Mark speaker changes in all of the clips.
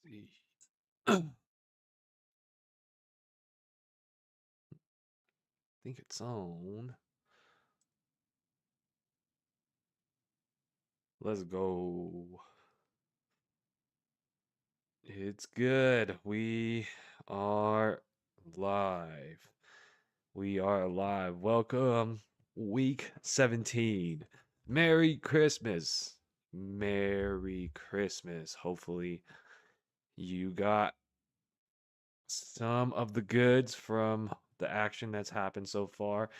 Speaker 1: See. I think it's on. Let's go. It's good. We are live. We are live. Welcome, week 17. Merry Christmas. Merry Christmas. Hopefully, you got some of the goods from the action that's happened so far.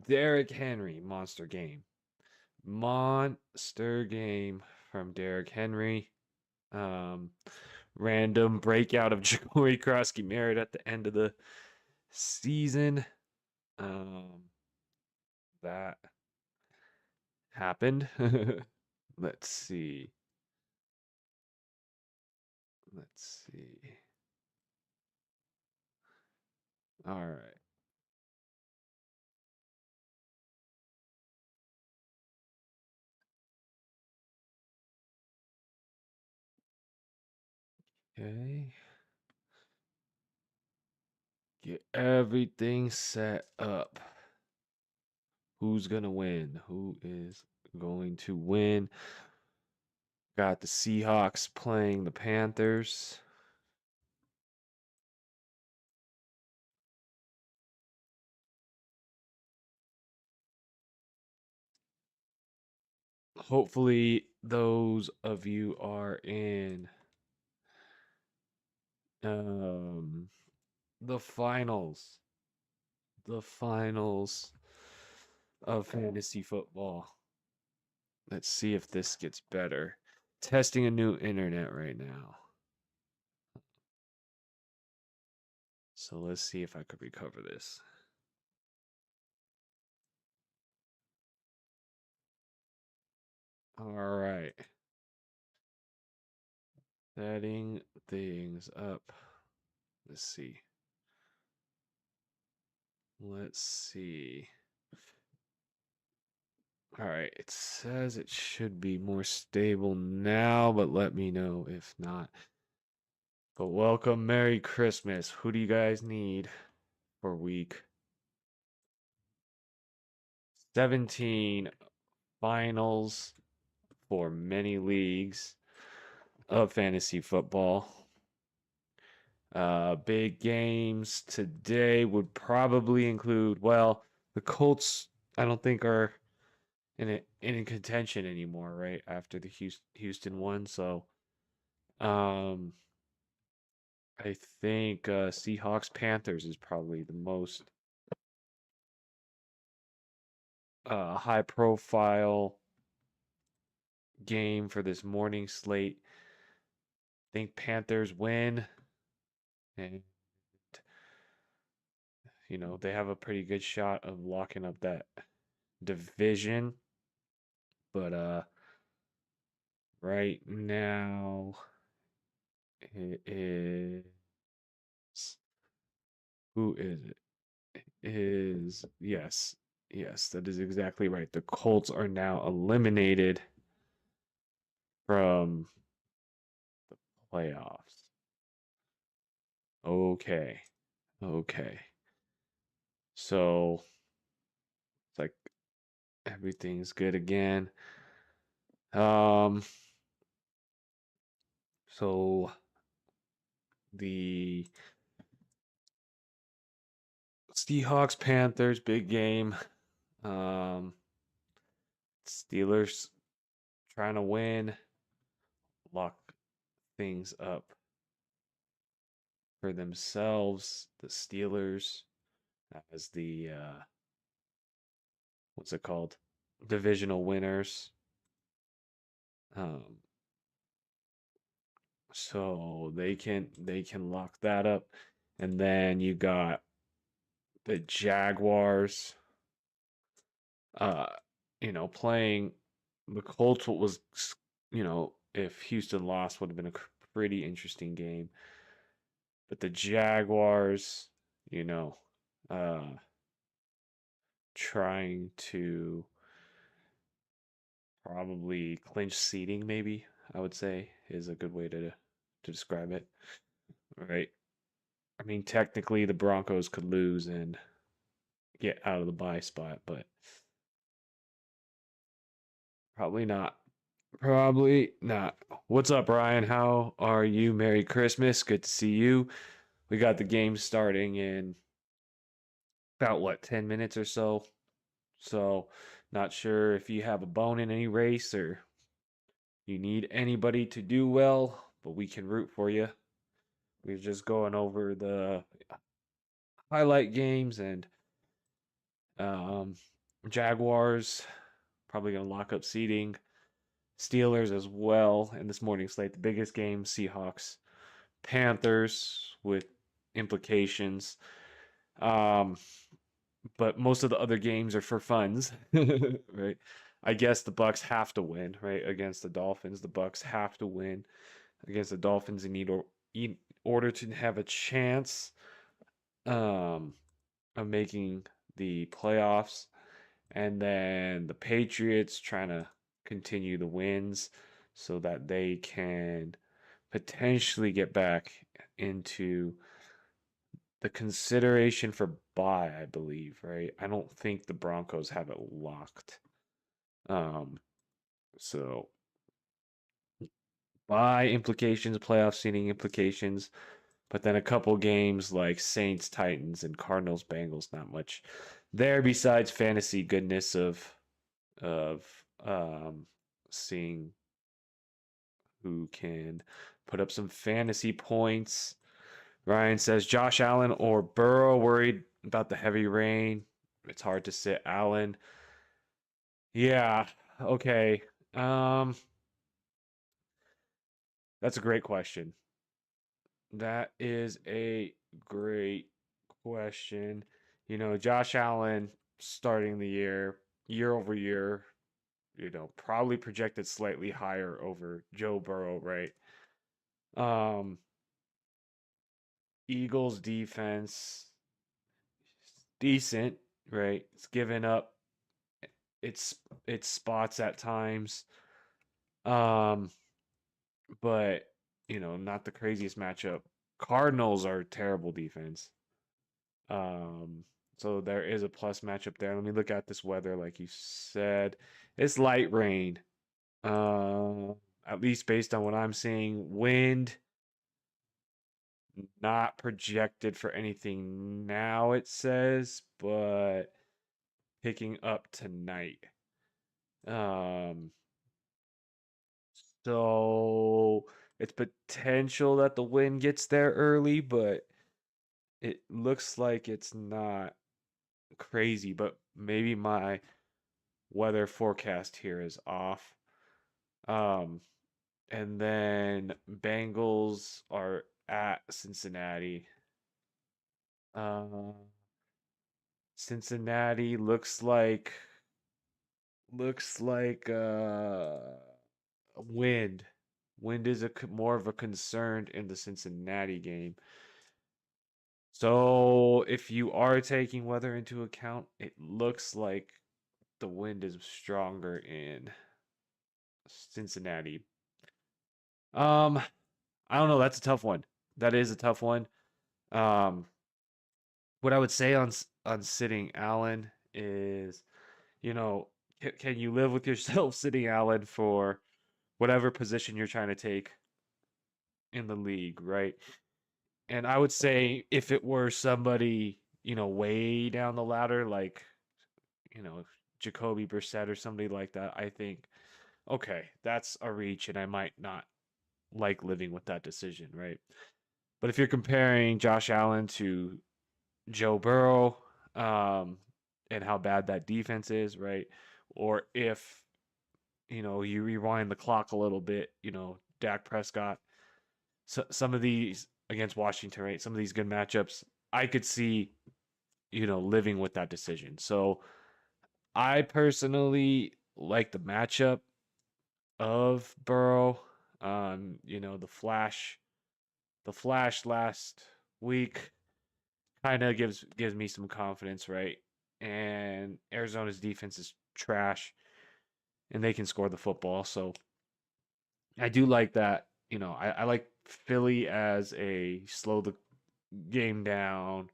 Speaker 1: Derrick Henry, monster game. Monster game from Derrick Henry. Um, Random breakout of Jacory Krosky Merritt at the end of the season. That happened. Let's see. Let's see. All right. Okay. Get everything set up. Who's going to win? Who is going to win? Got the Seahawks playing the Panthers. Hopefully, those of you are in um, the finals. The finals of fantasy football. Let's see if this gets better. Testing a new internet right now. So let's see if I could recover this. All right. Setting things up. Let's see. Let's see. All right. It says it should be more stable now, but let me know if not. But welcome, Merry Christmas. Who do you guys need for week 17 finals for many leagues of fantasy football? Big games today would probably include, well, the Colts, I don't think are in contention anymore, right? After the Houston won, so um, I think Seahawks Panthers is probably the most high profile game for this morning slate. I think Panthers win, and they have a pretty good shot of locking up that division. But right now it is, who is it? It is, yes, yes, that is exactly right. The Colts are now eliminated from the playoffs. Okay. Okay. So it's like everything's good again. Um so the Seahawks Panthers big game. Um Steelers trying to win, lock things up for themselves. The Steelers as the what's it called? Divisional winners. Um so they can lock that up. And then you got the Jaguars uh playing the Colts. What was, if Houston lost, would have been a pretty interesting game. But the Jaguars, you know, uh, trying to probably clinch seating, maybe I would say is a good way to to describe it, right? I mean, technically the Broncos could lose and get out of the bye spot, but probably not. Probably not. What's up, Ryan? How are you? Merry Christmas. Good to see you. We got the game starting in about what, 10 minutes or so. So, not sure if you have a bone in any race or you need anybody to do well, but we can root for you. We're just going over the highlight games and um, Jaguars probably going to lock up seeding. Steelers as well in this morning's slate. The biggest game, Seahawks, Panthers with implications. Um, but most of the other games are for funds, right? I guess the Bucks have to win, right? Against the Dolphins, the Bucks have to win against the Dolphins in order to have a chance um, of making the playoffs. And then the Patriots trying to continue the wins so that they can potentially get back into the consideration for bye, I believe, right? I don't think the Broncos have it locked. Um, so bye implications, playoff seeding implications, but then a couple games like Saints, Titans, and Cardinals, Bengals, not much there besides fantasy goodness of seeing who can put up some fantasy points. Ryan says Josh Allen or Burrow, worried about the heavy rain. It's hard to sit Allen. Yeah, okay. Um, that's a great question. That is a great question. Josh Allen starting the year over year, probably projected slightly higher over Joe Burrow, right? Um, Eagles defense decent, right? It's given up its its spots at times. Um, but not the craziest matchup. Cardinals are terrible defense. Um, so there is a plus matchup there. Let me look at this weather, like you said. It's light rain. Uh, at least based on what I'm seeing. Wind not projected for anything now, it says, but picking up tonight. Um, so it's potential that the wind gets there early, but it looks like it's not crazy, but maybe my weather forecast here is off. Um, and then Bengals are at Cincinnati. Uh, Cincinnati looks like wind. Wind is more of a concern in the Cincinnati game. So if you are taking weather into account, it looks like the wind is stronger in Cincinnati. Um, I don't know. That's a tough one. That is a tough one. Um, what I would say on sitting Allen is, can you live with yourself sitting Allen for whatever position you're trying to take in the league, right? And I would say if it were somebody, way down the ladder, like, you know, Jacoby Brissett or somebody like that, I think, okay, that's a reach and I might not like living with that decision, right? But if you're comparing Josh Allen to Joe Burrow, and how bad that defense is, right? Or if, you rewind the clock a little bit, Dak Prescott, so some of these against Washington, right? Some of these good matchups, I could see, living with that decision. So I personally like the matchup of Burrow. The flash last week kind of gives me some confidence, right? And Arizona's defense is trash, and they can score the football. So I do like that. I like Philly as a slow the game down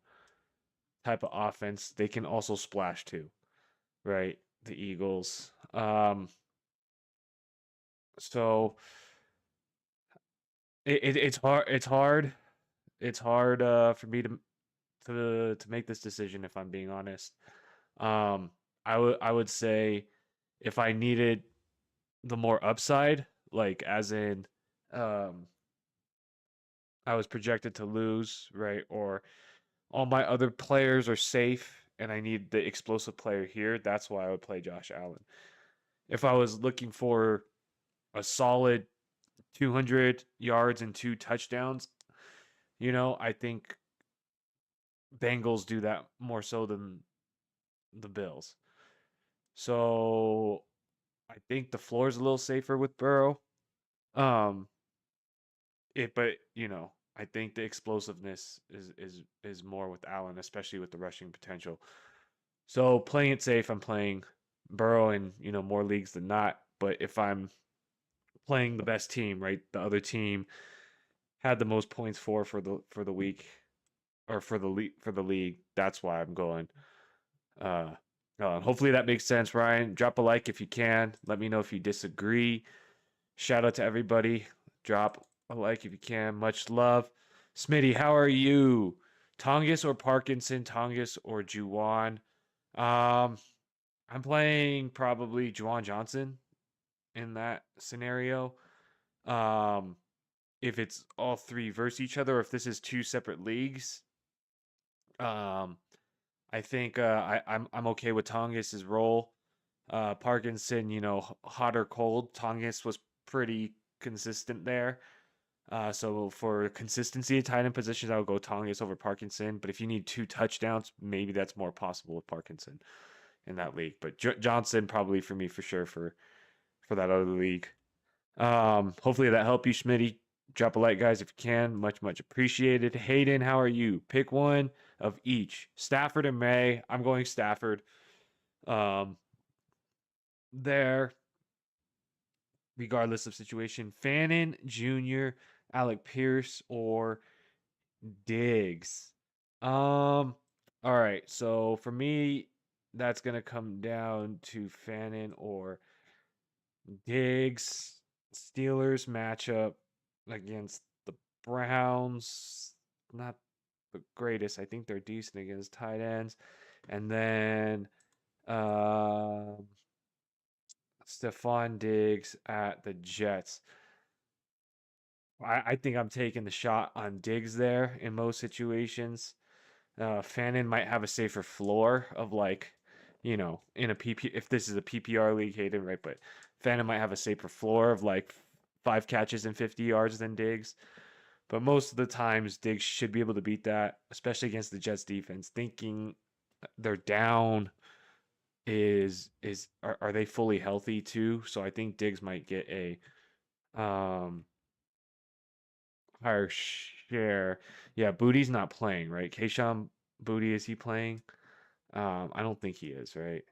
Speaker 1: type of offense. They can also splash too, right? The Eagles. So it's hard. It's hard for me to make this decision if I'm being honest. Um, I would say if I needed the more upside, like as in um I was projected to lose, right? Or all my other players are safe and I need the explosive player here, that's why I would play Josh Allen. If I was looking for a solid 200 yards and 2 touchdowns, I think Bengals do that more so than the Bills. So I think the floor is a little safer with Burrow. Um, but I think the explosiveness is more with Allen, especially with the rushing potential. So playing it safe, I'm playing Burrow in more leagues than not. But if I'm playing the best team, right, the other team had the most points for the week or for the league. That's why I'm going. Uh, hopefully that makes sense, Ryan. Drop a like if you can. Let me know if you disagree. Shout out to everybody. Drop a like if you can. Much love. Smitty, how are you? Tongus or Parkinson? Tongus or Juwan? Um, I'm playing probably Juwan Johnson in that scenario. Um, if it's all three versus each other, or if this is two separate leagues, um, I think I'm okay with Tongus's role. Parkinson, hot or cold. Tongus was pretty consistent there. So for consistency at tight end positions, I would go Tongus over Parkinson. But if you need 2 touchdowns, maybe that's more possible with Parkinson in that league. But Johnson probably for me for sure for that other league. Hopefully that helped you, Schmitty. Drop a like, guys, if you can. Much, much appreciated. Hayden, how are you? Pick one of each. Stafford and May. I'm going Stafford. Um, there, regardless of situation. Fannin Jr., Alec Pierce, or Diggs. All right. So for me, that's gonna come down to Fannin or Diggs. Steelers matchup against the Browns. Not the greatest. I think they're decent against tight ends. And then Stephon Diggs at the Jets. I think I'm taking the shot on Diggs there in most situations. Fannin might have a safer floor of like, in a PP if this is a PPR league, Hayden, right? But Fannin might have a safer floor of like 5 catches and 50 yards than Diggs. But most of the times, Diggs should be able to beat that, especially against the Jets defense. Thinking they're down are they fully healthy too? So I think Diggs might get a um higher share. Yeah, Booty's not playing, right? Kayshawn Booty, is he playing? I don't think he is, right?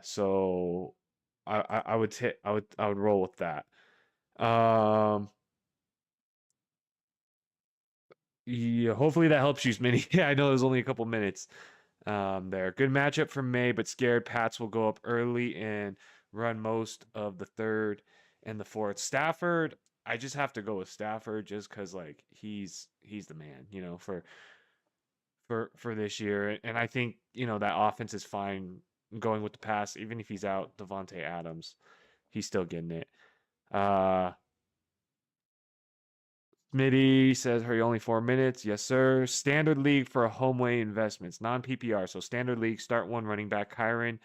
Speaker 1: So I would roll with that. Um, yeah, hopefully that helps you, Smitty. Yeah, I know it was only a couple minutes. There. Good matchup for May, but scared Pats will go up early and run most of the third and the fourth. Stafford, I just have to go with Stafford just because like he's the man, for this year. And I think, that offense is fine going with the pass, even if he's out Devontae Adams. He's still getting it. Uh Smitty says, hurry, only 4 minutes. Yes, sir. Standard league for home way investments, non PPR. So standard league, start one running back, Kyron,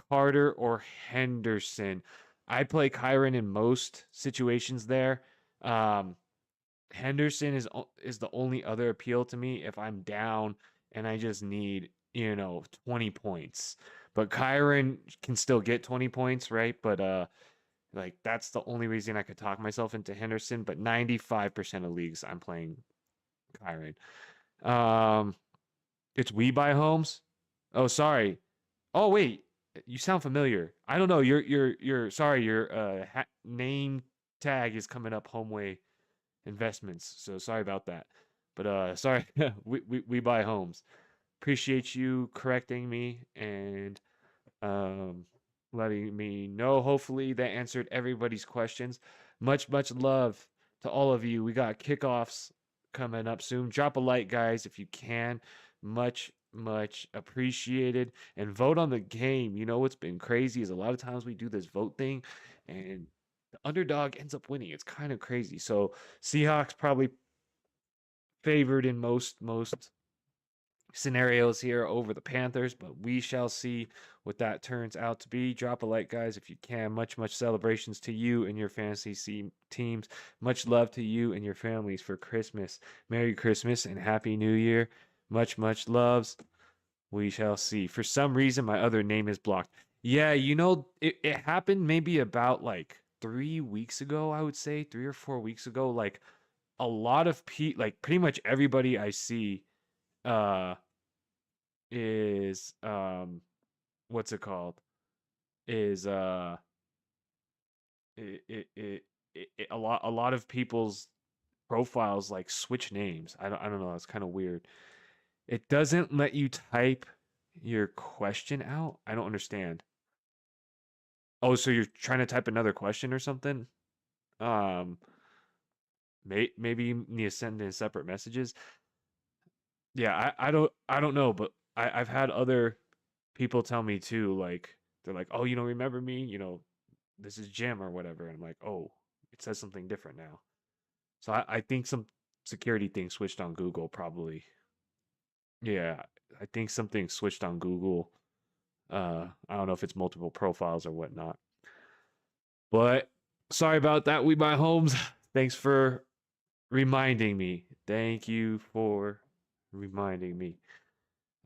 Speaker 1: Carter, or Henderson. I play Kyron in most situations there. Um, Henderson is the only other appeal to me if I'm down and I just need 20 points. But Kyron can still get 20 points, right? But like that's the only reason I could talk myself into Henderson. But 95% of leagues I'm playing Kyron. Um, it's We Buy Homes. Oh, sorry. Oh wait, you sound familiar. I don't know. You're sorry. Your name tag is coming up, Homeway Investments. So sorry about that. But sorry, we buy homes. Appreciate you correcting me and um, letting me know. Hopefully, that answered everybody's questions. Much love to all of you. We got kickoffs coming up soon. Drop a like, guys, if you can. Much appreciated. And vote on the game. You know what's been crazy is a lot of times we do this vote thing and the underdog ends up winning. It's kind of crazy. So Seahawks probably favored in most scenarios here over the Panthers, but we shall see what that turns out to be. Drop a like, guys, if you can. Much celebrations to you and your fantasy teams. Much love to you and your families for Christmas. Merry Christmas and Happy New Year. Much loves. We shall see. For some reason, my other name is blocked. Yeah, it happened maybe about like 3 weeks ago, I would say, 3 or 4 weeks ago. Like a lot of like pretty much everybody I see uh is what's it called is a lot of people's profiles like switch names. I don't know, it's kind of weird. It doesn't let you type your question out. I don't understand. Oh, so you're trying to type another question or something? um maybe you need to send in separate messages. Yeah, I don't know, but I've had other people tell me too, like they're like, "Oh, you don't remember me? This is Jim or whatever." And I'm like, "Oh, it says something different now." So I think some security thing switched on Google probably. Yeah, I think something switched on Google. I don't know if it's multiple profiles or whatnot. But sorry about that. We buy homes. Thanks for reminding me. Thank you for reminding me.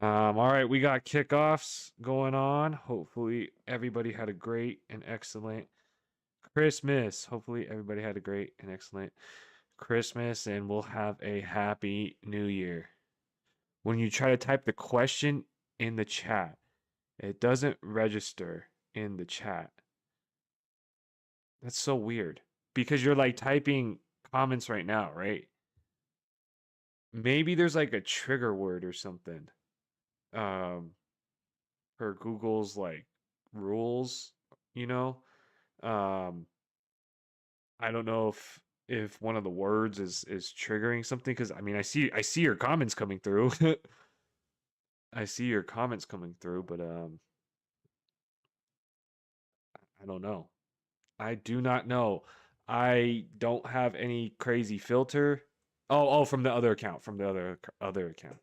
Speaker 1: All right, we got kickoffs going on. Hopefully, everybody had a great and excellent Christmas. Hopefully, everybody had a great and excellent Christmas, and we'll have a happy new year. When you try to type the question in the chat, it doesn't register in the chat. That's so weird because you're like typing comments right now, right? Maybe there's like a trigger word or something. Um, for Google's like rules, you know? Um, I don't know if one of the words is triggering something because I mean I see your comments coming through. I see your comments coming through, but I don't know. I do not know. I don't have any crazy filter. Oh, from the other account, from the other account.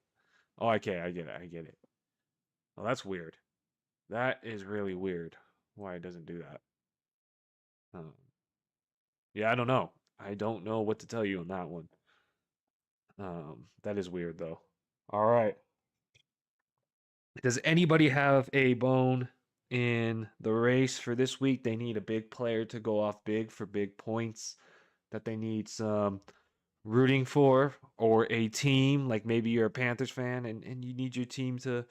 Speaker 1: Oh, okay, I get it. I get it. Oh, that's weird. That is really weird. Why it doesn't do that? Um, yeah, I don't know. I don't know what to tell you on that one. That is weird though. All right. Does anybody have a bone in the race for this week? They need a big player to go off big for big points that they need some rooting for, or a team like maybe you're a Panthers fan and you need your team to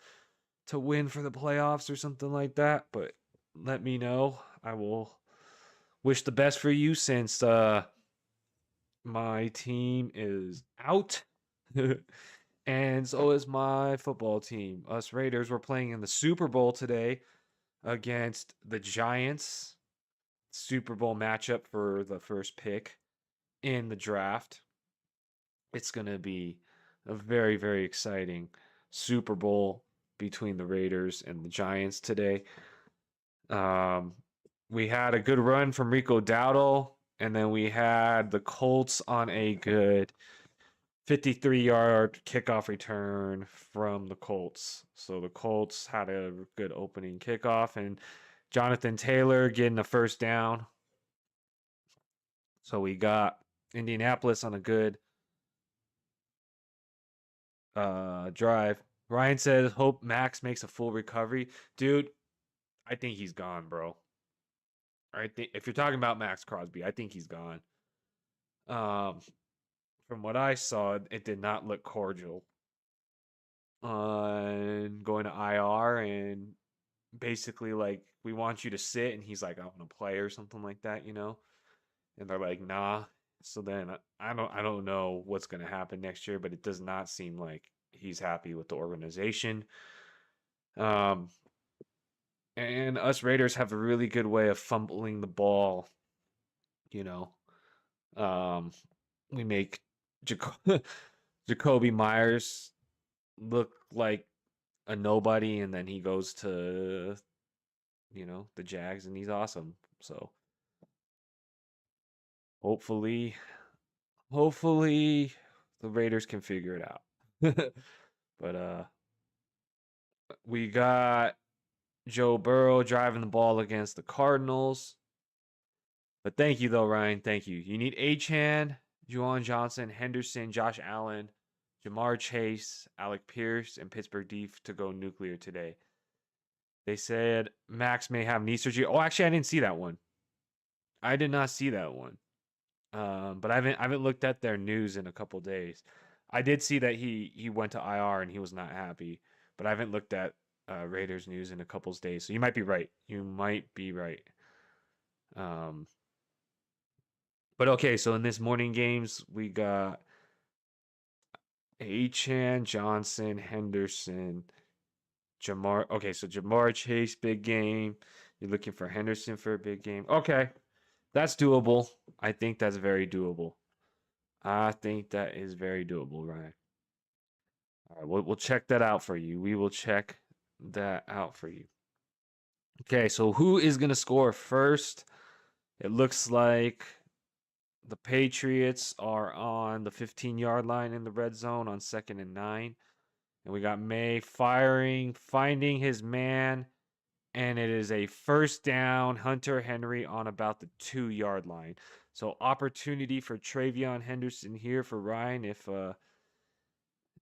Speaker 1: win for the playoffs or something like that. But let me know. I will wish the best for you since my team is out. And so is my football team. Us Raiders were playing in the Super Bowl today against the Giants. Super Bowl matchup for the first pick in the draft. It's going to be a very exciting Super Bowl between the Raiders and the Giants today. Um, we had a good run from Rico Dowdle, and then we had the Colts on a good 53-yard kickoff return from the Colts. So the Colts had a good opening kickoff, and Jonathan Taylor getting a first down. So we got Indianapolis on a good drive. Ryan says, hope Max makes a full recovery. Dude, I think he's gone, bro. I think if you're talking about Max Crosby, I think he's gone. Um, from what I saw, it did not look cordial on going to IR and basically like we want you to sit and he's like, I want to play or something like that. and they're like, nah. So then I don't know what's gonna happen next year, but it does not seem like he's happy with the organization. Um, and us Raiders have a really good way of fumbling the ball. You know, um, we make Jacoby Myers look like a nobody, and then he goes to the Jags, and he's awesome. So hopefully, hopefully the Raiders can figure it out. But we got Joe Burrow driving the ball against the Cardinals. But thank you though, Ryan. Thank you. You need Achan, Juwan Johnson, Henderson, Josh Allen, Jamar Chase, Alec Pierce, and Pittsburgh Deef to go nuclear today. They said Max may have knee surgery. Oh, actually, I didn't see that one. I did not see that one. But I haven't looked at their news in a couple days. I did see that he went to IR and he was not happy, but I haven't looked at Raiders news in a couple days. So you might be right. You might be right. Um, but okay, so in this morning games we got Achan, Johnson, Henderson, Jamar. Okay, so Jamar Chase, big game. You're looking for Henderson for a big game. Okay, that's doable. I think that's very doable. I think that is very doable, Ryan. All right, we'll check that out for you. We will check that out for you. Okay, so who is going to score first? It looks like the Patriots are on the 15-yard line in the red zone on 2nd and 9. And we got May firing, finding his man, and it is a first down. Hunter Henry on about the 2-yard line. So opportunity for Travion Henderson here for Ryan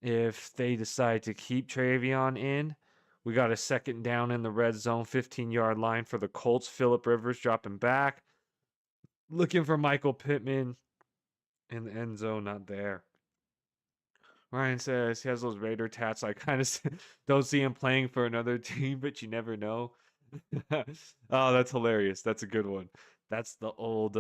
Speaker 1: if they decide to keep Travion in. We got a second down in the red zone, 15-yard line for the Colts. Phillip Rivers dropping back. Looking for Michael Pittman in the end zone, not there. Ryan says he has those Raider tats. I kind of don't see him playing for another team, but you never know. Oh, that's hilarious. That's a good one. That's the old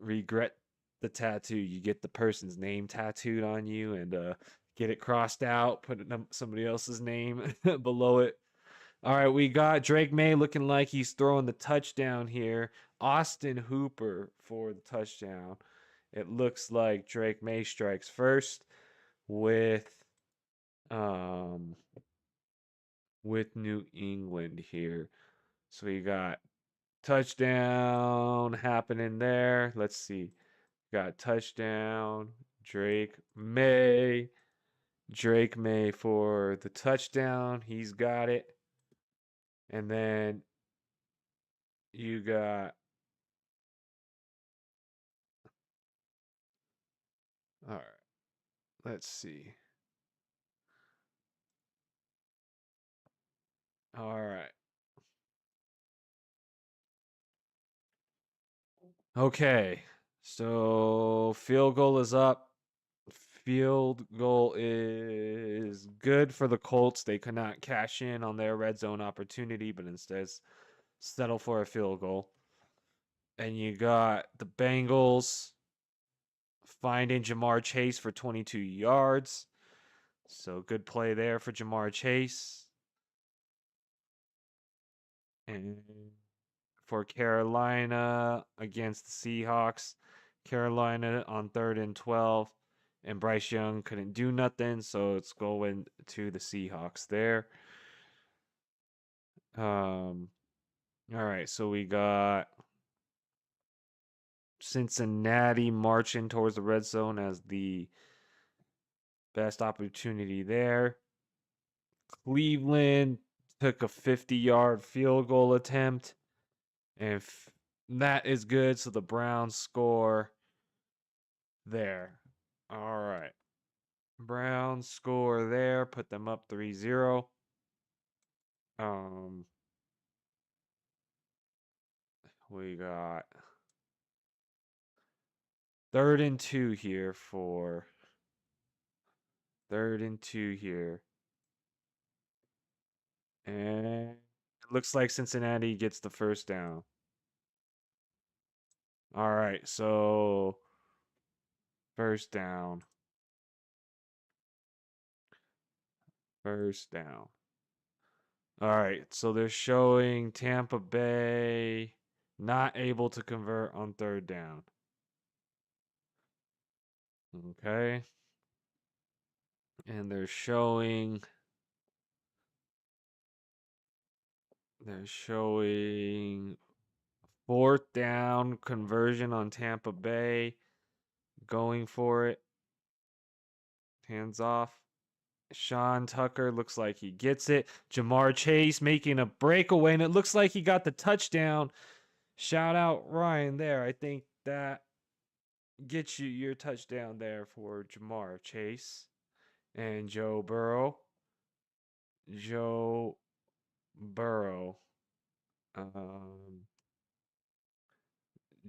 Speaker 1: regret the tattoo. You get the person's name tattooed on you and get it crossed out, put somebody else's name below it. All right, we got Drake May looking like he's throwing the touchdown here. Austin Hooper for the touchdown. It looks like Drake May strikes first with um with New England here. So we got touchdown happening there. Let's see. Got touchdown. Drake May. Drake May for the touchdown. He's got it. And then you got all right. Let's see. All right. Okay. So field goal is up. Field goal is good for the Colts. They could not cash in on their red zone opportunity, but instead settle for a field goal. And you got the Bengals finding Jamar Chase for 22 yards. So good play there for Jamar Chase. And for Carolina against the Seahawks, Carolina on 3rd and 12. And Bryce Young couldn't do nothing, so it's going to the Seahawks there. All right, so we got Cincinnati marching towards the red zone as the best opportunity there. Cleveland took a 50-yard field goal attempt, and that is good. So the Browns score there. All right. Browns score there, put them up 3-0. Um, we got 3rd and 2 here for 3rd and 2 here. And it looks like Cincinnati gets the first down. All right, so first down. First down. All right, so they're showing Tampa Bay not able to convert on third down. Okay. And they're showing fourth down conversion on Tampa Bay. Going for it. Hands off. Sean Tucker looks like he gets it. Jamar Chase making a breakaway, and it looks like he got the touchdown. Shout out Ryan there. I think that gets you your touchdown there for Jamar Chase and Joe Burrow. Joe Burrow. Um,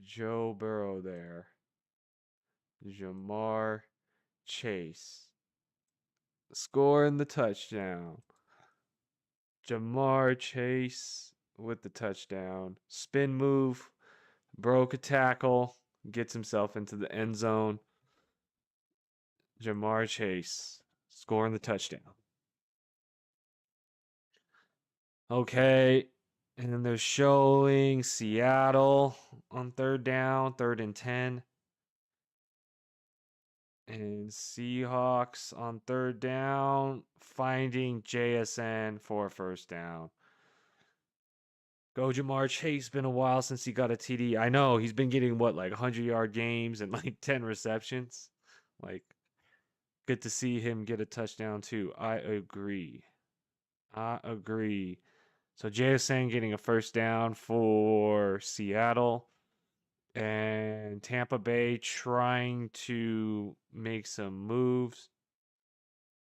Speaker 1: Joe Burrow there. Jamar Chase. Scoring the touchdown. Jamar Chase with the touchdown. Spin move. Broke a tackle. Gets himself into the end zone. Jamar Chase scoring the touchdown. Okay. And then they're showing Seattle on third down, 3rd and 10. And Seahawks on third down, finding JSN for first down. Go Jamar Chase. Been a while since he got a TD. I know he's been getting like 100-yard games and like 10 receptions. Like, good to see him get a touchdown too. I agree. So JSN getting a first down for Seattle. And Tampa Bay trying to make some moves.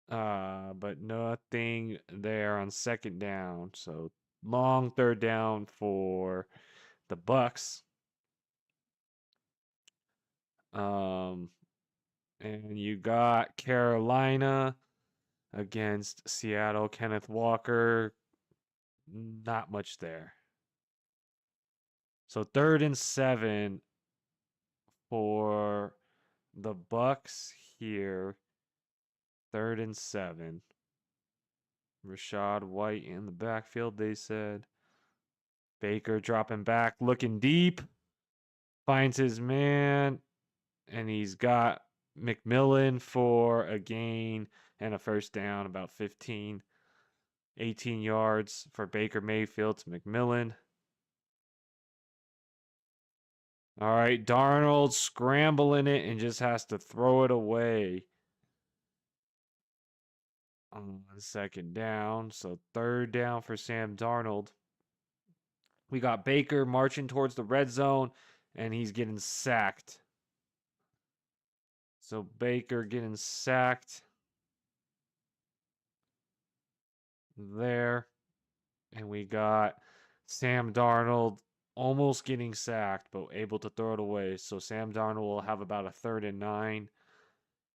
Speaker 1: But nothing there on second down. So long third down for the Bucks. And you got Carolina against Seattle. Kenneth Walker, not much there. So 3rd and 7 for the Bucks here. 3rd and 7. Rashad White in the backfield, they said. Baker dropping back, looking deep. Finds his man. And he's got McMillan for a gain and a first down, about 18 yards for Baker Mayfield to McMillan. All right, Darnold scrambling it and just has to throw it away on second down. So 3rd down for Sam Darnold. We got Baker marching towards the red zone, and he's getting sacked. So Baker getting sacked there. And we got Sam Darnold almost getting sacked, but able to throw it away. So Sam Darnold will have about a 3rd and 9.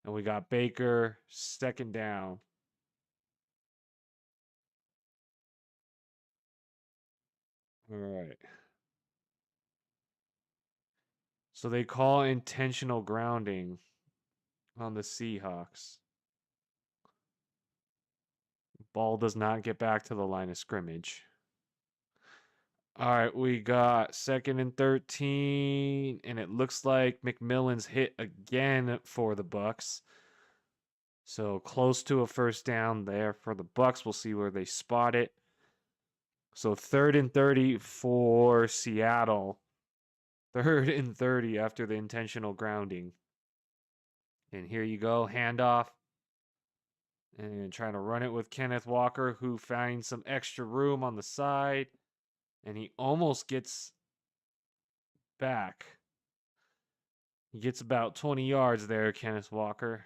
Speaker 1: And we got Baker, 2nd down. All right. So they call intentional grounding on the Seahawks. Ball does not get back to the line of scrimmage. All right, we got 2nd and 13, and it looks like McMillan's hit again for the Bucks. So close to a first down there for the Bucks. We'll see where they spot it. So 3rd and 30 for Seattle. 3rd and 30 after the intentional grounding. And here you go, handoff. And trying to run it with Kenneth Walker, who finds some extra room on the side. And he almost gets back. He gets about 20 yards there, Kenneth Walker,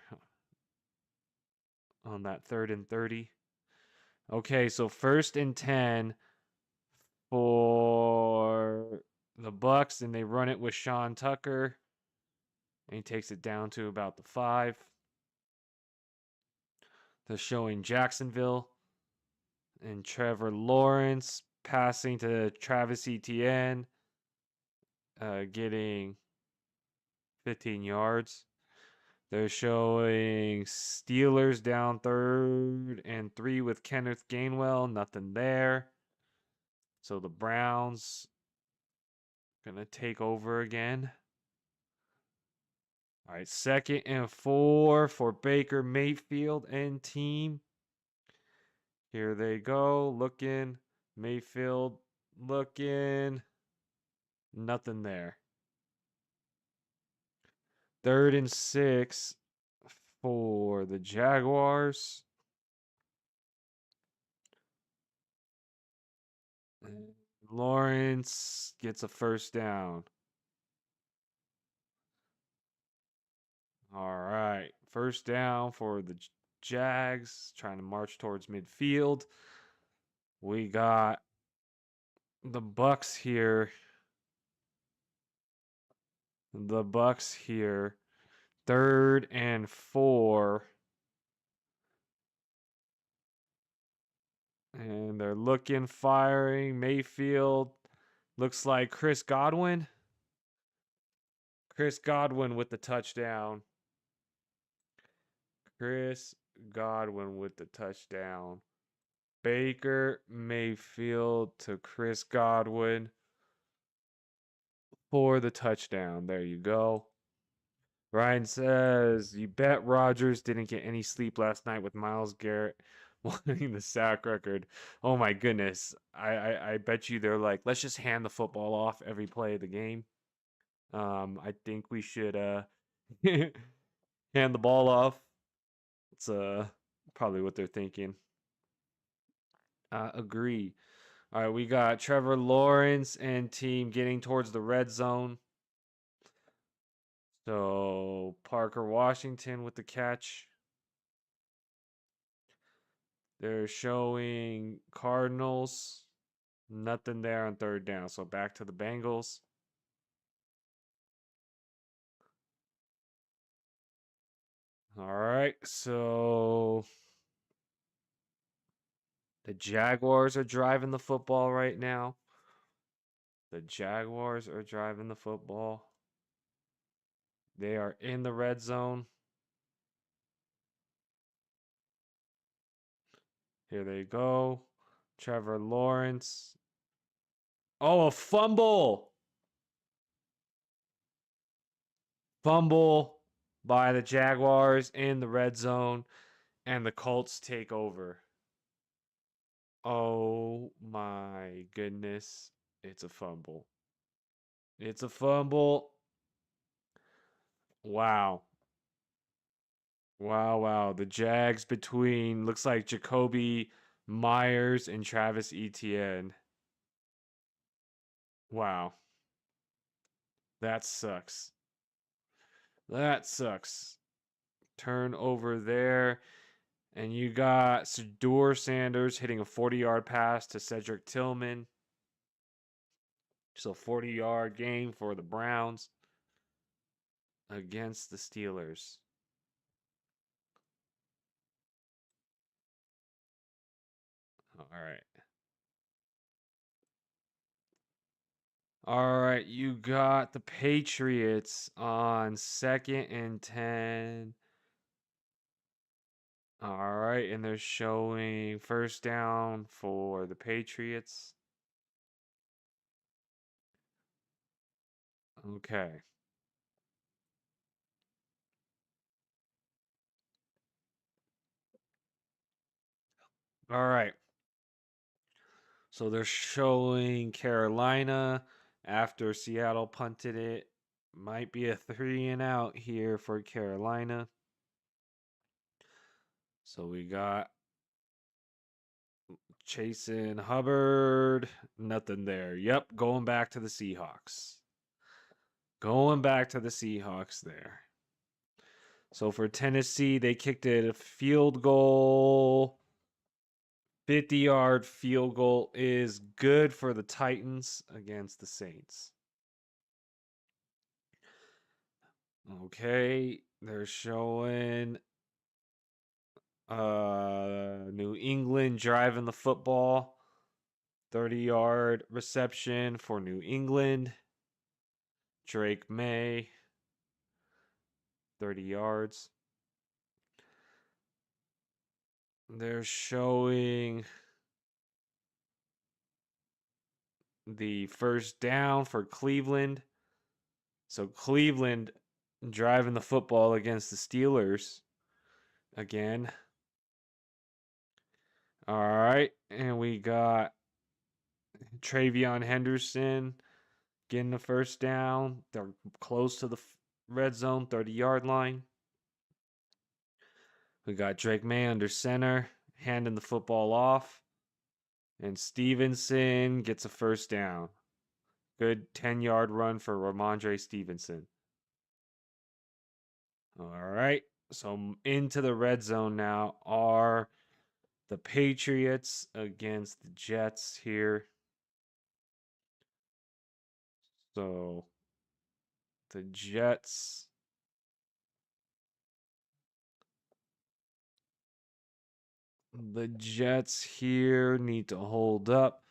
Speaker 1: on that 3rd and 30. Okay, so 1st and 10 for the Bucks, and they run it with Sean Tucker. And he takes it down to about the 5. They're showing Jacksonville and Trevor Lawrence passing to Travis Etienne. getting 15 yards. They're showing Steelers down 3rd and 3 with Kenneth Gainwell. Nothing there. So the Browns going to take over again. All right, 2nd and 4 for Baker Mayfield and team. Here they go. Looking. Mayfield looking. Nothing there. 3rd and 6 for the Jaguars. Lawrence gets a first down. All right. First down for the Jags, trying to march towards midfield. We got the Bucks here. The Bucks here. 3rd and 4. And they're looking, firing. Mayfield. Looks like Chris Godwin. Chris Godwin with the touchdown. Chris Godwin with the touchdown. Baker Mayfield to Chris Godwin for the touchdown. There you go. Ryan says, you bet Rodgers didn't get any sleep last night with Myles Garrett wanting the sack record. Oh my goodness. I bet you they're like, let's just hand the football off every play of the game. I think we should hand the ball off. It's probably what they're thinking. Agree. All right, we got Trevor Lawrence and team getting towards the red zone. So Parker Washington with the catch. They're showing Cardinals. Nothing there on 3rd down. So back to the Bengals. All right, so the Jaguars are driving the football right now. The Jaguars are driving the football. They are in the red zone. Here they go. Trevor Lawrence. Oh, a fumble. Fumble by the Jaguars in the red zone, and the Colts take over. Oh my goodness. It's a fumble. It's a fumble. Wow. Wow. The Jags between, looks like Jacoby Myers and Travis Etienne. Wow. That sucks. That sucks. Turnover there. And you got Sador Sanders hitting a 40-yard pass to Cedric Tillman. So 40-yard game for the Browns against the Steelers. All right. All right, you got the Patriots on 2nd and 10. All right, and they're showing first down for the Patriots. Okay. All right. So they're showing Carolina after Seattle punted it. Might be a 3 and out here for Carolina. So we got Chasen Hubbard. Nothing there. Yep, going back to the Seahawks. Going back to the Seahawks there. So for Tennessee, they kicked it a field goal. 50-yard field goal is good for the Titans against the Saints. Okay, they're showing New England driving the football. 30-yard reception for New England. Drake May, 30 yards. They're showing the first down for Cleveland. So Cleveland driving the football against the Steelers again. All right. And we got Travion Henderson getting the first down. They're close to the red zone, 30-yard line. We got Drake May under center, handing the football off. And Stevenson gets a first down. Good 10-yard run for Ramondre Stevenson. All right. So into the red zone now are the Patriots against the Jets here. So the Jets. The Jets here need to hold up.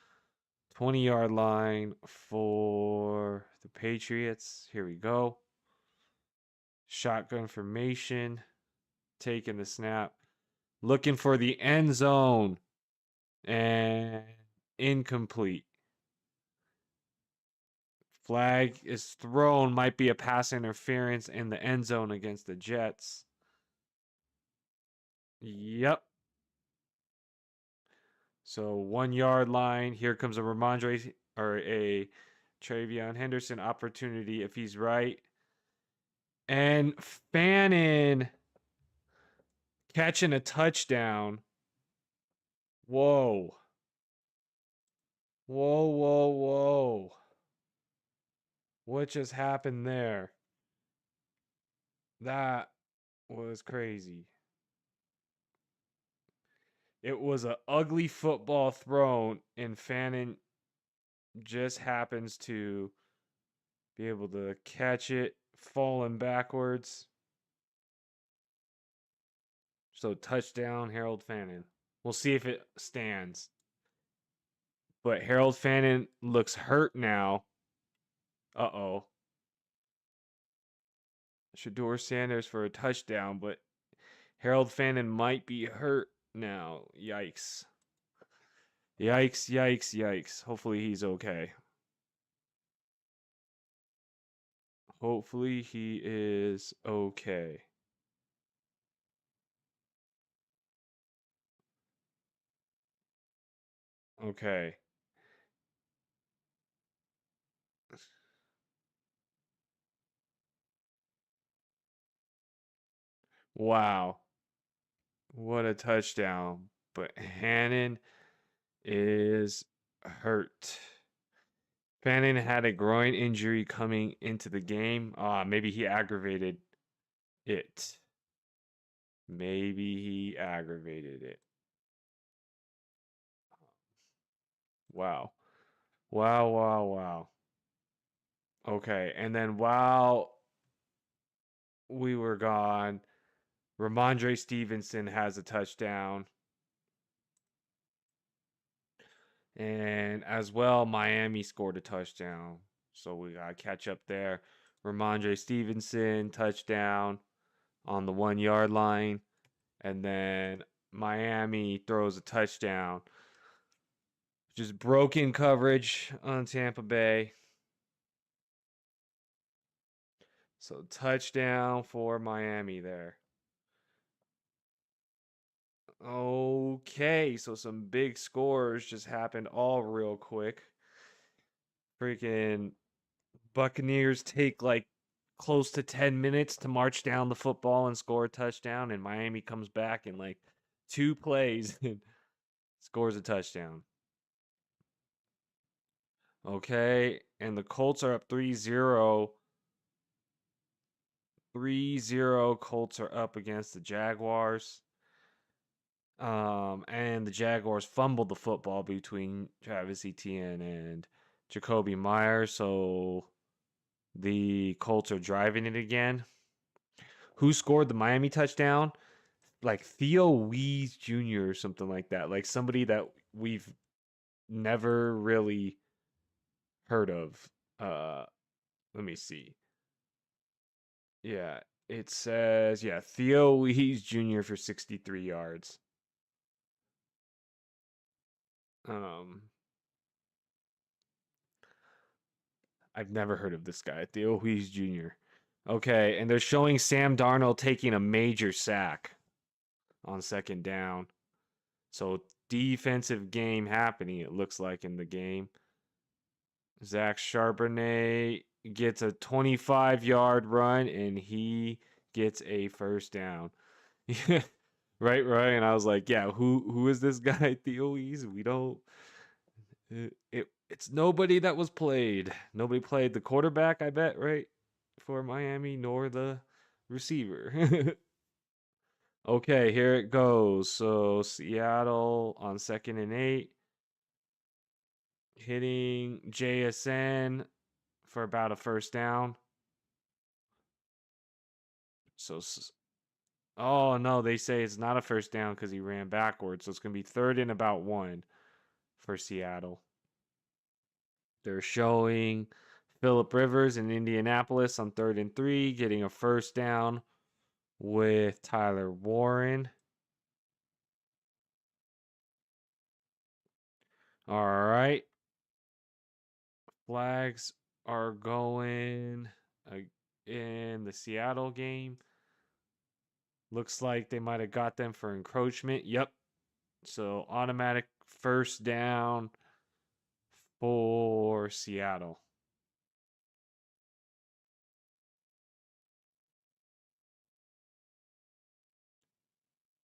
Speaker 1: 20-yard line for the Patriots. Here we go. Shotgun formation. Taking the snap. Looking for the end zone. And incomplete. Flag is thrown. Might be a pass interference in the end zone against the Jets. Yep. So 1-yard line. Here comes a Ramondre or a Travion Henderson opportunity if he's right. And Fannin catching a touchdown. Whoa. Whoa, whoa, whoa. What just happened there? That was crazy. It was an ugly football thrown, and Fannin just happens to be able to catch it, falling backwards. So touchdown, Harold Fannin. We'll see if it stands. But Harold Fannin looks hurt now. Uh-oh. Shedeur Sanders for a touchdown, but Harold Fannin might be hurt now. Yikes. Yikes, yikes, yikes. Hopefully he's okay. Hopefully he is okay. Okay. Wow. What a touchdown. But Hannon is hurt. Fannin had a groin injury coming into the game. Maybe he aggravated it. Maybe he aggravated it. Wow. Wow, wow, wow. Okay, and then while we were gone, Ramondre Stevenson has a touchdown. And as well, Miami scored a touchdown. So we got to catch up there. Ramondre Stevenson, touchdown on the 1-yard line. And then Miami throws a touchdown. Just broken coverage on Tampa Bay. So touchdown for Miami there. Okay, so some big scores just happened all real quick. Freaking Buccaneers take like close to 10 minutes to march down the football and score a touchdown, and Miami comes back in like 2 plays and scores a touchdown. Okay, and the Colts are up 3-0. 3-0 Colts are up against the Jaguars. And the Jaguars fumbled the football between Travis Etienne and Jacoby Myers, so the Colts are driving it again. Who scored the Miami touchdown? Like Theo Wees Jr. or something like that. Like somebody that we've never really heard of. let me see. Yeah, it says, Theo Wees Jr. for 63 yards. Um, I've never heard of this guy, Theo Wees Jr. Okay, and they're showing Sam Darnold taking a major sack on second down. So defensive game happening, it looks like in the game. Zach Charbonnet gets a 25-yard run and he gets a first down. Right. And I was like, yeah, who is this guy, Theo Wees? We don't. It's nobody that was played. Nobody played the quarterback, I bet, right, for Miami, nor the receiver. Okay, here it goes. So Seattle on 2nd and 8, hitting JSN for about a first down. So, oh no, they say it's not a first down because he ran backwards. So it's gonna be 3rd and about 1 for Seattle. They're showing Phillip Rivers in Indianapolis on 3rd and 3, getting a first down with Tyler Warren. All right. Flags are going in the Seattle game. Looks like they might have got them for encroachment. Yep. So automatic first down for Seattle.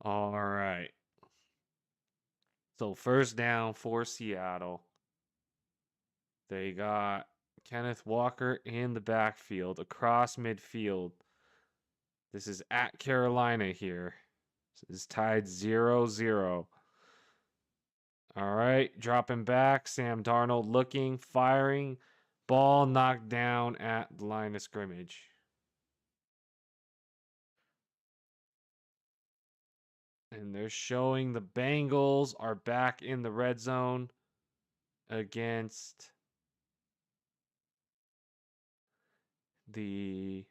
Speaker 1: All right. So first down for Seattle. They got Kenneth Walker in the backfield, across midfield. This is at Carolina here. This is tied 0-0. All right, dropping back. Sam Darnold looking, firing. Ball knocked down at the line of scrimmage. And they're showing the Bengals are back in the red zone against the.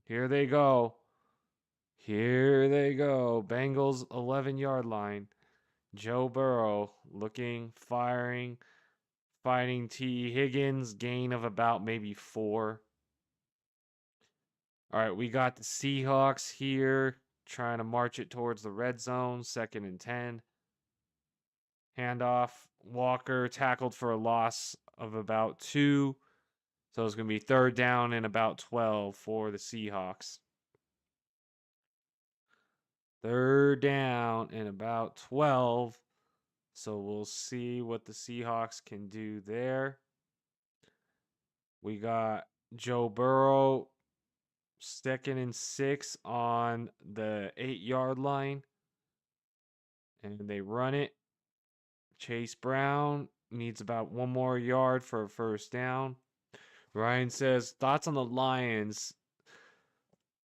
Speaker 1: Here they go. Here they go. Bengals 11-yard line. Joe Burrow looking, firing, fighting T. Higgins, gain of about maybe 4. All right, we got the Seahawks here trying to march it towards the red zone, 2nd and 10. Handoff, Walker tackled for a loss of about 2. So it's going to be 3rd down and about 12 for the Seahawks. 3rd down and about 12. So we'll see what the Seahawks can do there. We got Joe Burrow, 2nd and 6 on the 8-yard line. And they run it. Chase Brown needs about 1 more yard for a first down. Ryan says, thoughts on the Lions?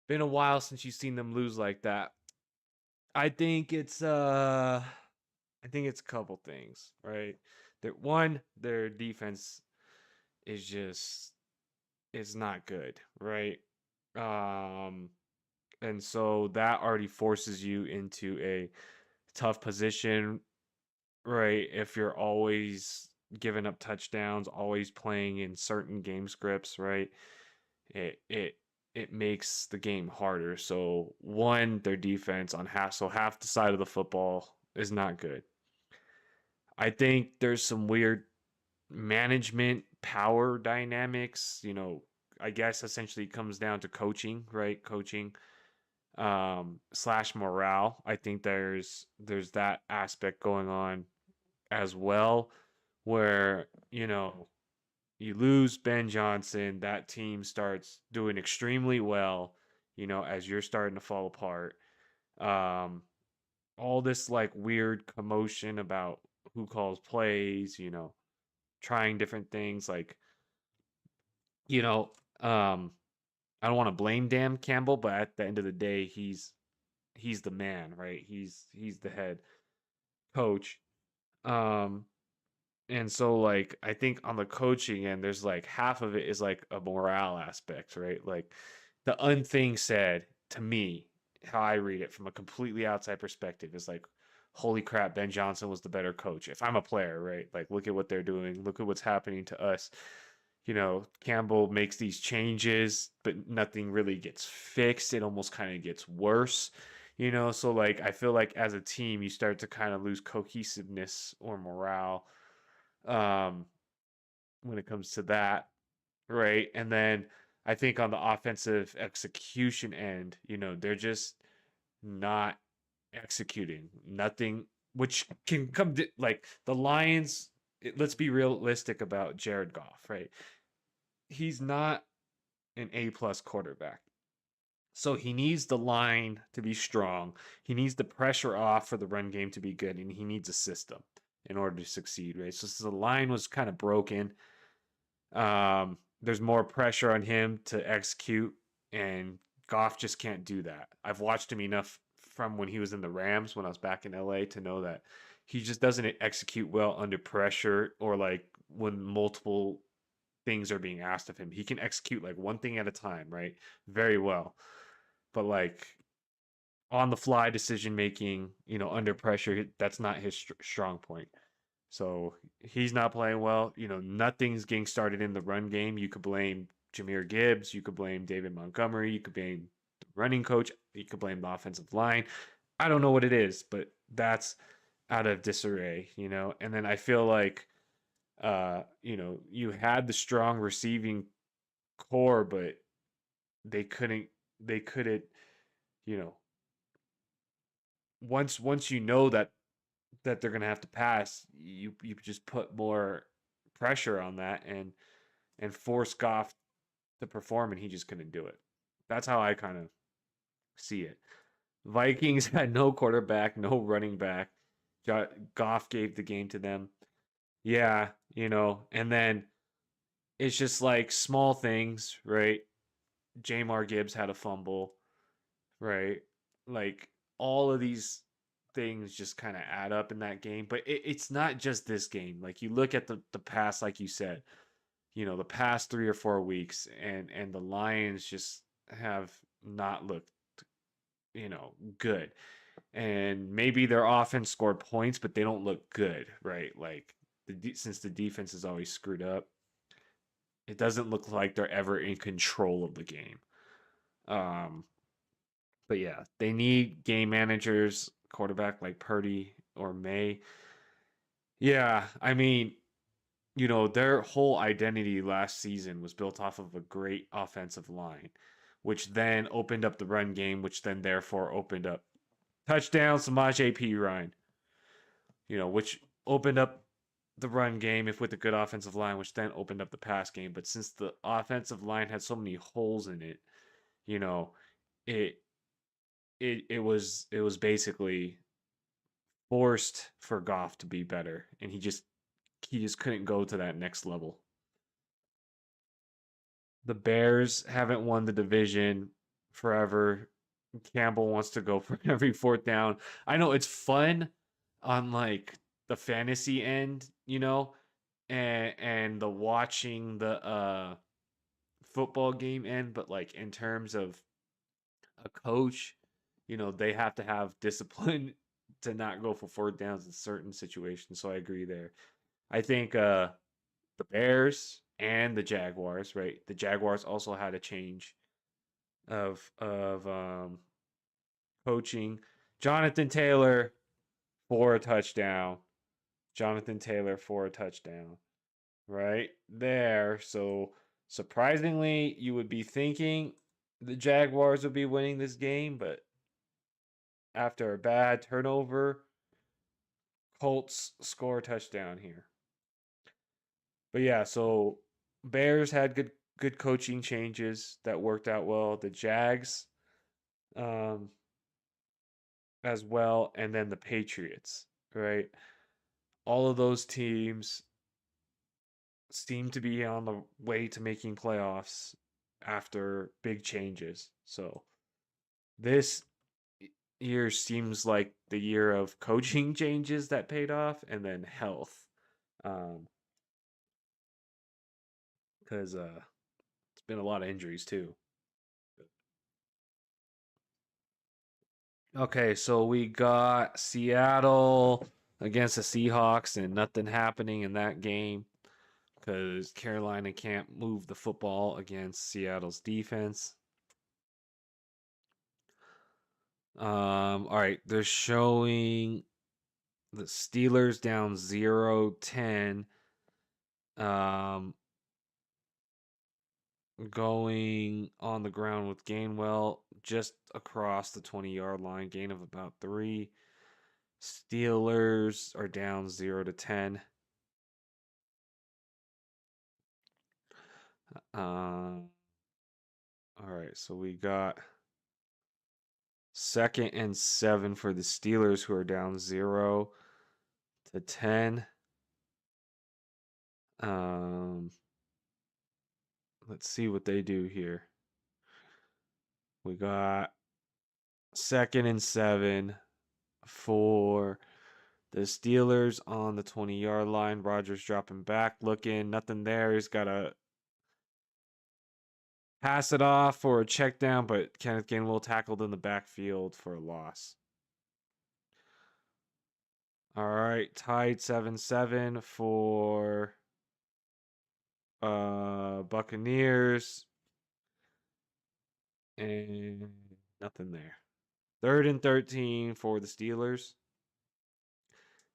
Speaker 1: Been a while since you've seen them lose like that. I think it's a couple things, right? Their defense is not good, right? And so that already forces you into a tough position, right? If you're always giving up touchdowns, always playing in certain game scripts, right? It makes the game harder. So their defense on half the side of the football is not good. I think there's some weird management power dynamics, I guess essentially it comes down to coaching, right? Coaching slash morale. I think there's that aspect going on as well, where you lose Ben Johnson, that team starts doing extremely well, as you're starting to fall apart. All this like weird commotion about who calls plays, trying different things like, you know, um, I don't want to blame Dan Campbell, but at the end of the day, he's the man, right? He's the head coach. Um, And so like I think on the coaching end, there's like half of it is like a morale aspect, right? Like the unthing said to me, how I read it from a completely outside perspective is like, holy crap, Ben Johnson was the better coach. If I'm a player, right? Like look at what they're doing, look at what's happening to us. Campbell makes these changes, but nothing really gets fixed. It almost kind of gets worse. So like I feel like as a team you start to kind of lose cohesiveness or morale um, when it comes to that, right? And then I think on the offensive execution end, they're just not executing nothing, which can come to, like the Lions. Let's be realistic about Jared Goff, right? He's not an A+ quarterback. So he needs the line to be strong. He needs the pressure off for the run game to be good, and he needs a system in order to succeed, right? So the line was kind of broken. There's more pressure on him to execute, and Goff just can't do that. I've watched him enough from when he was in the Rams when I was back in LA to know that he just doesn't execute well under pressure or like when multiple things are being asked of him. He can execute like one thing at a time, right? Very well. But like on the fly decision making, under pressure, that's not his strong point. So he's not playing well. Nothing's getting started in the run game. You could blame Jahmyr Gibbs. You could blame David Montgomery. You could blame the running coach. You could blame the offensive line. I don't know what it is, but that's out of disarray. And then I feel like, you had the strong receiving core, but they couldn't, you know, once you know that they're gonna have to pass, you just put more pressure on that and force Goff to perform, and he just couldn't do it. That's how I kind of see it. Vikings had no quarterback, no running back. Goff gave the game to them. Yeah, and then it's just like small things, right? Jamar Gibbs had a fumble, right? Like all of these things just kind of add up in that game. But it's not just this game. Like you look at the past, like you said, the past 3 or 4 weeks, and the Lions just have not looked, good. And maybe their offense scored points, but they don't look good, right? Like since the defense is always screwed up, it doesn't look like they're ever in control of the game. Um, But yeah, they need game managers, quarterback like Purdy or May. Yeah, I mean, their whole identity last season was built off of a great offensive line, which then opened up the run game, which then therefore opened up touchdowns, Samaje P. Ryan, which opened up the run game if with a good offensive line, which then opened up the pass game. But since the offensive line had so many holes in it, you know, it it was basically forced for Goff to be better, and he just couldn't go to that next level. The Bears haven't won the division forever. Campbell wants to go for every fourth down. I know it's fun on like the fantasy end, and the watching the football game end, but like in terms of a coach, they have to have discipline to not go for fourth downs in certain situations. So I agree there. I think the Bears and the Jaguars, right? The Jaguars also had a change of coaching. Jonathan Taylor for a touchdown. Jonathan Taylor for a touchdown. Right there. So surprisingly, you would be thinking the Jaguars would be winning this game, but after a bad turnover, Colts score a touchdown here. But yeah, so Bears had good coaching changes that worked out well. The Jags um as well, and then the Patriots, right? All of those teams seem to be on the way to making playoffs after big changes. So this year seems like the year of coaching changes that paid off, and then health. Because it's been a lot of injuries too. Okay, so we got Seattle against the Seahawks, and nothing happening in that game because Carolina can't move the football against Seattle's defense. All right, they're showing the Steelers down 0-10. Going on the ground with Gainwell just across the 20-yard line, gain of about 3. Steelers are down 0-10. All right, so we got 2nd and 7 for the Steelers, who are down 0-10. Let's see what they do here. We got 2nd and 7 for the Steelers on the 20-yard line. Rodgers dropping back, looking, nothing there. He's got to pass it off for a check down, but Kenneth Gainwell tackled in the backfield for a loss. All right, tied 7-7 for Buccaneers, and nothing there. 3rd and 13 for the Steelers.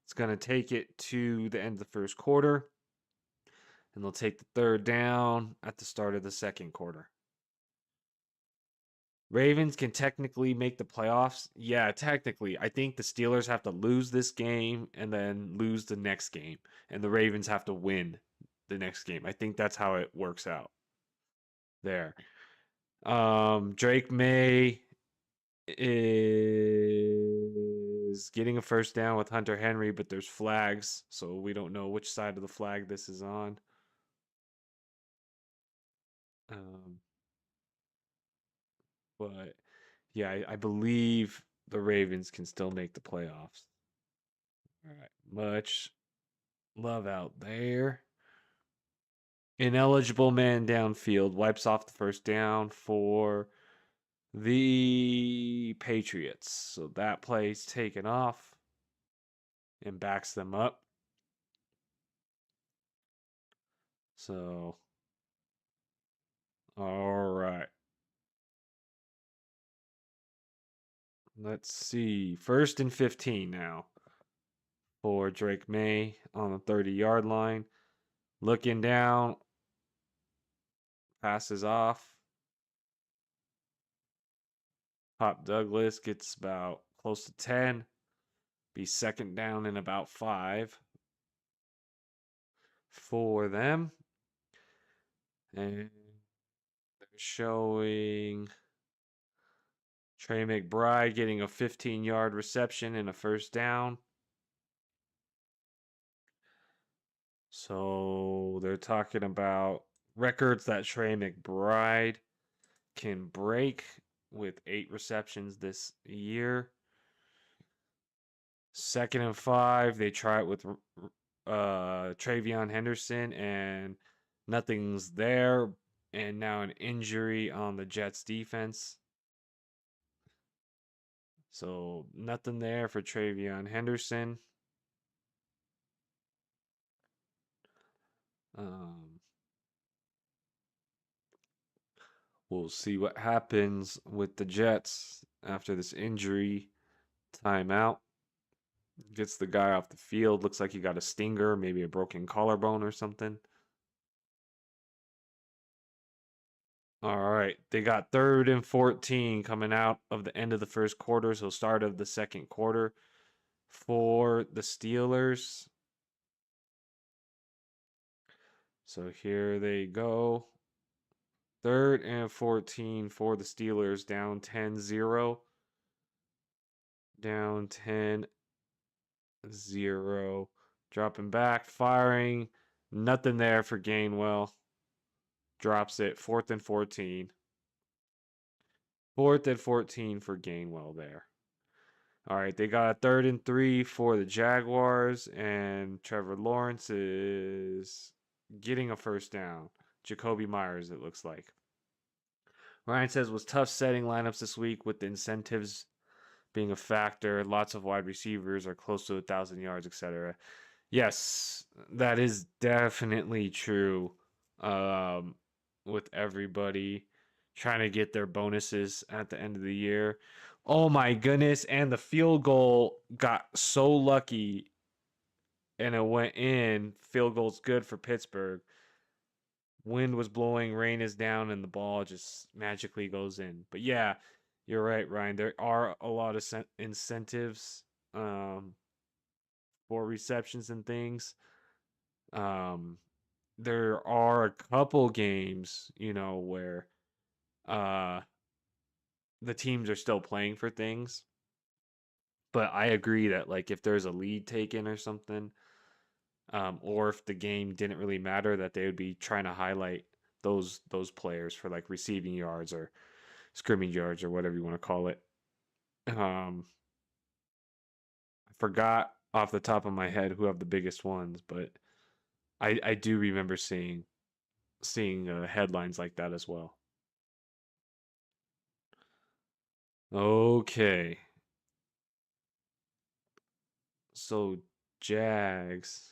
Speaker 1: It's going to take it to the end of the first quarter, and they'll take the 3rd down at the start of the second quarter. Ravens can technically make the playoffs. Yeah, technically. I think the Steelers have to lose this game and then lose the next game, and the Ravens have to win the next game. I think that's how it works out there. Drake May is getting a first down with Hunter Henry, but there's flags, so we don't know which side of the flag this is on. But yeah, I believe the Ravens can still make the playoffs. All right, much love out there. Ineligible man downfield wipes off the first down for the Patriots. So that play's taken off and backs them up. So, all right. Let's see. 1st and 15 now for Drake May on the 30-yard line. Looking down, passes off. Pop Douglas gets about close to 10. Be 2nd down in about 5 for them. And they're showing Trey McBride getting a 15-yard reception and a first down. So they're talking about records that Trey McBride can break with 8 receptions this year. 2nd and 5, they try it with Travion Henderson, and nothing's there. And now an injury on the Jets defense. So nothing there for Travion Henderson. We'll see what happens with the Jets after this injury timeout. Gets the guy off the field. Looks like he got a stinger, maybe a broken collarbone or something. All right. They got 3rd and 14 coming out of the end of the first quarter, so start of the second quarter for the Steelers. So here they go. 3rd and 14 for the Steelers, down 10-0. Down 10-0. Dropping back, firing. Nothing there for Gainwell. Drops it. 4th and 14. 4th and 14 for Gainwell there. All right, they got a 3rd and 3 for the Jaguars, and Trevor Lawrence is getting a first down. Jacoby Myers, it looks like. Ryan says was tough setting lineups this week with the incentives being a factor. Lots of wide receivers are close to 1,000 yards, etc. Yes, that is definitely true. Um, with everybody trying to get their bonuses at the end of the year. Oh my goodness! And the field goal got so lucky, and it went in. Field goal's good for Pittsburgh. Wind was blowing, rain is down, and the ball just magically goes in. But yeah, you're right, Ryan. There are a lot of incentives um, for receptions and things. Um, there are a couple games, where uh, the teams are still playing for things. But I agree that like if there's a lead taken or something, or if the game didn't really matter, that they would be trying to highlight those players for like receiving yards or scrimmage yards or whatever you want to call it. I forgot off the top of my head who have the biggest ones, but I do remember seeing headlines like that as well. Okay, so Jags.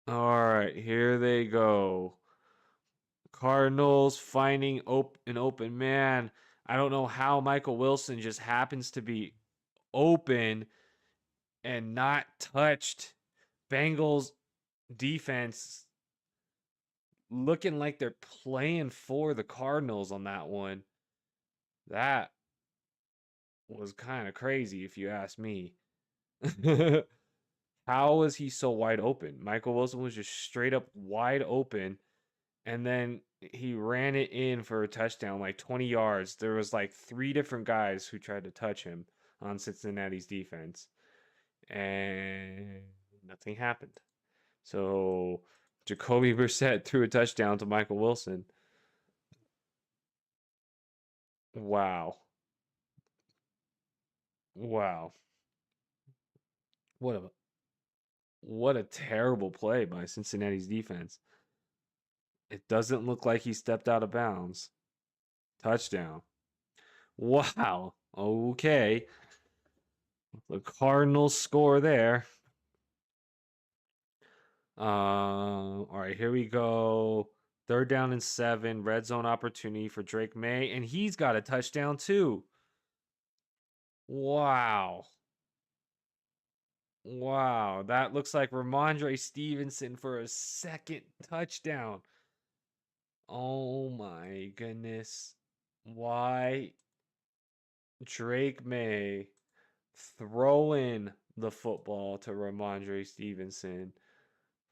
Speaker 1: All right, here they go. Cardinals finding an open man. I don't know how Michael Wilson just happens to be open and not touched. Bengals defense looking like they're playing for the Cardinals on that one. That was kind of crazy if you ask me. How was he so wide open? Michael Wilson was just straight up wide open, and then he ran it in for a touchdown, like 20 yards. There was like 3 different guys who tried to touch him on Cincinnati's defense, and nothing happened. So Jacoby Brissett threw a touchdown to Michael Wilson. Wow. Wow. What a what a terrible play by Cincinnati's defense. It doesn't look like he stepped out of bounds. Touchdown. Wow. Okay. The Cardinals score there. All right, here we go. 3rd down and 7. Red zone opportunity for Drake May, and he's got a touchdown too. Wow. Wow. That looks like Ramondre Stevenson for a second touchdown. Oh my goodness. Why Drake May throwing the football to Ramondre Stevenson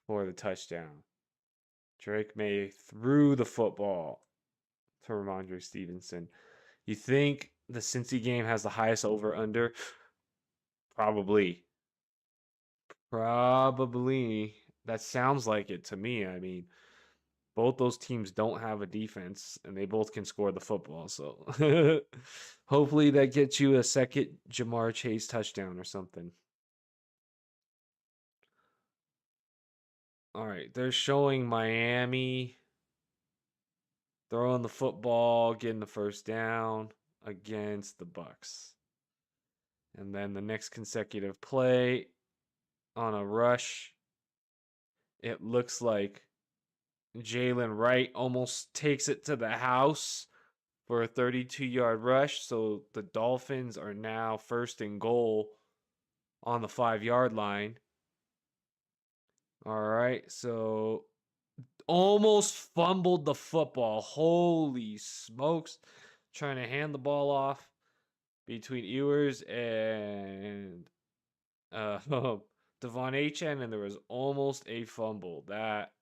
Speaker 1: for the touchdown? Drake May threw the football to Ramondre Stevenson. You think the Cincy game has the highest over under? Probably. Probably. That sounds like it to me. I mean, both those teams don't have a defense and they both can score the football. So hopefully that gets you a second Jamar Chase touchdown or something. All right, they're showing Miami throwing the football, getting the first down against the Bucks. And then the next consecutive play on a rush, it looks like Jalen Wright almost takes it to the house for a 32-yard rush. So the Dolphins are now 1st and goal on the 5-yard line. All right, so almost fumbled the football. Holy smokes. Trying to hand the ball off between Ewers and Devon Achane, and there was almost a fumble. That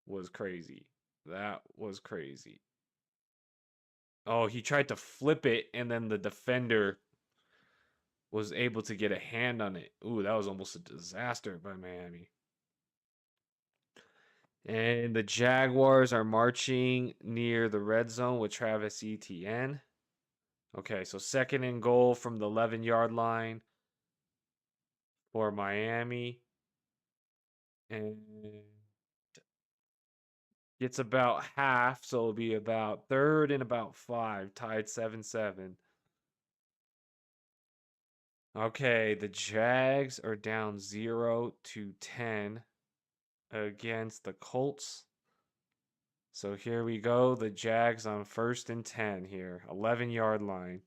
Speaker 1: was crazy. That was crazy. Oh, he tried to flip it, and then the defender was able to get a hand on it. Ooh, that was almost a disaster by Miami. And the Jaguars are marching near the red zone with Travis Etienne. Okay, so 2nd and goal from the 11-yard line for Miami. And it's about half, so it'll be about 3rd and about 5, tied 7-7. Okay, the Jags are down 0-10 against the Colts. So here we go. The Jags on 1st and 10 here, 11-yard line.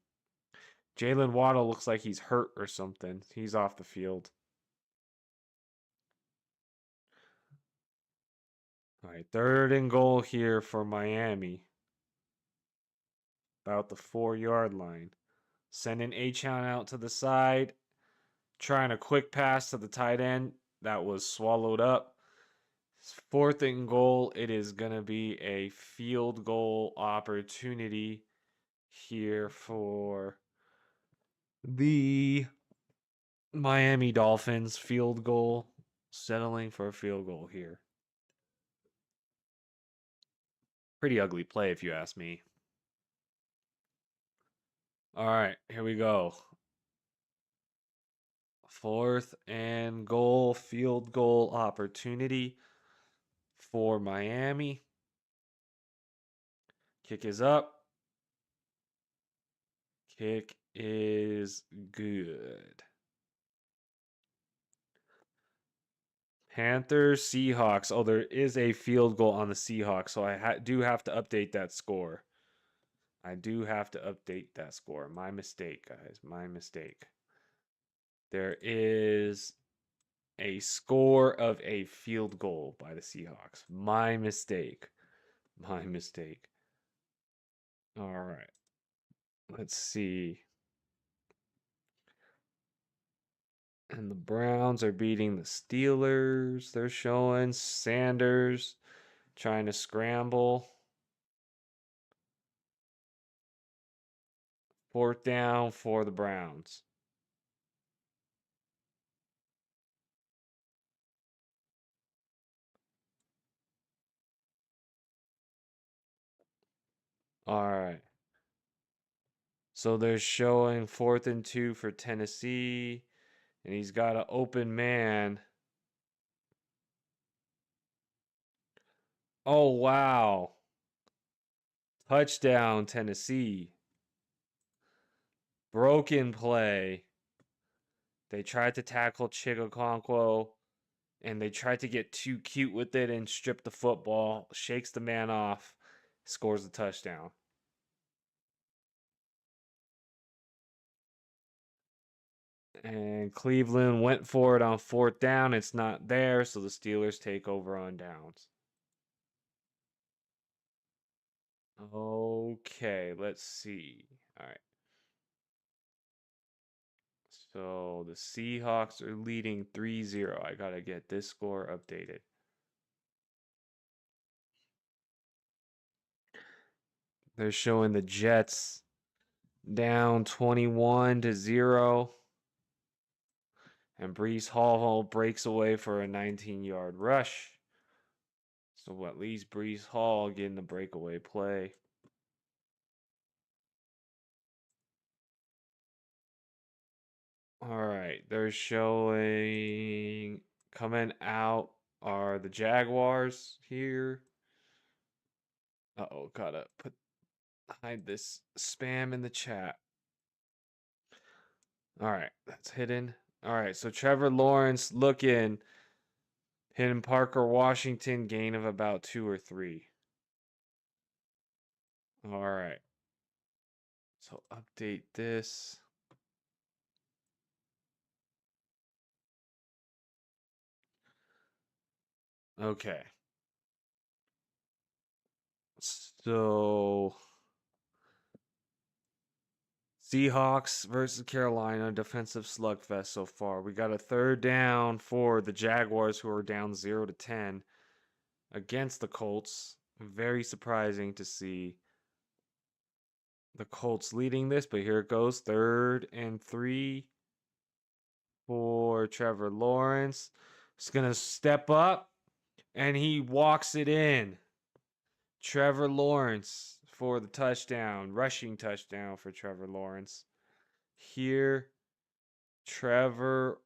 Speaker 1: Jalen Waddle looks like he's hurt or something. He's off the field. All right, 3rd and goal here for Miami. About the 4-yard line. Sending Achane out to the side. Trying a quick pass to the tight end. That was swallowed up. 4th and goal. It is going to be a field goal opportunity here for the Miami Dolphins. Field goal. Settling for a field goal here. Pretty ugly play, if you ask me. All right, here we go. 4th and goal, field goal opportunity for Miami. Kick is up. Kick is good. Panthers, Seahawks. Oh, there is a field goal on the Seahawks, so I do have to update that score. I do have to update that score. My mistake, guys. My mistake. There is a score of a field goal by the Seahawks. My mistake. My mistake. All right. Let's see. And the Browns are beating the Steelers. They're showing Sanders trying to scramble. 4th down for the Browns. All right. So they're showing 4th and 2 for Tennessee. And he's got an open man. Oh, wow. Touchdown, Tennessee. Broken play. They tried to tackle Chigakonkwo, and they tried to get too cute with it and strip the football. Shakes the man off. Scores the touchdown. And Cleveland went for it on 4th down. It's not there, so the Steelers take over on downs. Okay, let's see. All right. So the Seahawks are leading 3-0. I got to get this score updated. They're showing the Jets down 21-0. And Breece Hall breaks away for a 19-yard rush. So at least Breece Hall getting the breakaway play. All right, they're showing coming out are the Jaguars here. Uh-oh, gotta hide this spam in the chat. All right, that's hidden. All right, so Trevor Lawrence looking. Hidden Parker Washington, gain of about 2 or 3. All right. So update this. Okay. So Seahawks versus Carolina, defensive slugfest so far. We got a 3rd down for the Jaguars, who are down 0-10 against the Colts. Very surprising to see the Colts leading this, but here it goes. 3rd and 3 for Trevor Lawrence. He's going to step up. And he walks it in. Trevor Lawrence for the touchdown, rushing touchdown for Trevor Lawrence. Here, Trevor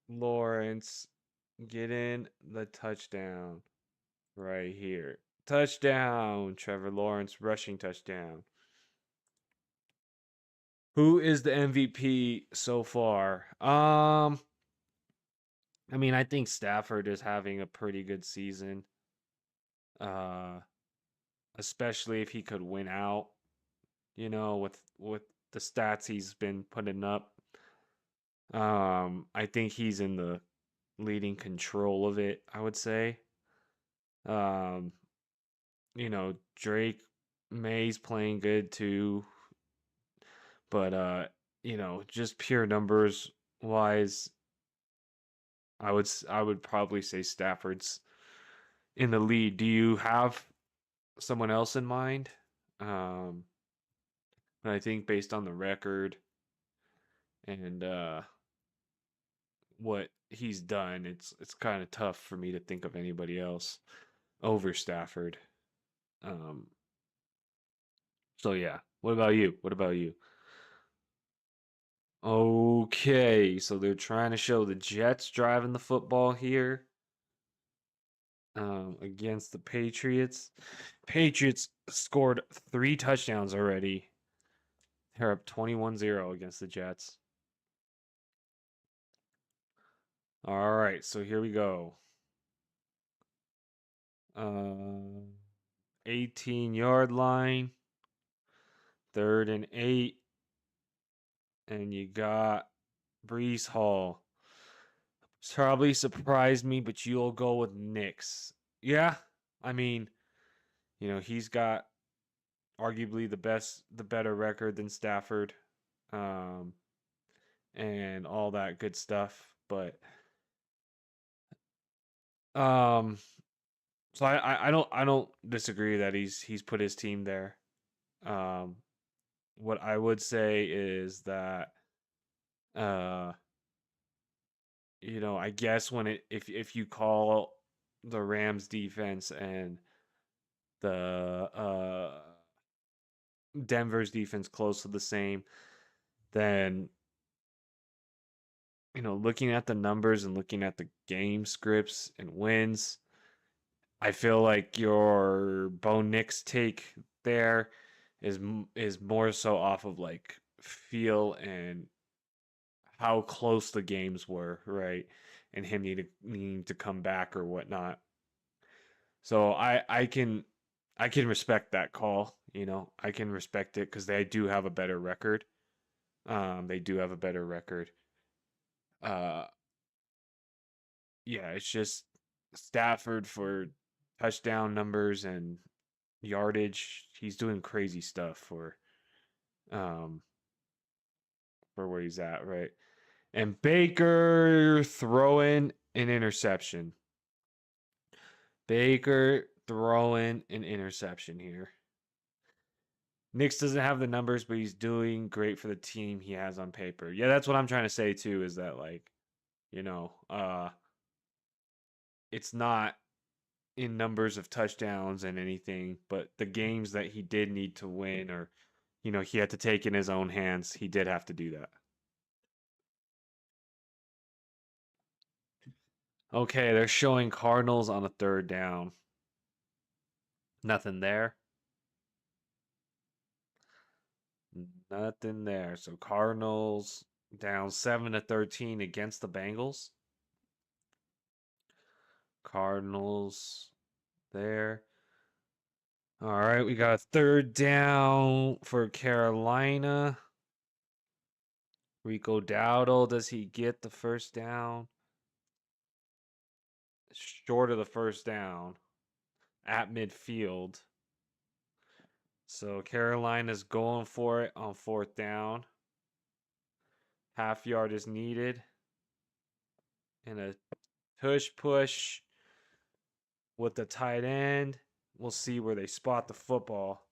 Speaker 1: Lawrence getting the touchdown right here. Touchdown, Trevor Lawrence, rushing touchdown. Who is the MVP so far? I mean, I think Stafford is having a pretty good season. Uh, especially if he could win out, with the stats he's been putting up. I think he's in the leading control of it, I would say. Um, Drake May's playing good too, but just pure numbers wise, I would probably say Stafford's in the lead. Do you have someone else in mind? Um, but I think based on the record and what he's done, it's kind of tough for me to think of anybody else over Stafford. Um, so yeah. What about you? What about you? Okay, so they're trying to show the Jets driving the football here against the Patriots. Patriots scored 3 touchdowns already. They're up 21-0 against the Jets. All right, so here we go. 18-yard line, 3rd and 8, and you got Brees Hall. Probably surprised me, but you'll go with Knicks. Yeah, I mean, he's got arguably the better record than Stafford, um, and all that good stuff. But um, so I don't disagree that he's put his team there. Um, what I would say is that uh, I guess when if you call the Rams defense and the Denver's defense close to the same, then looking at the numbers and looking at the game scripts and wins, I feel like your Bo Nix take there is more so off of like feel and how close the games were, right? And him needing to come back or whatnot. So I can respect that call. I can respect it because they do have a better record. They do have a better record. Uh, yeah, it's just Stafford for touchdown numbers and yardage. He's doing crazy stuff um for where he's at, right? And Baker throwing an interception. Baker throwing an interception here. Nix doesn't have the numbers, but he's doing great for the team he has on paper. Yeah, that's what I'm trying to say too, is that like, you know, uh it's not in numbers of touchdowns and anything, but the games that he did need to win or he had to take in his own hands, he did have to do that. Okay, they're showing Cardinals on a 3rd down. Nothing there. Nothing there. So Cardinals down 7-13 against the Bengals. Cardinals there. All right, we got a 3rd down for Carolina. Rico Dowdle, does he get the 1st down? Short of the 1st down at midfield. So Carolina's going for it on 4th down. Half yard is needed. And a push with the tight end. We'll see where they spot the football.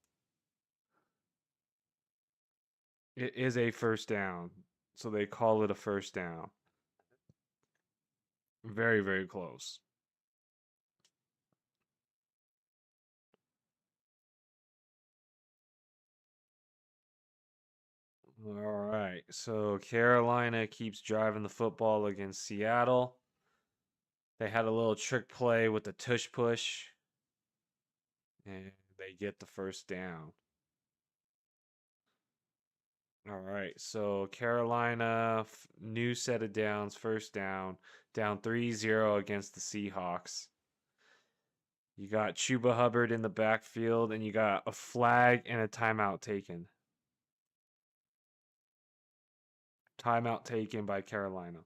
Speaker 1: It is a 1st down. So they call it a 1st down. Very, very close. All right. So Carolina keeps driving the football against Seattle. They had a little trick play with the tush push, and they get the first down. All right. So Carolina, new set of downs, first down, down 3-0 against the Seahawks. You got Chuba Hubbard in the backfield, and you got a flag and a timeout taken. Timeout taken by Carolina.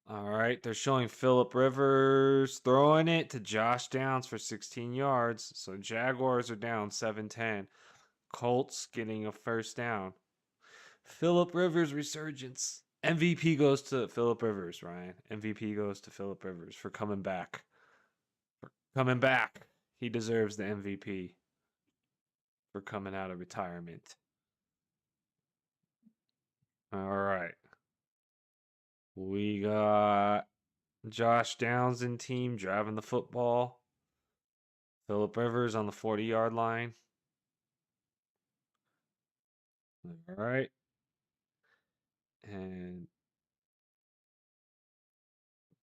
Speaker 1: All right, they're showing Phillip Rivers throwing it to Josh Downs for 16 yards. So Jaguars are down 7-10. Colts getting a first down. Phillip Rivers resurgence. MVP goes to Phillip Rivers, Ryan. MVP goes to Phillip Rivers for coming back. For coming back. He deserves the MVP for coming out of retirement. All right. We got Josh Downs and team driving the football. Phillip Rivers on the 40-yard line. All right. And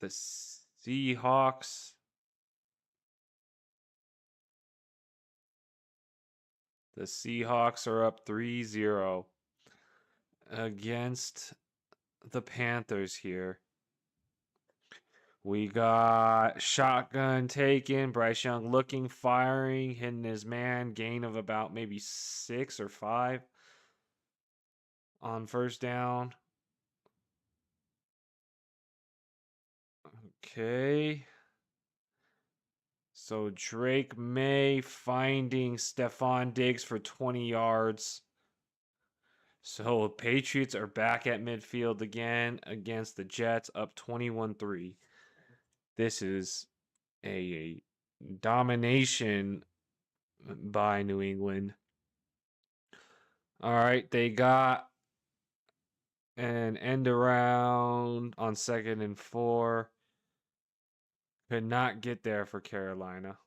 Speaker 1: the Seahawks. The Seahawks are up 3-0 against the Panthers here. We got shotgun taken. Bryce Young looking, firing, hitting his man. Gain of about maybe 6 or 5 on first down. Okay. So Drake May finding Stephon Diggs for 20 yards. So Patriots are back at midfield again against the Jets, up 21-3. This is a domination by New England. All right, they got an end around on 2nd and 4. Could not get there for Carolina.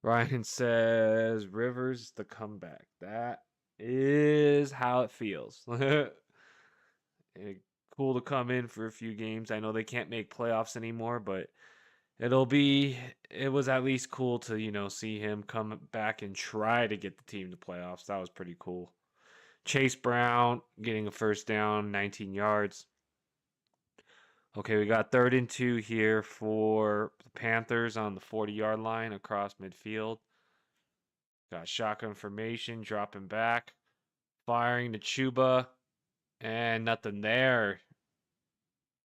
Speaker 1: Ryan says Rivers the comeback. That is how it feels. Cool to come in for a few games. I know they can't make playoffs anymore, but it was at least cool to, see him come back and try to get the team to playoffs. That was pretty cool. Chase Brown getting a first down, 19 yards. Okay, we got 3rd and 2 here for the Panthers on the 40-yard line across midfield. Got shotgun formation, dropping back, firing to Chuba, and nothing there.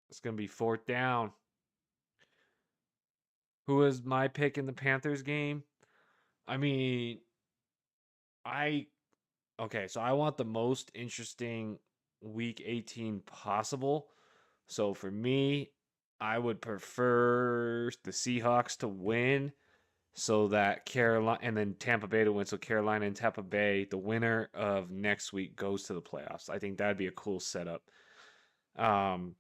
Speaker 1: It's going to be 4th down. Who is my pick in the Panthers game? I mean, okay, so I want the most interesting week 18 possible. So for me, I would prefer the Seahawks to win so that Carolina and then Tampa Bay to win. So Carolina and Tampa Bay, the winner of next week goes to the playoffs. I think that'd be a cool setup. And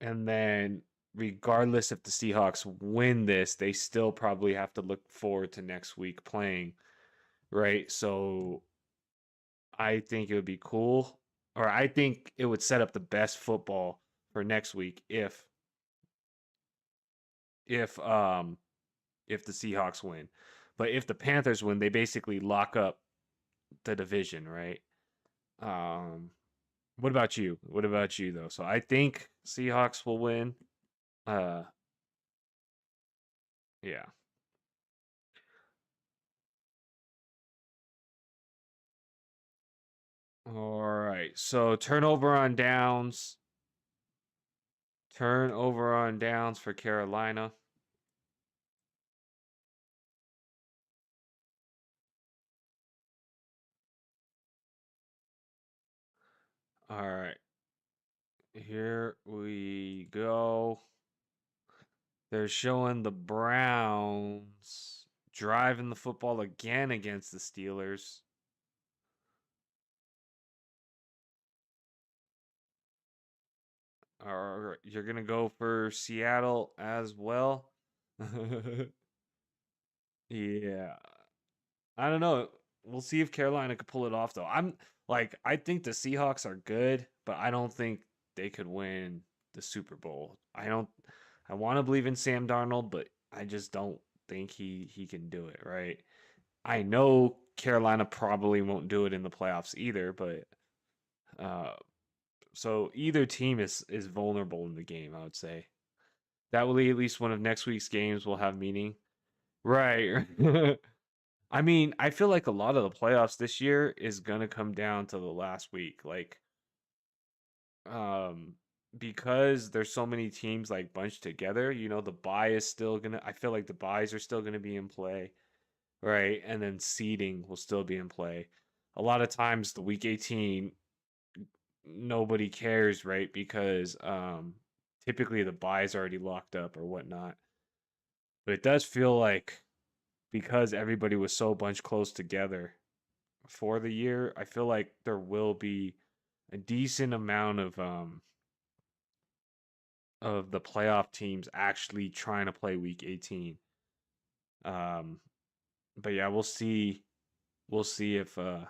Speaker 1: then regardless if the Seahawks win this, they still probably have to look forward to next week playing, right? So I think it would be cool, or I think it would set up the best football for next week if um if the Seahawks win. But if the Panthers win, they basically lock up the division, right? Um what about you? What about you though? So I think Seahawks will win. Uh yeah. All right. So turnover on downs. Turnover on downs for Carolina. All right. Here we go. They're showing the Browns driving the football again against the Steelers. All right, you're gonna go for Seattle as well. Yeah, I don't know. we'll see if Carolina could pull it off though. I think the Seahawks are good, but I don't think they could win the Super Bowl. I want to believe in Sam Darnold, but I just don't think he can do it, right? I know Carolina probably won't do it in the playoffs either, but uh so either team is vulnerable in the game, I would say. That will at least one of next week's games will have meaning. Right. I mean, I feel like a lot of the playoffs this year is gonna come down to the last week. Um, because there's so many teams like bunched together, the bye is still gonna I feel like the byes are still gonna be in play, right? And then seeding will still be in play. A lot of times the week 18 nobody cares, right? Because typically the bye's already locked up or whatnot. But it does feel like because everybody was so bunched close together for the year, I feel like there will be a decent amount of the playoff teams actually trying to play week 18. Um but yeah, we'll see if the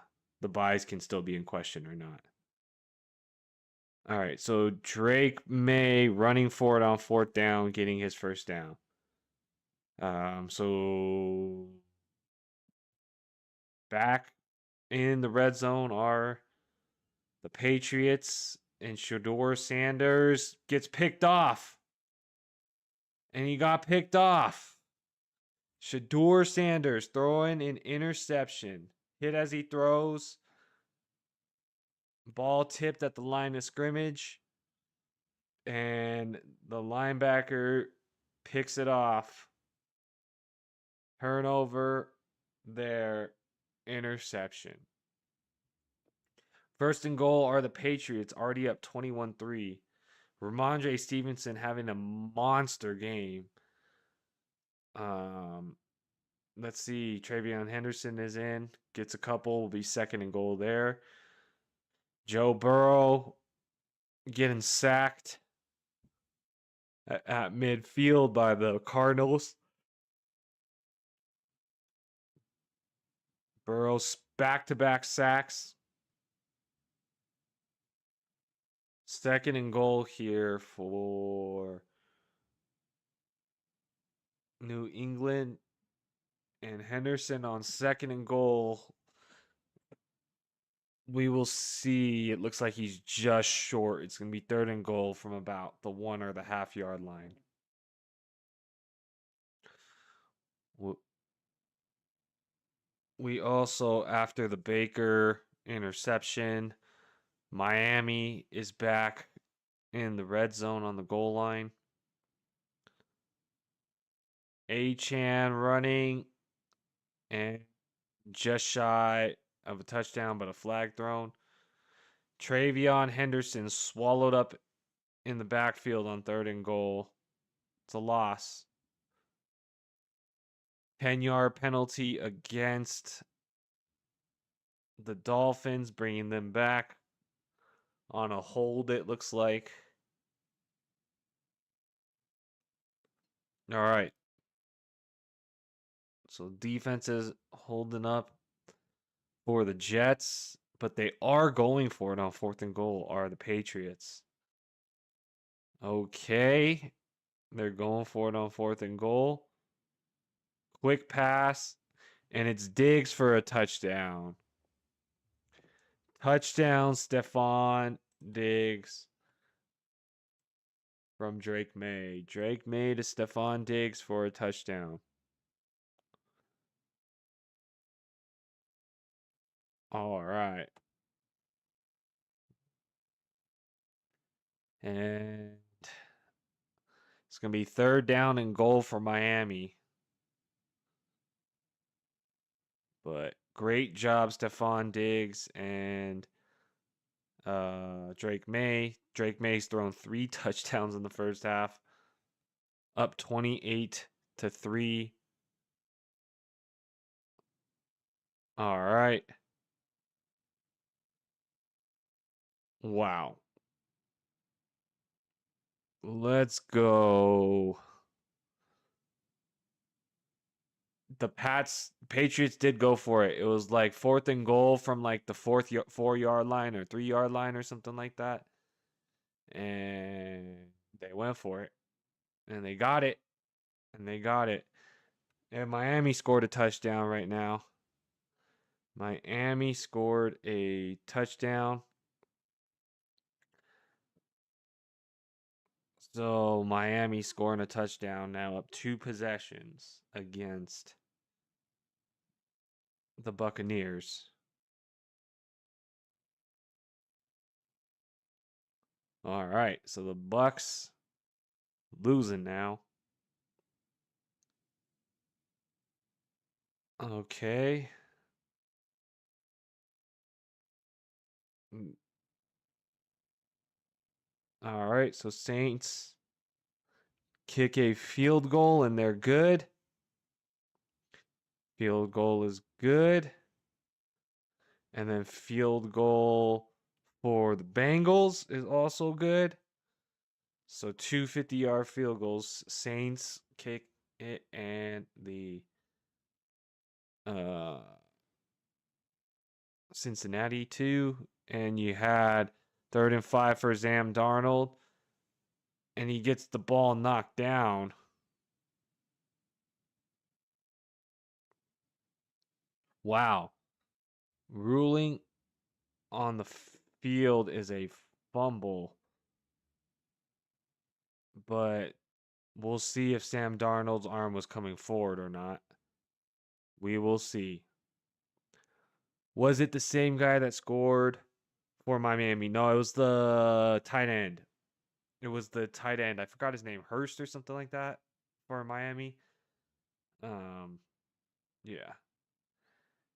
Speaker 1: buys can still be in question or not. All right, so Drake May running for it on fourth down, getting his first down. So back in the red zone are the Patriots, and Shador Sanders gets picked off. And he got picked off. Shador Sanders throwing an interception. Hit as he throws. Ball tipped at the line of scrimmage. And the linebacker picks it off. Turnover there. Interception. First and goal are the Patriots, already up 21-3. Ramondre Stevenson having a monster game. Um, let's see. Travion Henderson is in. Gets a couple. Will be second and goal there. Joe Burrow getting sacked at midfield by the Cardinals. Burrow's back-to-back sacks. Second and goal here for New England. And Henderson on second and goal. We will see. It looks like he's just short. It's going to be third and goal from about the 1 or the half-yard line. We also, after the Baker interception, Miami is back in the red zone on the goal line. Achane running and just shy of a touchdown, but a flag thrown. Travion Henderson swallowed up in the backfield on third and goal. It's a loss. 10-yard penalty against the Dolphins, bringing them back on a hold, it looks like. All right. So defense is holding up for the Jets, but they are going for it on fourth and goal, are the Patriots. Okay. They're going for it on fourth and goal. Quick pass, and it's Diggs for a touchdown. Touchdown, Stephon Diggs from Drake May. Drake May to Stephon Diggs for a touchdown. All right. And it's going to be third down and goal for Miami. But great job, Stephon Diggs and Drake May. Drake May's thrown 3 touchdowns in the first half. Up 28-3. All right. Wow. Let's go. the Patriots did go for it. It was like 4th and goal from like the 4-yard line or 3-yard line or something like that. And they went for it. And they got it. And they got it. And Miami scored a touchdown right now. Miami scored a touchdown. So Miami scoring a touchdown now, up 2 possessions against the Buccaneers. All right, so the Bucks losing now. Okay. All right, so Saints kick a field goal and they're good. Field goal is good. And then field goal for the Bengals is also good. So 2 50-yard field goals. Saints kick it and the Cincinnati 2. And you had 3rd and 5 for Sam Darnold. And he gets the ball knocked down. Wow. Ruling on the field is a fumble. But we'll see if Sam Darnold's arm was coming forward or not. We will see. Was it the same guy that scored for Miami? No, it was the tight end. It was the tight end. I forgot his name, Hurst or something like that for Miami. Yeah.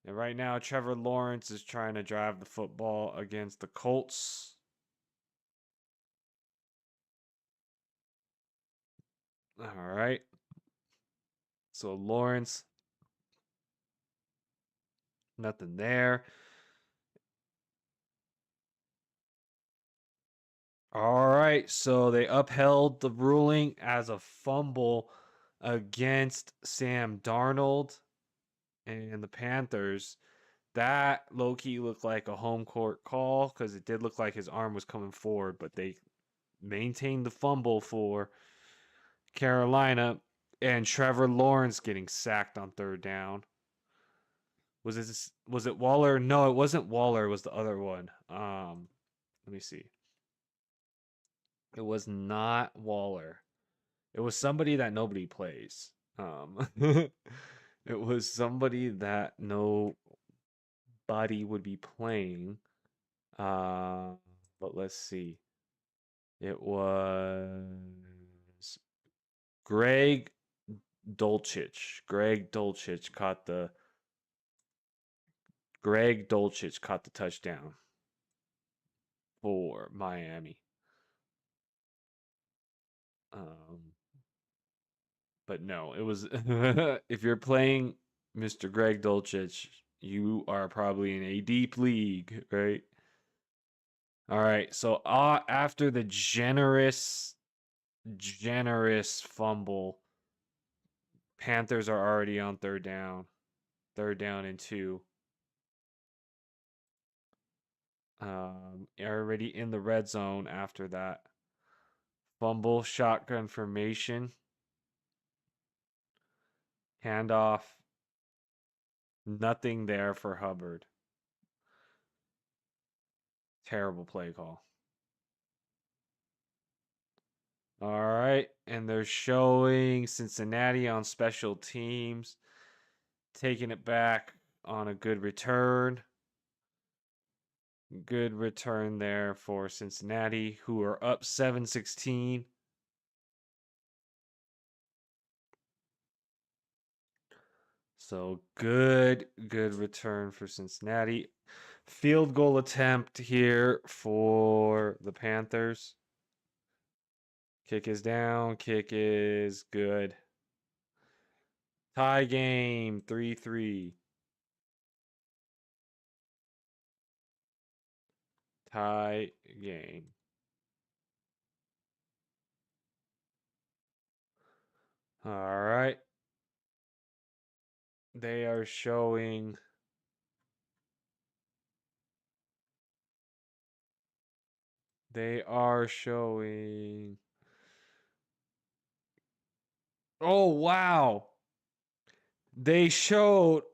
Speaker 1: And right now, Trevor Lawrence is trying to drive the football against the Colts. All right. So Lawrence, nothing there. All right. So they upheld the ruling as a fumble against Sam Darnold and the Panthers. That low key looked like a home court call because it did look like his arm was coming forward, but they maintained the fumble for Carolina and Trevor Lawrence getting sacked on 3rd down. Was it Waller? No, it wasn't Waller. It was the other one. Let me see. It was not Waller. It was somebody that nobody plays. It was somebody that nobody would be playing. But let's see. It was Greg Dolchich. Greg Dolchich caught the touchdown for Miami. But no, it was if you're playing Mr. Greg Dolchich, you are probably in a deep league, right? All right. So after the generous fumble, Panthers are already on 3rd down. 3rd down and 2. Already in the red zone after that. Fumble, shotgun formation. Handoff. Nothing there for Hubbard. Terrible play call. All right. And they're showing Cincinnati on special teams. Taking it back on a good return. Good return there for Cincinnati, who are up 7-16. So good return for Cincinnati. Field goal attempt here for the Panthers. Kick is down. Kick is good. Tie game, 3-3. Tie game. All right. They are showing. They are showing. Oh, wow. They showed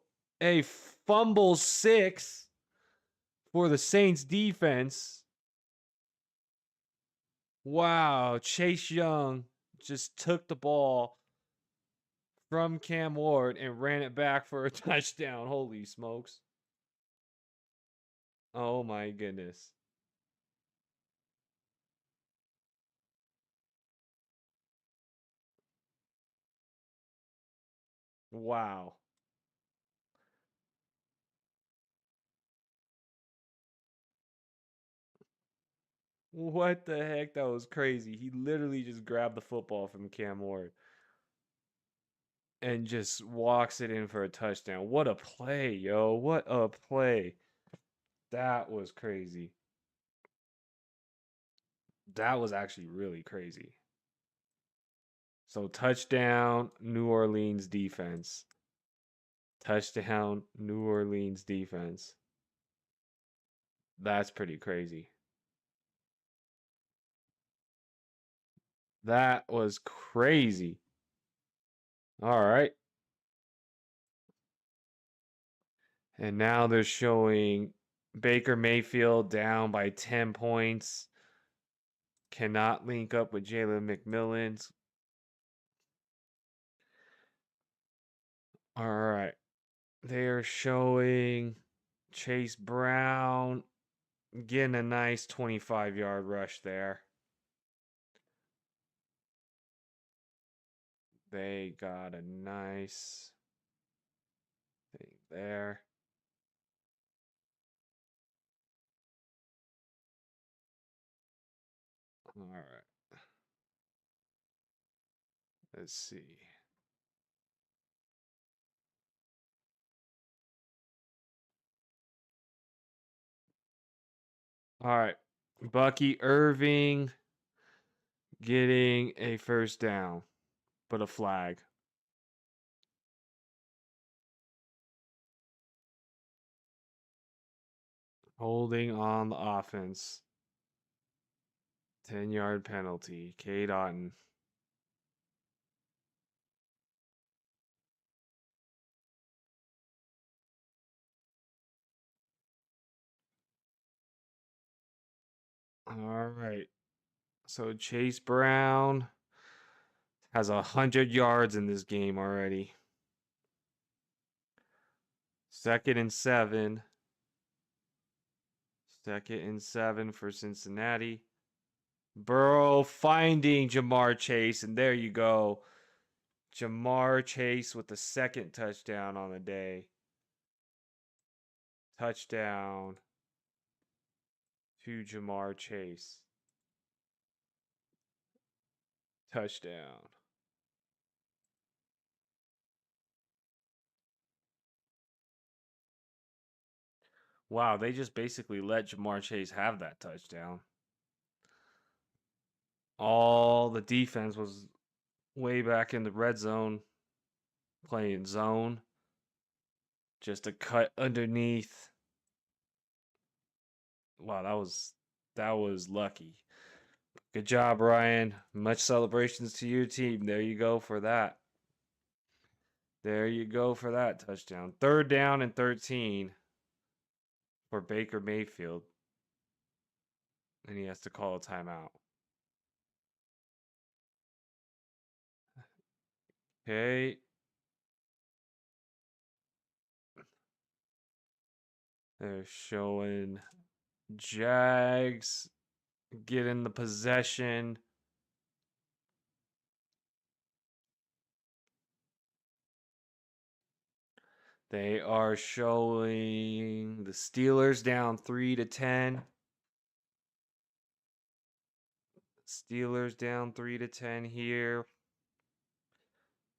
Speaker 1: a fumble 6 for the Saints defense. Wow. Chase Young just took the ball from Cam Ward and ran it back for a touchdown. Holy smokes. Oh my goodness. Wow. What the heck? That was crazy. He literally just grabbed the football from Cam Ward and just walks it in for a touchdown. What a play, yo. What a play. That was crazy. That was actually really crazy. So, touchdown, New Orleans defense. Touchdown, New Orleans defense. That's pretty crazy. That was crazy. All right. And now they're showing Baker Mayfield down by 10 points. Cannot link up with Jalen McMillan's. All right. They are showing Chase Brown getting a nice 25-yard rush there. They got a nice thing there. All right. Let's see. All right. Bucky Irving getting a first down, but a flag. Holding on the offense. 10-yard penalty. Cade Otton. All right. So Chase Brown has 100 yards in this game already. 2nd and 7. 2nd and 7 for Cincinnati. Burrow finding Jamar Chase, and there you go. Jamar Chase with the 2nd touchdown on the day. Touchdown to Jamar Chase. Touchdown. Wow, they just basically let Jamar Chase have that touchdown. All the defense was way back in the red zone, playing zone. Just a cut underneath. Wow, that was lucky. Good job, Ryan. Much celebrations to your team. There you go for that. There you go for that touchdown. 3rd down and 13 for Baker Mayfield. And he has to call a timeout. Okay. They're showing Jags getting the possession. They are showing the Steelers down 3-10. Steelers down 3-10 here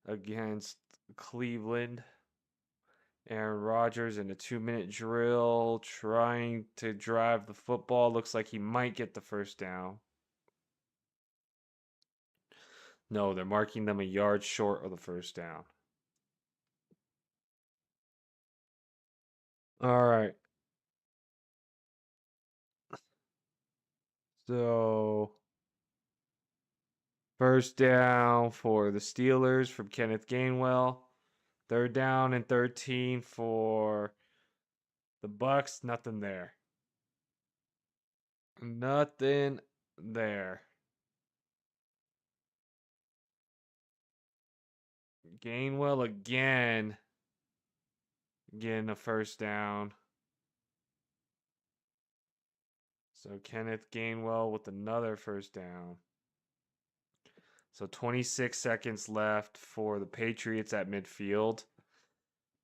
Speaker 1: against Cleveland. Aaron Rodgers in a 2-minute drill trying to drive the football. Looks like he might get the first down. No, they're marking them a yard short of the first down. All right. So first down for the Steelers from Kenneth Gainwell. Third down and 13 for the Bucks. Nothing there. Nothing there. Gainwell again getting a first down. So Kenneth Gainwell with another first down. So 26 seconds left for the Patriots at midfield.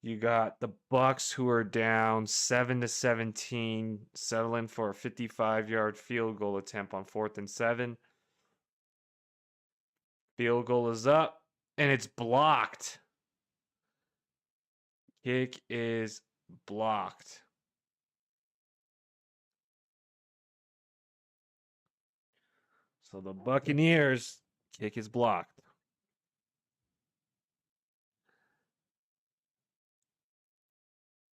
Speaker 1: You got the Bucks who are down 7-17, settling for a 55-yard field goal attempt on 4th and 7. Field goal is up and it's blocked. Kick is blocked. So the Buccaneers kick is blocked.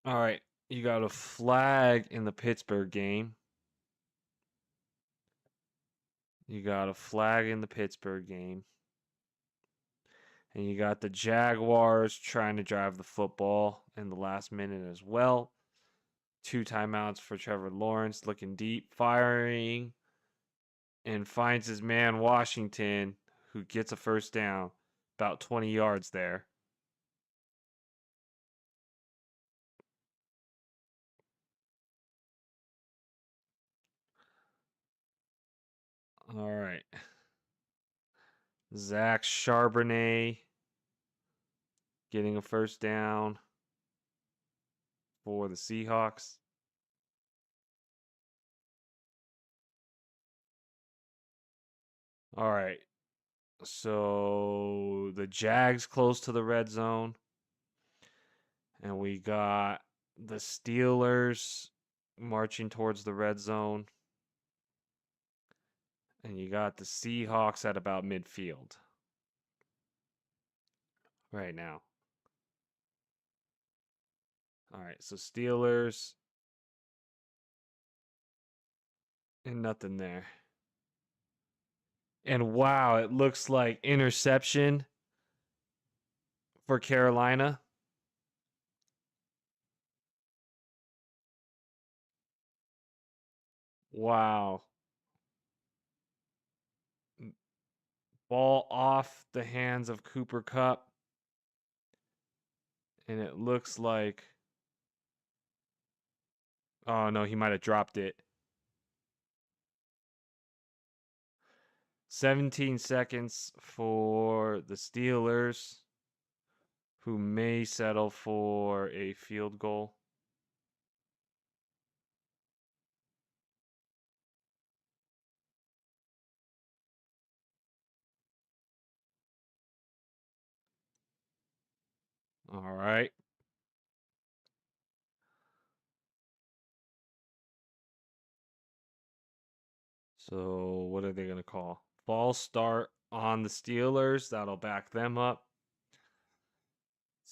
Speaker 1: All right, you got a flag in the Pittsburgh game. You got a flag in the Pittsburgh game. And you got the Jaguars trying to drive the football in the last minute as well. 2 timeouts for Trevor Lawrence, looking deep, firing, and finds his man Washington, who gets a first down, about 20 yards there. All right. Zach Charbonnet getting a first down for the Seahawks. All right. So the Jags close to the red zone. And we got the Steelers marching towards the red zone. And you got the Seahawks at about midfield right now. All right, so Steelers and nothing there. And wow, it looks like interception for Carolina. Wow. Ball off the hands of Cooper Kupp. And it looks like, oh no, he might have dropped it. 17 seconds for the Steelers, who may settle for a field goal. All right. So what are they going to call? False start on the Steelers. That'll back them up.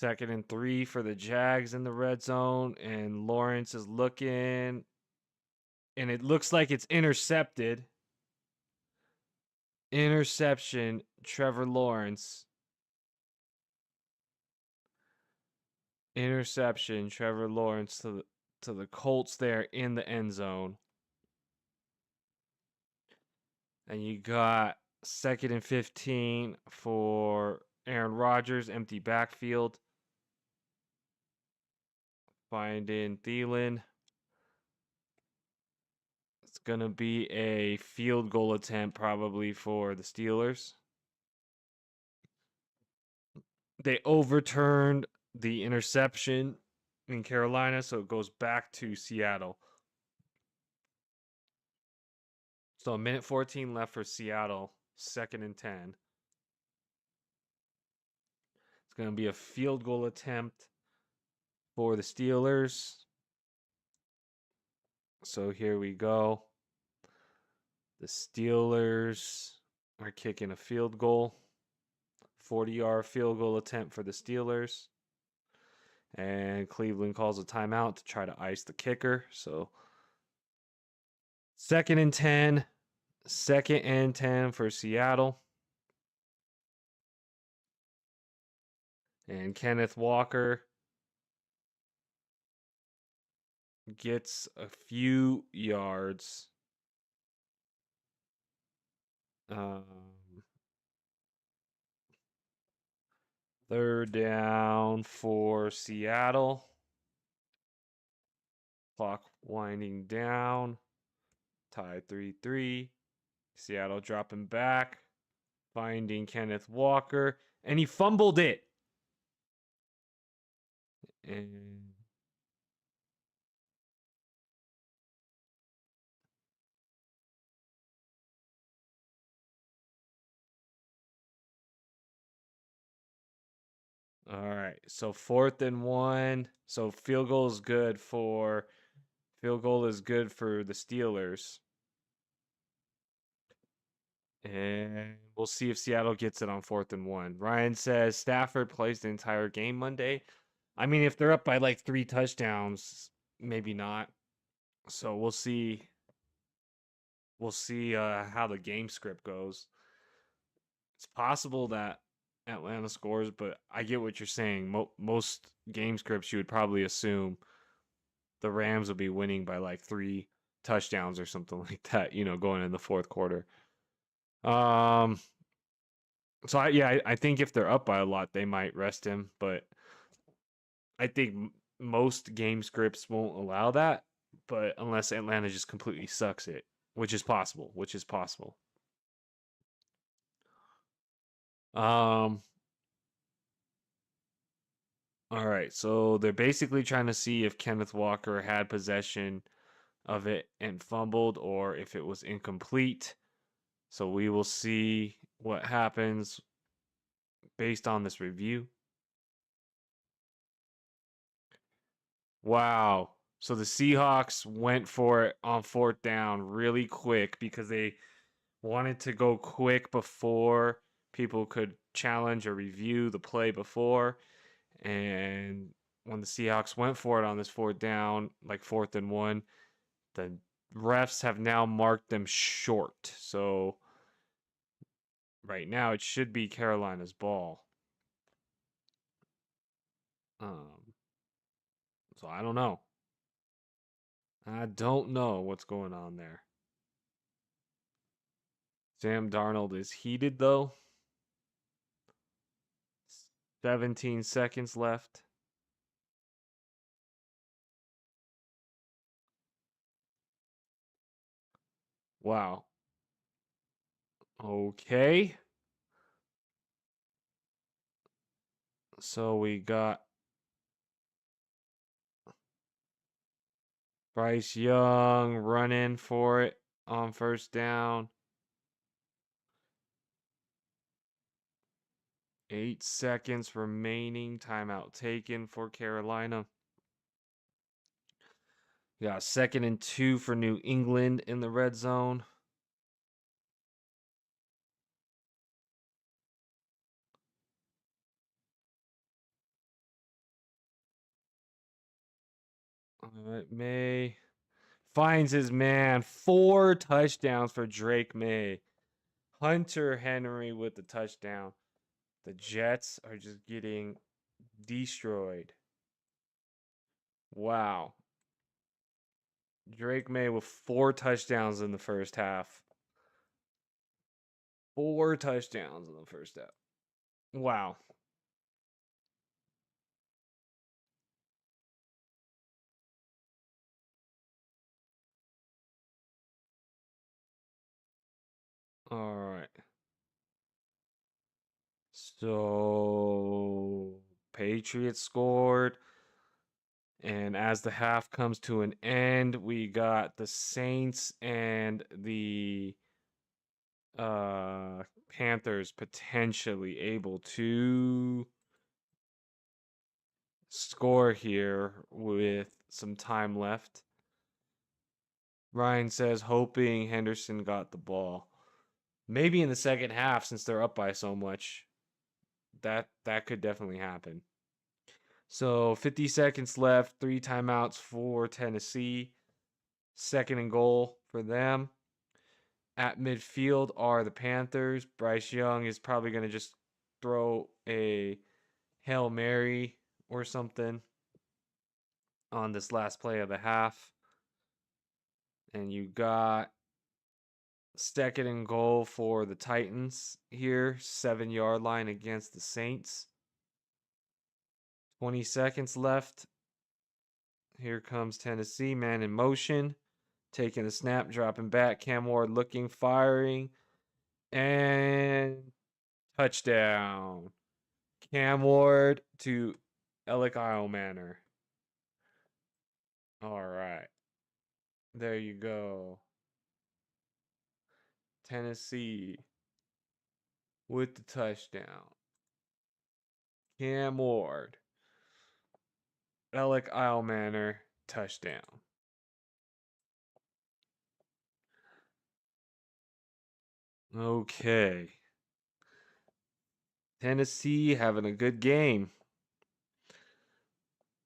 Speaker 1: 2nd and 3 for the Jags in the red zone. And Lawrence is looking. And it looks like it's intercepted. Interception, Trevor Lawrence. Interception, Trevor Lawrence to the Colts there in the end zone. And you got 2nd and 15 for Aaron Rodgers, empty backfield. Finding Thielen. It's going to be a field goal attempt probably for the Steelers. They overturned the interception in Carolina, so it goes back to Seattle. So 1:14 left for Seattle, 2nd and 10. It's going to be a field goal attempt for the Steelers. So here we go. The Steelers are kicking a field goal. 40-yard field goal attempt for the Steelers. And Cleveland calls a timeout to try to ice the kicker. So 2nd and 10. 2nd and 10 for Seattle. And Kenneth Walker gets a few yards. 3rd down for Seattle. Clock winding down. Tied 3-3. Seattle dropping back. Finding Kenneth Walker. And he fumbled it. And all right. So 4th and 1. So field goal is good for the Steelers. And we'll see if Seattle gets it on 4th and 1. Ryan says Stafford plays the entire game Monday. I mean, if they're up by like 3 touchdowns, maybe not. So we'll see. We'll see how the game script goes. It's possible that Atlanta scores, but I get what you're saying. Most game scripts, you would probably assume the Rams will be winning by like 3 touchdowns or something like that, going in the 4th quarter. So I think if they're up by a lot, they might rest him, but I think most game scripts won't allow that, but unless Atlanta just completely sucks it, which is possible. All right, so they're basically trying to see if Kenneth Walker had possession of it and fumbled or if it was incomplete. So we will see what happens based on this review. Wow. So the Seahawks went for it on 4th down really quick because they wanted to go quick before people could challenge or review the play before. And when the Seahawks went for it on this 4th down, like 4th and 1, the refs have now marked them short. So right now it should be Carolina's ball. So I don't know. I don't know what's going on there. Sam Darnold is heated though. 17 seconds left. Wow. Okay. So we got Bryce Young running for it on 1st down. 8 seconds remaining. Timeout taken for Carolina. We got 2nd and 2 for New England in the red zone. All right, May finds his man. 4 touchdowns for Drake May. Hunter Henry with the touchdown. The Jets are just getting destroyed. Wow. Drake May with 4 touchdowns in the first half. 4 touchdowns in the first half. Wow. All right. So Patriots scored. And as the half comes to an end, we got the Saints and the Panthers potentially able to score here with some time left. Ryan says hoping Henderson got the ball. Maybe in the second half since they're up by so much. That could definitely happen. So 50 seconds left, 3 timeouts for Tennessee. 2nd and goal for them. At midfield are the Panthers. Bryce Young is probably going to just throw a Hail Mary or something on this last play of the half. And you got 2nd and goal for the Titans here, 7-yard line against the Saints. 20 seconds left. Here comes Tennessee, man in motion, taking the snap, dropping back. Cam Ward looking, firing, and touchdown. Cam Ward to Alec Manor. All right. There you go. Tennessee with the touchdown. Cam Ward. Alec Manor, touchdown. Okay. Tennessee having a good game.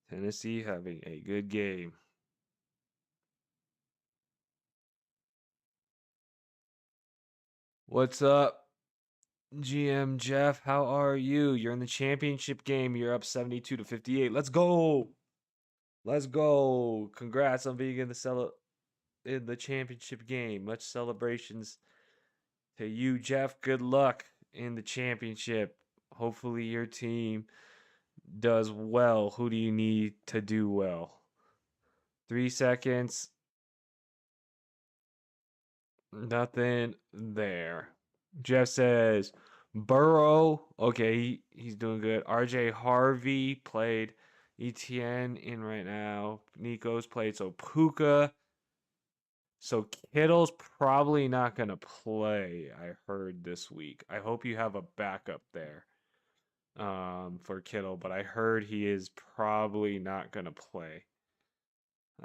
Speaker 1: Tennessee having a good game. What's up, GM Jeff? How are you? You're in the championship game. You're up 72-58. Let's go. Let's go. Congrats on being in the championship game. Much celebrations to you, Jeff. Good luck in the championship. Hopefully your team does well. Who do you need to do well? 3 seconds. Nothing there. Jeff says Burrow. Okay, he's doing good. RJ Harvey played. ETN in right now. Nico's played. So Puka. So Kittle's probably not going to play, I heard this week. I hope you have a backup there for Kittle, but I heard he is probably not going to play.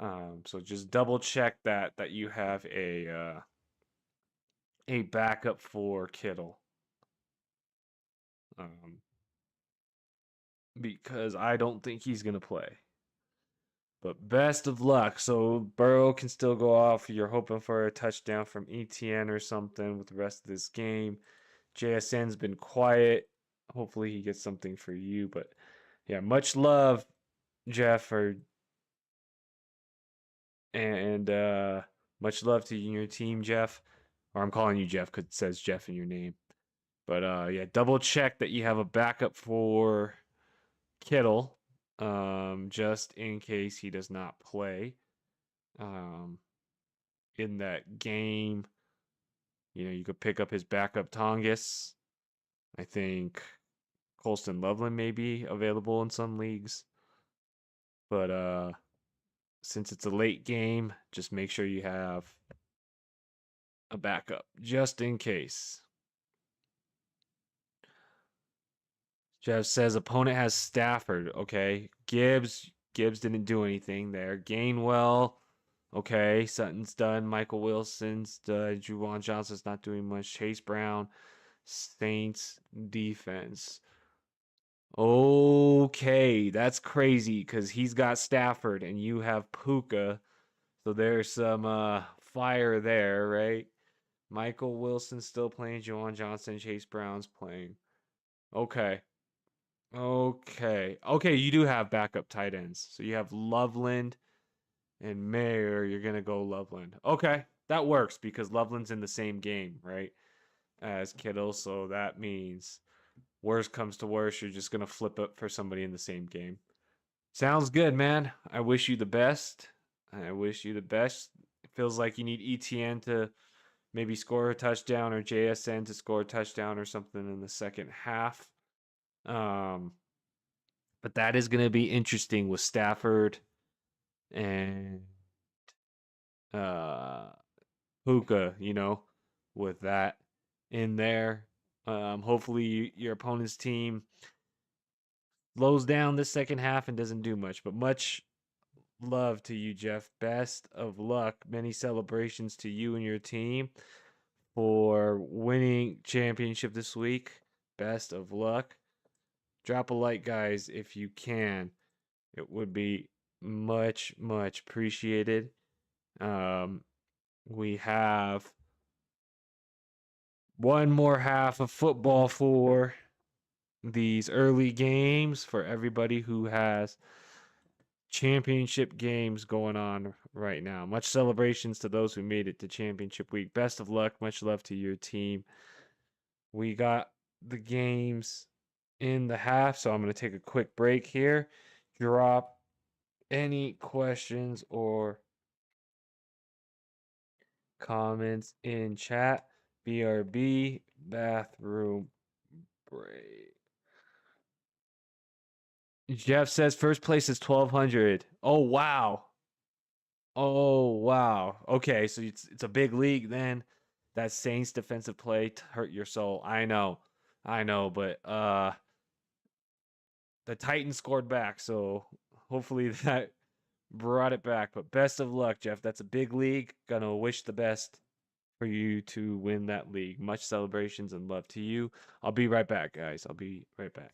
Speaker 1: So just double check that you have a backup for Kittle. Because I don't think he's going to play. But best of luck. So Burrow can still go off. You're hoping for a touchdown from ETN or something with the rest of this game. JSN's been quiet. Hopefully he gets something for you. But yeah, much love, Jeff, and much love to you and your team, Jeff. Or I'm calling you Jeff because it says Jeff in your name. But yeah, double check that you have a backup for Kittle, just in case he does not play in that game. You know, you could pick up his backup Tongus. I think Colston Loveland may be available in some leagues. But since it's a late game, just make sure you have a backup just in case. Jeff says opponent has Stafford. Okay. Gibbs didn't do anything there. Gainwell. Okay. Sutton's done. Michael Wilson's done. Juwan Johnson's not doing much. Chase Brown. Saints defense. Okay. That's crazy because he's got Stafford and you have Puka. So there's some fire there, right? Michael Wilson's still playing. Juwan Johnson. Chase Brown's playing. Okay. Okay, you do have backup tight ends. So you have Loveland and Mayer. You're going to go Loveland. Okay, that works because Loveland's in the same game, right, as Kittle. So that means worst comes to worst, you're just going to flip it for somebody in the same game. Sounds good, man. I wish you the best. It feels like you need ETN to maybe score a touchdown or JSN to score a touchdown or something in the second half. But that is going to be interesting with Stafford and Puka, with that in there. Hopefully your opponent's team slows down the second half and doesn't do much. But much love to you, Jeff. Best of luck. Many celebrations to you and your team for winning championship this week. Best of luck. Drop a like, guys, if you can. It would be much, much appreciated. We have one more half of football for these early games for everybody who has championship games going on right now. Much celebrations to those who made it to championship week. Best of luck. Much love to your team. We got the games in the half, so I'm going to take a quick break here. Drop any questions or comments in chat. BRB bathroom break. Jeff says first place is 1200. Oh wow. Oh wow. Okay, so it's a big league then. That Saints defensive play hurt your soul. I know. I know, but the Titans scored back, so hopefully that brought it back. But best of luck, Jeff. That's a big league. Gonna wish the best for you to win that league. Much celebrations and love to you. I'll be right back, guys. I'll be right back.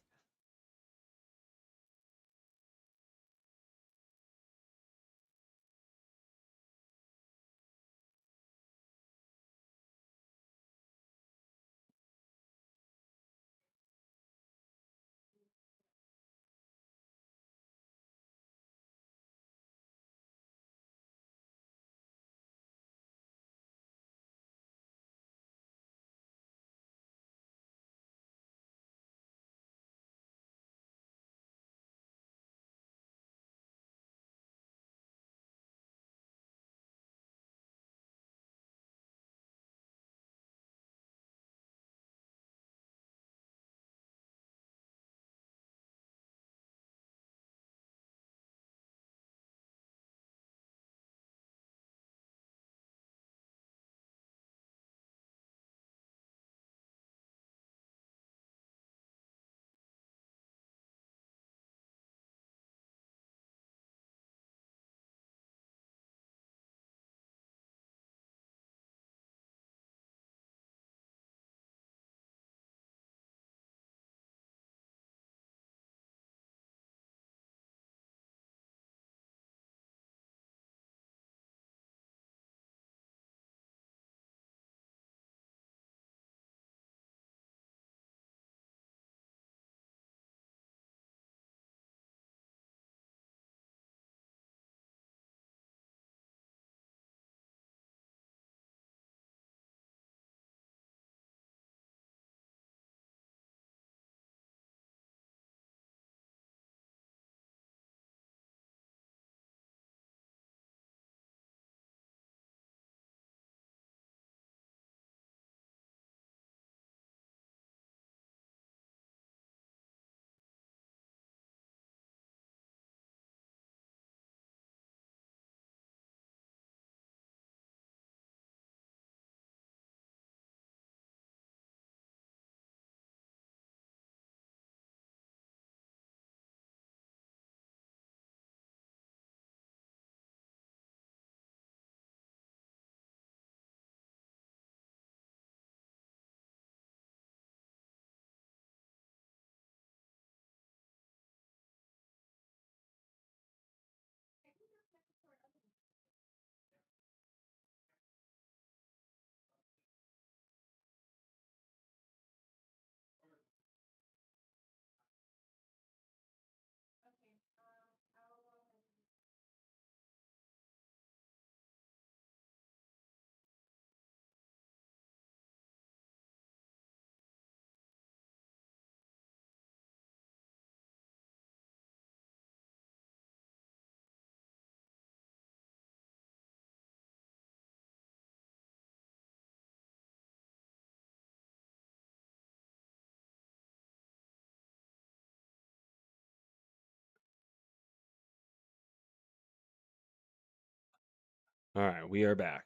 Speaker 1: All right, we are back.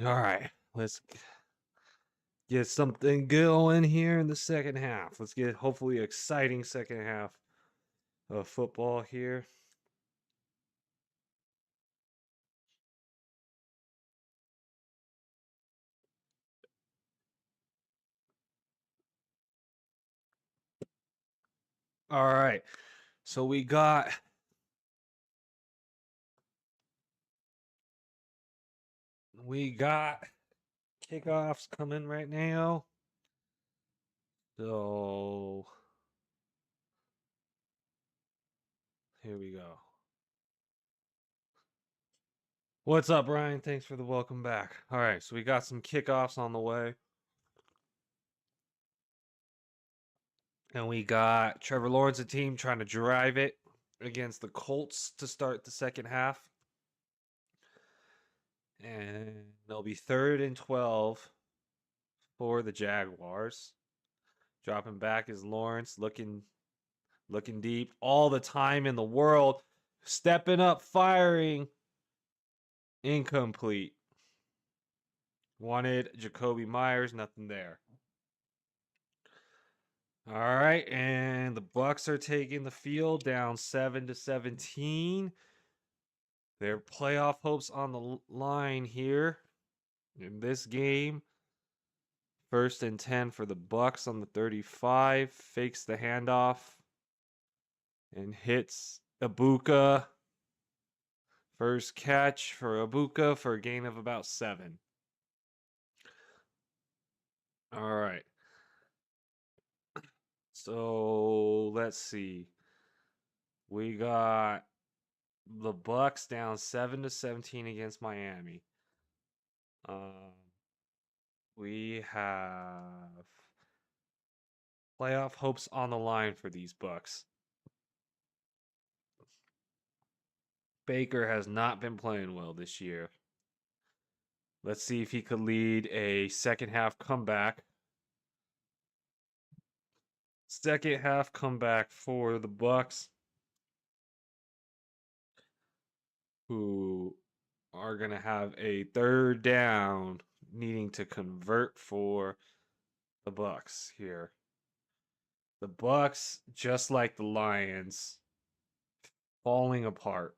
Speaker 1: All right, let's get something going here in the second half. Let's get hopefully exciting second half of football here. All right. So we got kickoffs coming right now. So here we go. What's up, Ryan? Thanks for the welcome back. All right, so we got some kickoffs on the way. And we got Trevor Lawrence, a team trying to drive it against the Colts to start the second half. And they'll be 3rd and 12 for the Jaguars. Dropping back is Lawrence, looking deep, all the time in the world, stepping up, firing, incomplete. Wanted Jacoby Myers, nothing there. All right, and the Bucks are taking the field down 7-17. Their playoff hopes on the line here in this game. 1st and 10 for the Bucks on the 35. Fakes the handoff and hits Ibuka. First catch for Ibuka for a gain of about 7. All right. So let's see. We got the Bucks down 7-17 against Miami. We have playoff hopes on the line for these Bucks. Baker has not been playing well this year. Let's see if he could lead a second half comeback. Second half comeback for the Bucks, who are going to have a 3rd down needing to convert for the Bucks here. The Bucks, just like the Lions, falling apart.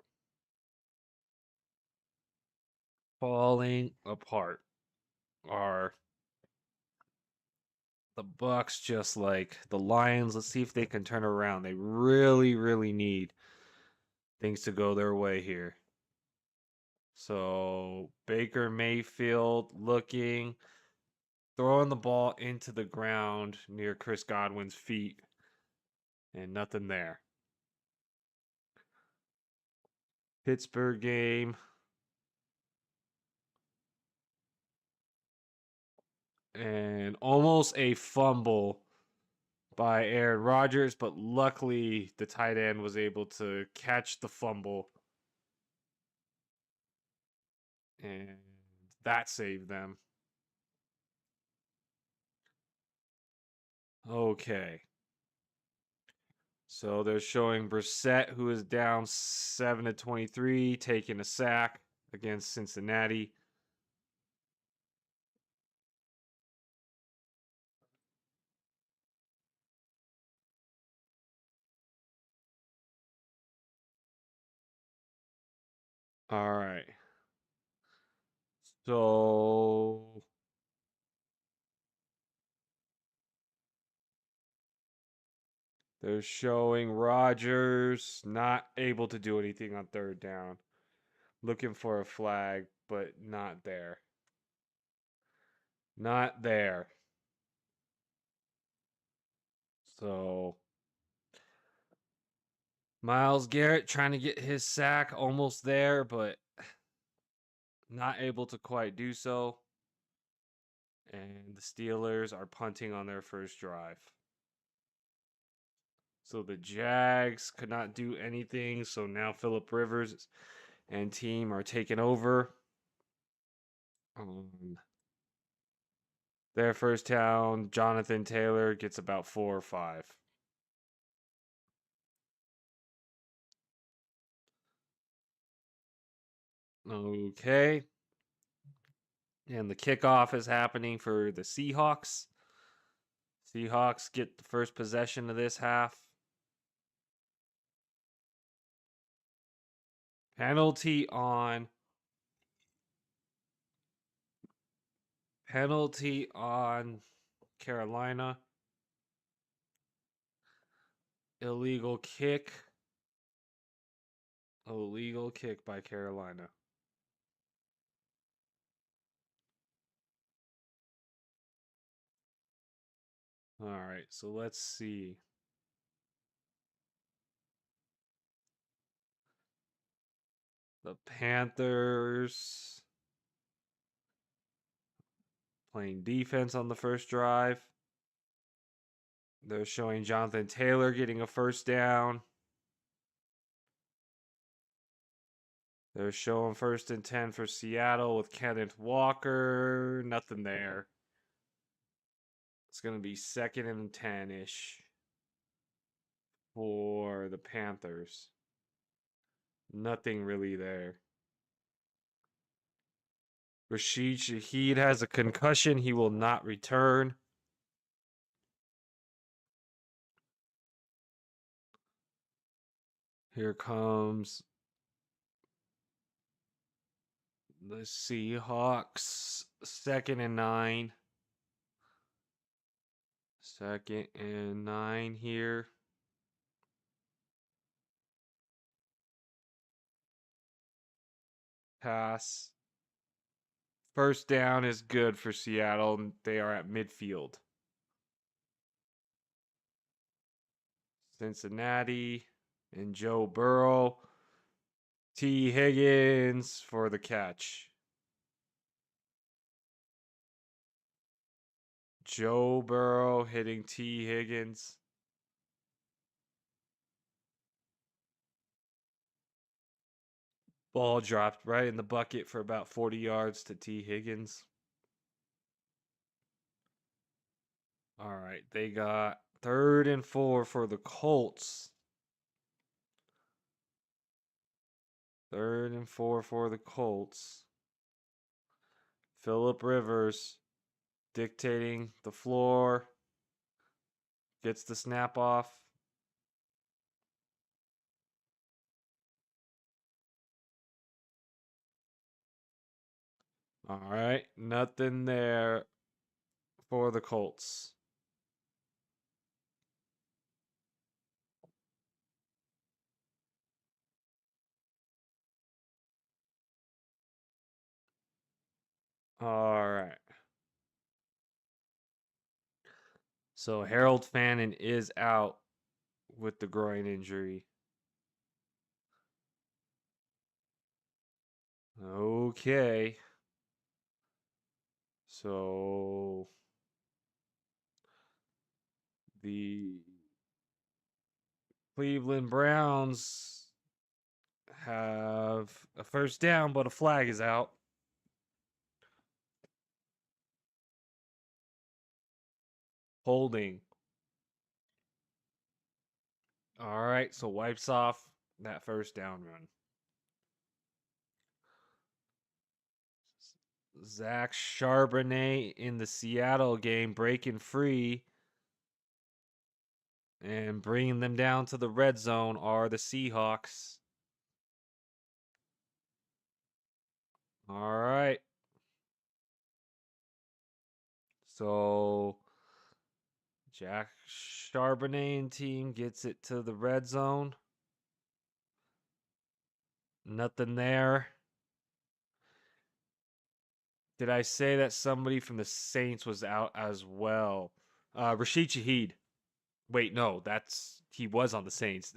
Speaker 1: Falling apart are the Bucks, just like the Lions. Let's see if they can turn around. They really, really need things to go their way here. So Baker Mayfield looking, throwing the ball into the ground near Chris Godwin's feet, and nothing there. Pittsburgh game. And almost a fumble by Aaron Rodgers, but luckily the tight end was able to catch the fumble, and that saved them. Okay. So they're showing Brissett, who is down 7-23, taking a sack against Cincinnati. All right. So they're showing Rodgers not able to do anything on 3rd down. Looking for a flag, but not there. Not there. So Myles Garrett trying to get his sack, almost there, but not able to quite do so. And the Steelers are punting on their first drive. So the Jags could not do anything. So now Phillip Rivers and team are taking over. Their first down, Jonathan Taylor gets about 4 or 5. Okay. And the kickoff is happening for the Seahawks. Seahawks get the first possession of this half. Penalty on Carolina. Illegal kick. Illegal kick by Carolina. All right, so let's see. The Panthers playing defense on the first drive. They're showing Jonathan Taylor getting a first down. They're showing 1st and 10 for Seattle with Kenneth Walker. Nothing there. It's going to be 2nd and 10-ish for the Panthers. Nothing really there. Rashid Shaheed has a concussion. He will not return. Here comes the Seahawks. 2nd and 9. 2nd and 9 here. Pass. First down is good for Seattle. They are at midfield. Cincinnati and Joe Burrow. T. Higgins for the catch. Joe Burrow hitting T. Higgins. Ball dropped right in the bucket for about 40 yards to T. Higgins. All right, they got 3rd and 4 for the Colts. 3rd and 4 for the Colts. Phillip Rivers dictating the floor. Gets the snap off. All right, nothing there for the Colts. All right. So Harold Fannin is out with the groin injury. Okay. So the Cleveland Browns have a first down, but a flag is out. Holding. All right, so wipes off that first down run. Zach Charbonnet in the Seattle game breaking free and bringing them down to the red zone are the Seahawks. All right. So Jack Charbonnet team gets it to the red zone. Nothing there. Did I say that somebody from the Saints was out as well? Rashid Shaheed. Wait, no, he was on the Saints.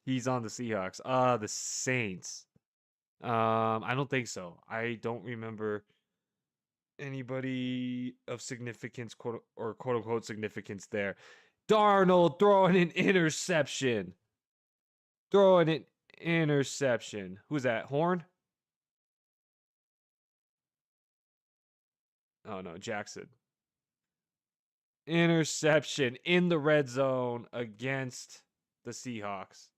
Speaker 1: He's on the Seahawks. The Saints. I don't think so. I don't remember anybody of significance, quote unquote significance there. Darnold throwing an interception. Throwing an interception. Who's that? Horn? Oh no, Jackson. Interception in the red zone against the Seahawks.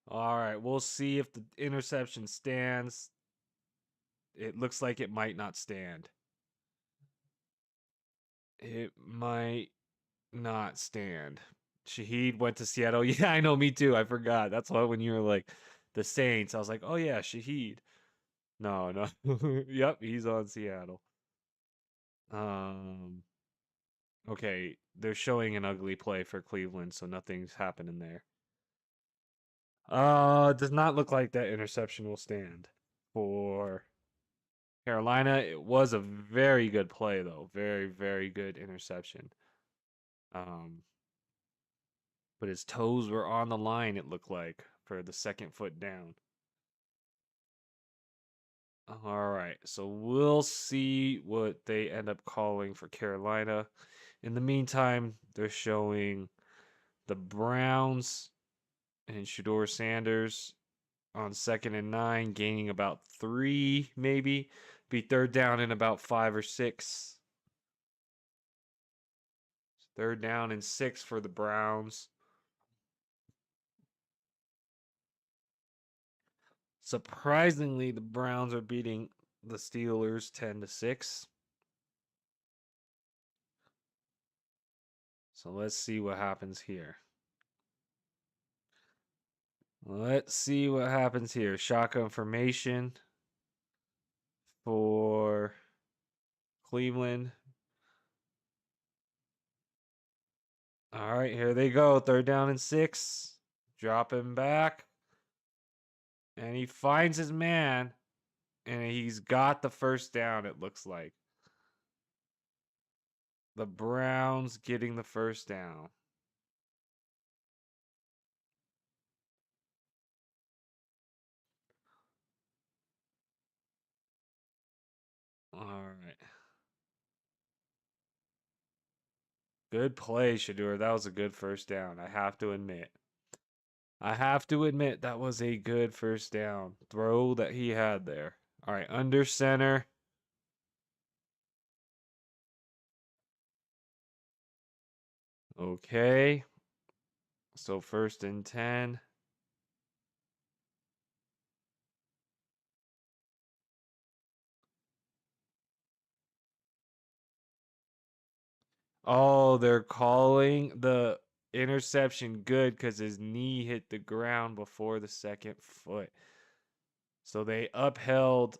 Speaker 1: All right, we'll see if the interception stands. It looks like it might not stand. It might not stand. Shahid went to Seattle. Yeah, I know, me too. I forgot. That's why when you were like the Saints, I was like, oh yeah, Shahid. No, no. Yep, he's on Seattle. Um, okay, they're showing an ugly play for Cleveland, so nothing's happening there. Does not look like that interception will stand for Carolina. It was a very good play though. Very, very good interception. Um, but his toes were on the line, it looked like, for the second foot down. All right, so we'll see what they end up calling for Carolina. In the meantime, they're showing the Browns and Shador Sanders on 2nd and 9, gaining about 3, maybe. Be third down in about 5 or 6. 3rd down and 6 for the Browns. Surprisingly, the Browns are beating the Steelers 10-6. So let's see what happens here. Let's see what happens here. Shotgun formation for Cleveland. All right, here they go. 3rd down and 6. Dropping back. And he finds his man. And he's got the first down, it looks like. The Browns getting the first down. All right. Good play, Shadur. That was a good first down. I have to admit. That was a good first down throw that he had there. All right, under center. Okay. So 1st and 10. Oh, they're calling the interception good because his knee hit the ground before the second foot. So they upheld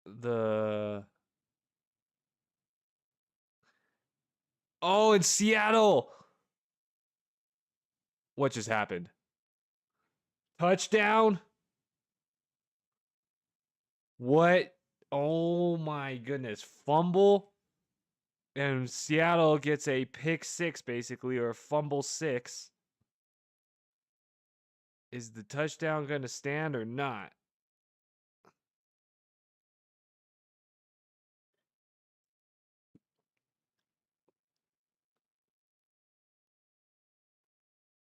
Speaker 1: the. Oh, in Seattle. What just happened? Touchdown? What? Oh my goodness. Fumble? And Seattle gets a pick 6, basically, or a fumble 6. Is the touchdown going to stand or not?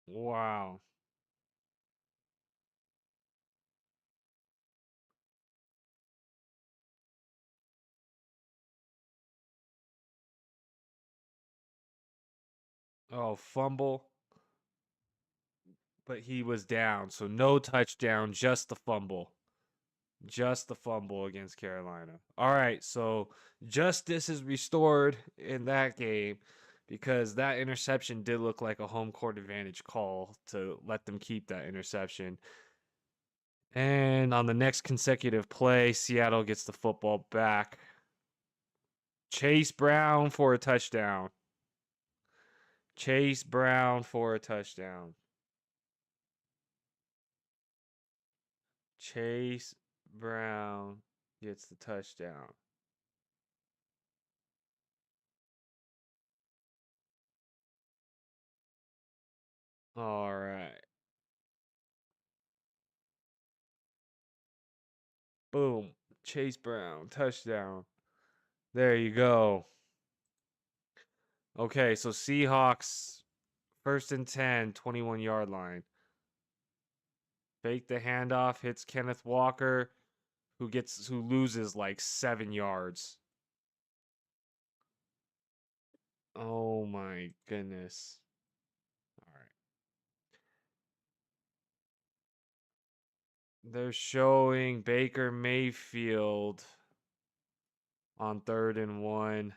Speaker 1: Wow. Oh, fumble. But he was down, so no touchdown, just the fumble. Just the fumble against Carolina. All right, so justice is restored in that game because that interception did look like a home court advantage call to let them keep that interception. And on the next consecutive play, Seattle gets the football back. Chase Brown for a touchdown. Chase Brown for a touchdown. Chase Brown gets the touchdown. All right. Boom. Chase Brown, touchdown. There you go. Okay, so Seahawks, 1st and 10, 21-yard line. Fake the handoff, hits Kenneth Walker, who loses like 7 yards. Oh my goodness. All right. They're showing Baker Mayfield on 3rd and 1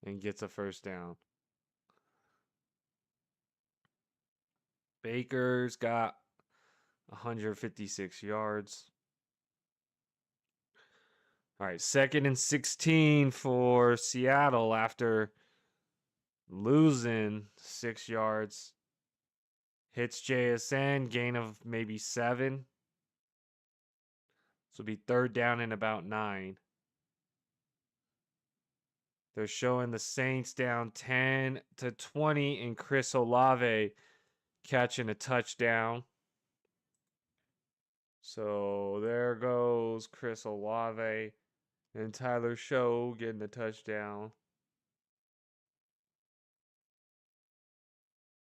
Speaker 1: and gets a first down. Baker's got 156 yards. All right, 2nd and 16 for Seattle after losing 6 yards. Hits JSN, gain of maybe 7. This will be 3rd down and about 9. They're showing the Saints down 10-20 and Chris Olave catching a touchdown. So there goes Chris Olave and Tyler Show getting a touchdown.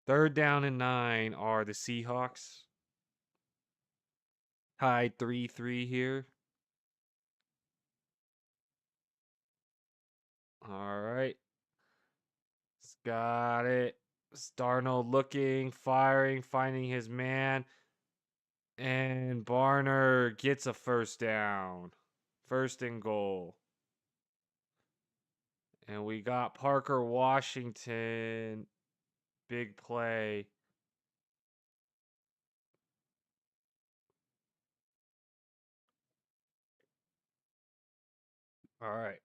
Speaker 1: 3rd down and 9 are the Seahawks. Tied 3-3 here. All right. Got it. Darnold looking, firing, finding his man. And Barner gets a 1st down. 1st and goal. And we got Parker Washington. Big play. All right.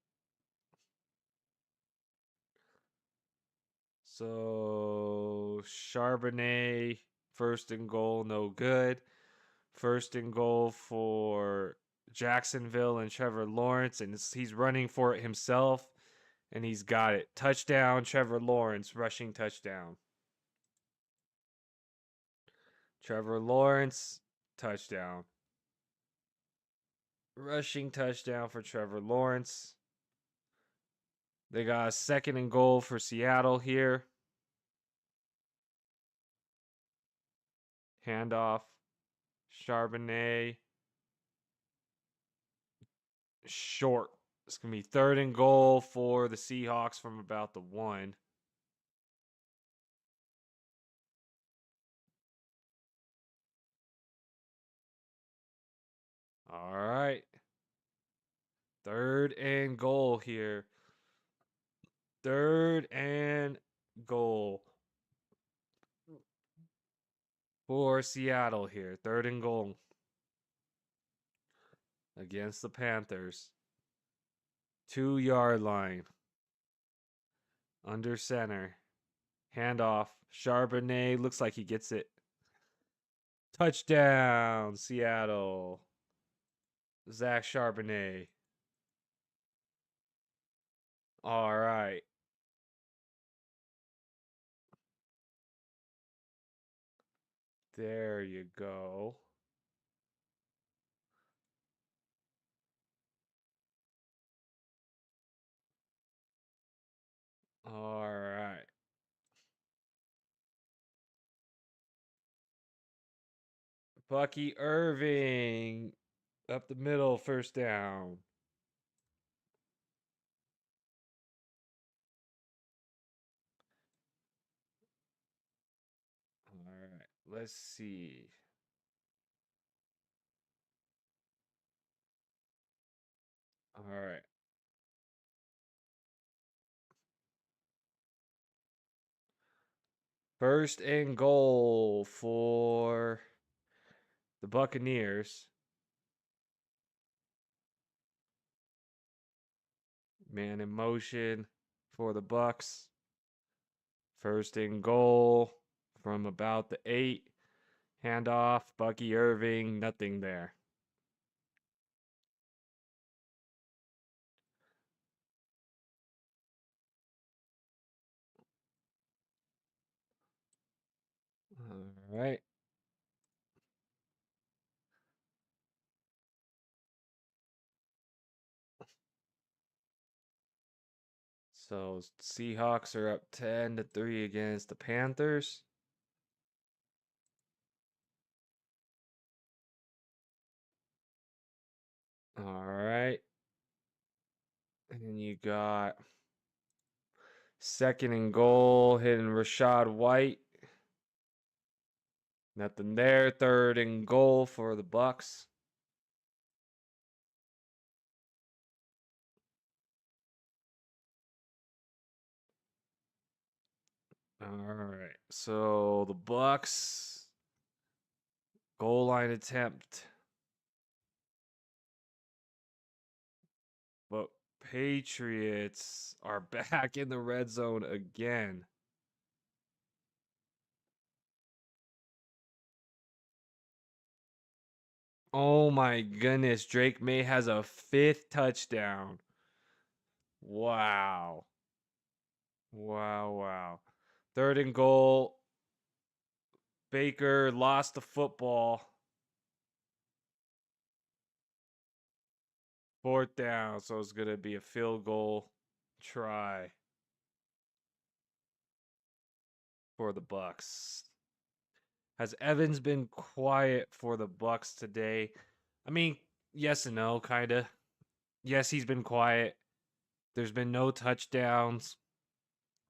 Speaker 1: So Charbonnet, 1st and goal, no good. 1st and goal for Jacksonville and Trevor Lawrence, and he's running for it himself, and he's got it. Touchdown, Trevor Lawrence, rushing touchdown. Trevor Lawrence, touchdown. Rushing touchdown for Trevor Lawrence. They got a 2nd and goal for Seattle here. Handoff. Charbonnet. Short. It's going to be 3rd and goal for the Seahawks from about the 1. All right. 3rd and goal here. 3rd and goal for Seattle here. 3rd and goal against the Panthers. 2-yard line. Under center. Handoff. Charbonnet looks like he gets it. Touchdown, Seattle. Zach Charbonnet. All right. There you go. All right. Bucky Irving up the middle, 1st down. All right. Let's see. All right. 1st and goal for the Buccaneers. Man in motion for the Bucks. 1st and goal from about the 8. Handoff, Bucky Irving, nothing there. All right. So Seahawks are up 10-3 against the Panthers. All right. And you got 2nd and goal hitting Rashad White. Nothing there. 3rd and goal for the Bucks. All right. So the Bucks Goal line attempt. But Patriots are back in the red zone again. Oh my goodness. Drake May has a 5th touchdown. Wow. Wow. 3rd and goal. Baker lost the football. 4th down, so it's going to be a field goal try for the Bucks. Has Evans been quiet for the Bucks today? I mean, yes and no, kind of. Yes, he's been quiet. There's been no touchdowns.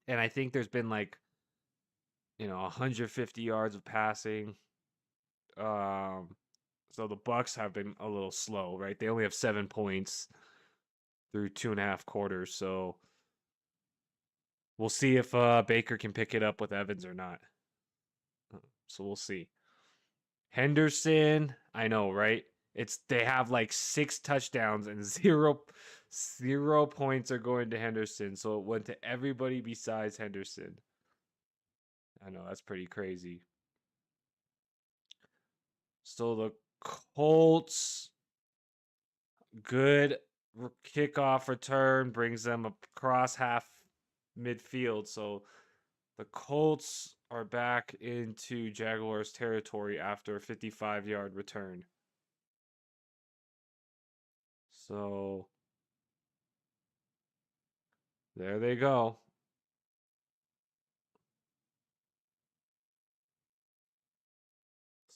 Speaker 1: And I think there's been 150 yards of passing. So the Bucks have been a little slow, right? They only have 7 points through 2.5 quarters. So we'll see if Baker can pick it up with Evans or not. So we'll see. Henderson, I know, right? They have 6 touchdowns and zero points are going to Henderson. So it went to everybody besides Henderson. I know, that's pretty crazy. So the Colts, good kickoff return, brings them across half midfield. So the Colts are back into Jaguars territory after a 55-yard return. So there they go.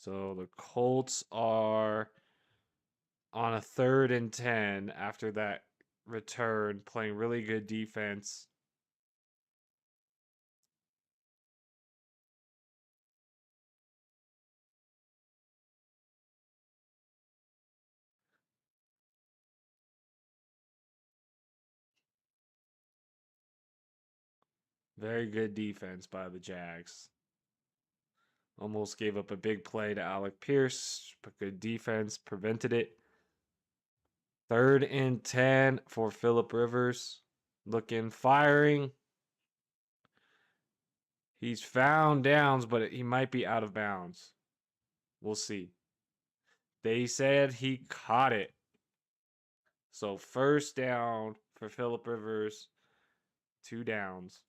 Speaker 1: So the Colts are on a 3rd and 10 after that return, playing really good defense. Very good defense by the Jags. Almost gave up a big play to Alec Pierce, but good defense prevented it. 3rd and 10 for Phillip Rivers. Looking, firing. He's found downs, but he might be out of bounds. We'll see. They said he caught it. So 1st down for Phillip Rivers. 2 downs.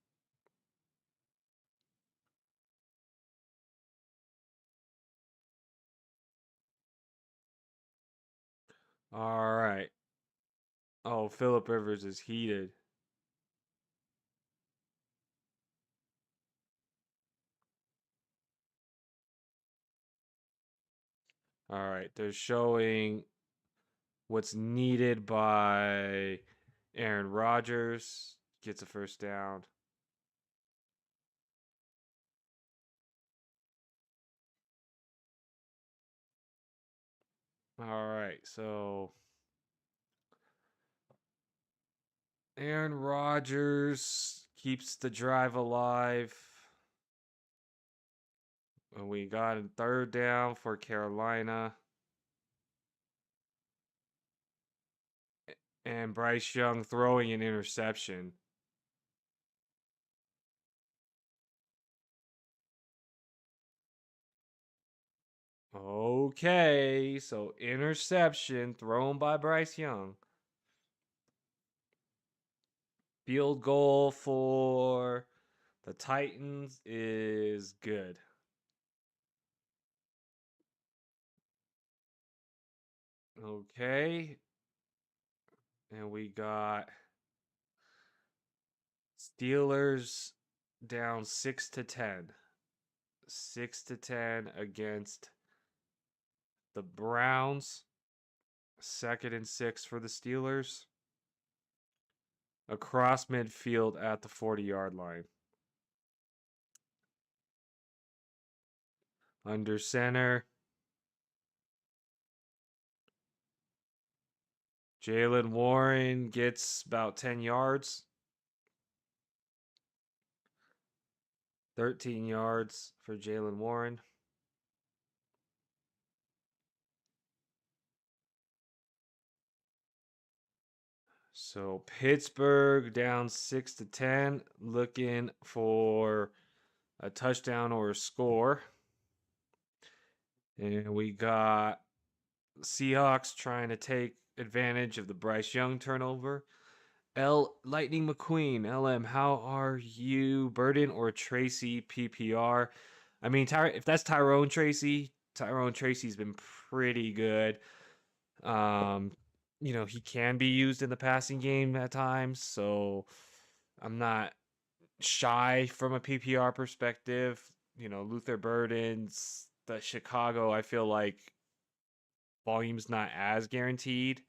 Speaker 1: All right. Oh, Phillip Rivers is heated. All right. They're showing what's needed by Aaron Rodgers. Gets a 1st down. All right. So Aaron Rodgers keeps the drive alive. And we got a 3rd down for Carolina. And Bryce Young throwing an interception. Okay, so interception thrown by Bryce Young. Field goal for the Titans is good. Okay. And we got Steelers down 6-10. 6-10 against the Browns. 2nd and 6 for the Steelers. Across midfield at the 40-yard line. Under center. Jalen Warren gets about 10 yards. 13 yards for Jalen Warren. So Pittsburgh down 6-10, looking for a touchdown or a score. And we got Seahawks trying to take advantage of the Bryce Young turnover. Lightning McQueen, LM, how are you? Burden or Tracy PPR? I mean, if that's Tyrone Tracy's been pretty good. He can be used in the passing game at times, so I'm not shy from a PPR perspective. Luther Burden's the Chicago, I feel like volume's not as guaranteed.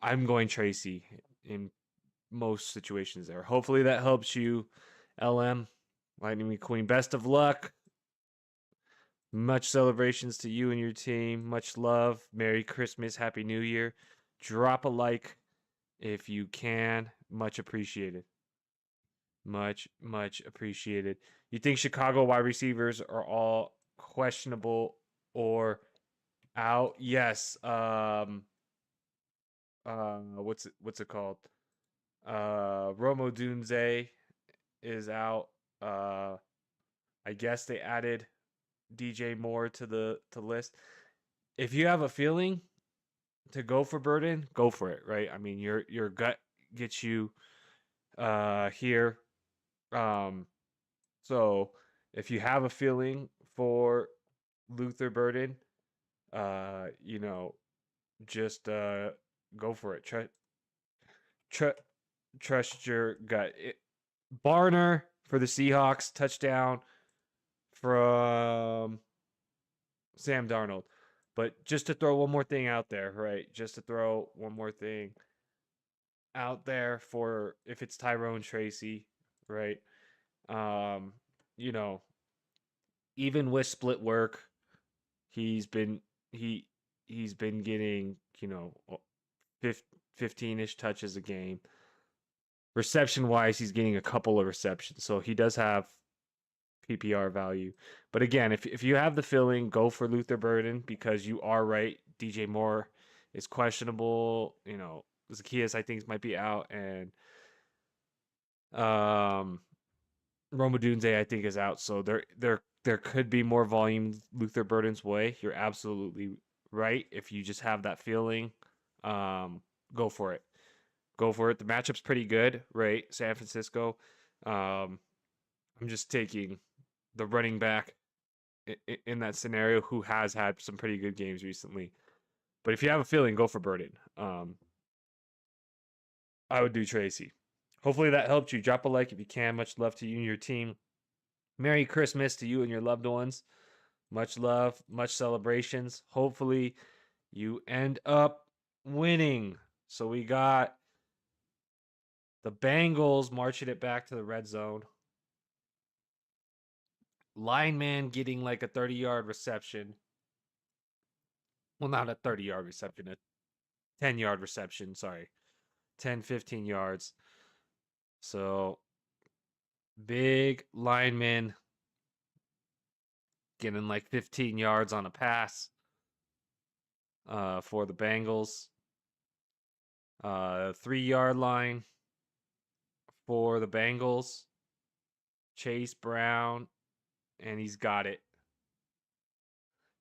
Speaker 1: I'm going Tracy in most situations there. Hopefully that helps you, LM. Lightning McQueen. Best of luck. Much celebrations to you and your team. Much love. Merry Christmas. Happy New Year. Drop a like if you can. Much appreciated. Much, much appreciated. You think Chicago wide receivers are all questionable or out? Yes. What's it called? Romo Dunze is out. I guess they added DJ Moore to the list. If you have a feeling to go for Burden, go for it, right? I mean, your gut gets you here. So if you have a feeling for Luther Burden, just go for it. Trust your gut. Barner for the Seahawks, touchdown from Sam Darnold. But just to throw one more thing out there, right? Just to throw one more thing out there for if it's Tyrone Tracy, right? Um, you know, even with split work, he's been he's been getting, 15-ish touches a game. Reception wise, he's getting a couple of receptions. So he does have PPR value. But again, if you have the feeling, go for Luther Burden because you are right. DJ Moore is questionable. Zacchaeus I think might be out, and Roma Dunze I think is out. So there could be more volume Luther Burden's way. You're absolutely right. If you just have that feeling, go for it. Go for it. The matchup's pretty good, right? San Francisco. I'm just taking the running back in that scenario who has had some pretty good games recently. But if you have a feeling, go for Burden. I would do Tracy. Hopefully that helped you. Drop a like if you can. Much love to you and your team. Merry Christmas to you and your loved ones. Much love, much celebrations. Hopefully you end up winning. So we got the Bengals marching it back to the red zone. Lineman getting like a 30-yard reception. Well, not a 30-yard reception, a 10-yard reception, sorry. 10, 15 yards. So, big lineman getting like 15 yards on a pass for the Bengals. 3-yard line for the Bengals. Chase Brown, and he's got it.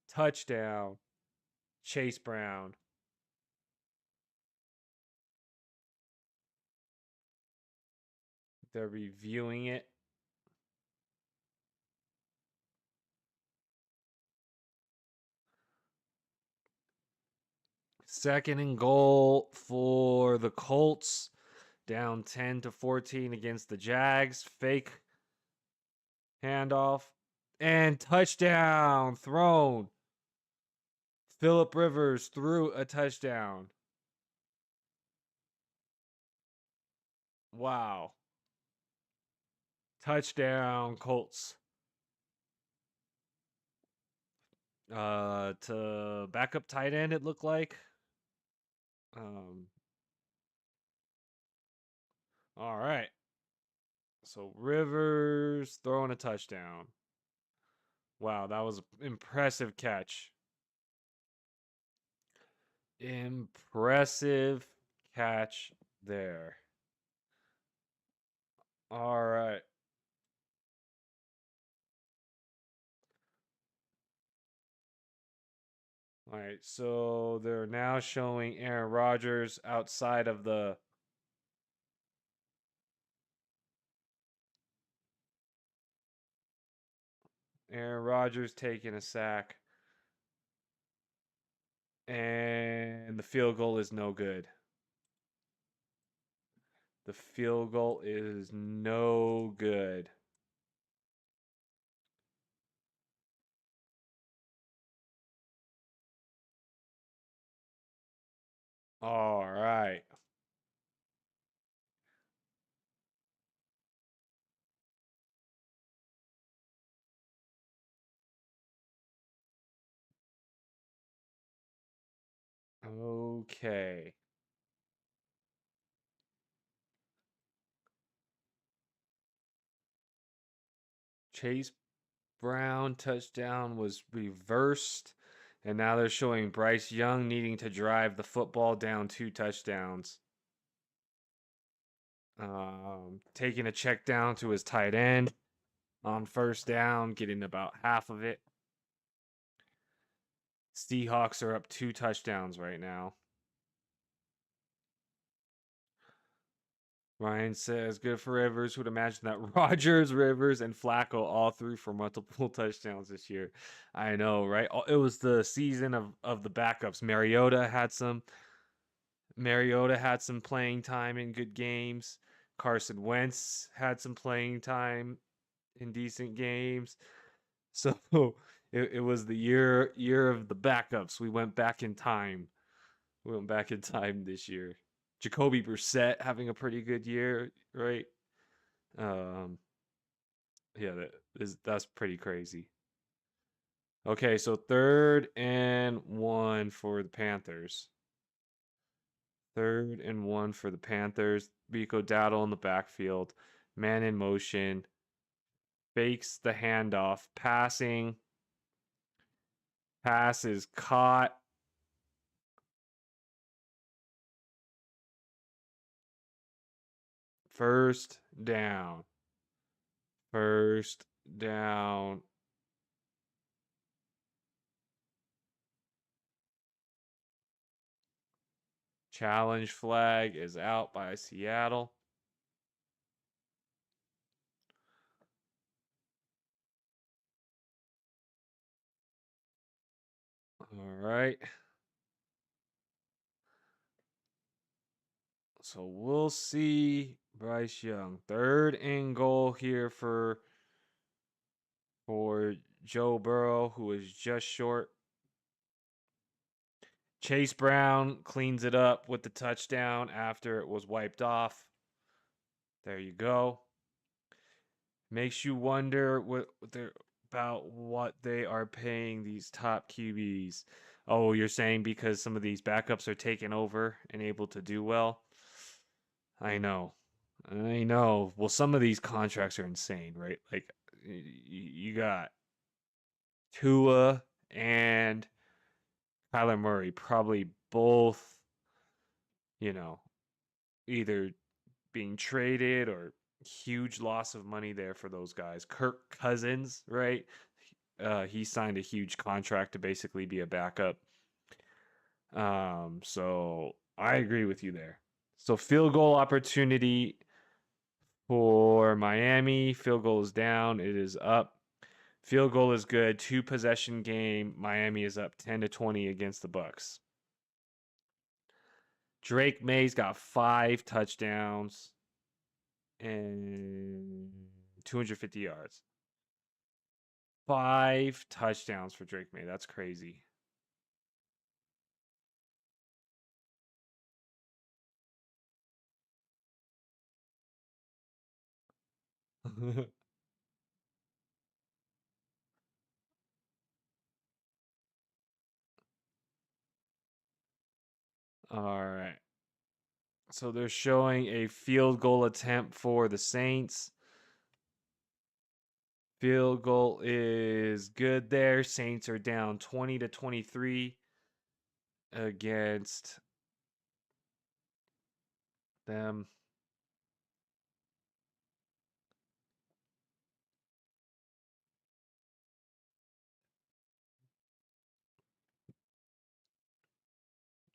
Speaker 1: Touchdown, Chase Brown. They're reviewing it. Second and goal for the Colts. Down 10-14 against the Jags. Fake handoff. And touchdown thrown. Phillip Rivers threw a touchdown. Wow. Touchdown Colts. To backup tight end, it looked like. All right. So Rivers throwing a touchdown. Wow, that was an impressive catch. Impressive catch there. All right. All right. So they're now showing Aaron Rodgers outside of the Aaron Rodgers taking a sack, and the field goal is no good. The field goal is no good. All right. Okay. Chase Brown touchdown was reversed, and now they're showing Bryce Young needing to drive the football down 2 touchdowns. Taking a check down to his tight end on first down, getting about half of it. Seahawks are up 2 touchdowns right now. Ryan says, good for Rivers. Would imagine that Rogers, Rivers, and Flacco all threw for multiple touchdowns this year. I know, right? It was the season of the backups. Mariota had some playing time in good games. Carson Wentz had some playing time in decent games. So it was the year of the backups. We went back in time. We went back in time this year. Jacoby Brissett having a pretty good year, right? Um, yeah, that's pretty crazy. Okay, so 3rd and 1 for the Panthers. 3rd and 1 for the Panthers. Rico Dowdle in the backfield. Man in motion. Fakes the handoff. Passing. Pass is caught. First down. First down. Challenge flag is out by Seattle. All right. So we'll see Bryce Young. 3rd and goal here for Joe Burrow, who is just short. Chase Brown cleans it up with the touchdown after it was wiped off. There you go. Makes you wonder about what they are paying these top QBs. Oh, you're saying because some of these backups are taking over and able to do well? I know. I know. Well, some of these contracts are insane, right? Like you got Tua and Kyler Murray probably both, you know, either being traded or huge loss of money there for those guys. Kirk Cousins, right? He signed a huge contract to basically be a backup. So I agree with you there. So field goal opportunity for Miami. Field goal is down. It is up. Field goal is good. 2 possession game. Miami is up 10-20 against the Bucks. Drake May's got 5 touchdowns and 250 yards. 5 touchdowns for Drake May. That's crazy. All right. So they're showing a field goal attempt for the Saints. Field goal is good there. Saints are down 20-23 against them.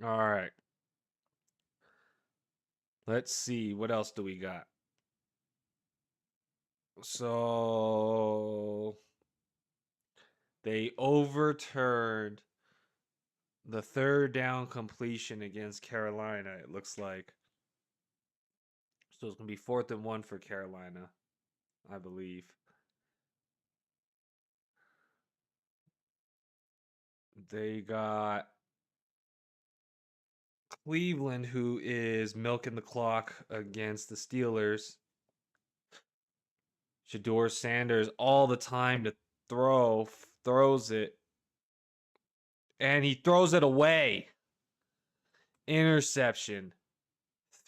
Speaker 1: All right. Let's see. What else do we got? So they overturned the third down completion against Carolina, it looks like. So it's going to be 4th and 1 for Carolina, I believe. They got Cleveland, who is milking the clock against the Steelers. Shador Sanders, all the time to throws it, and he throws it away. Interception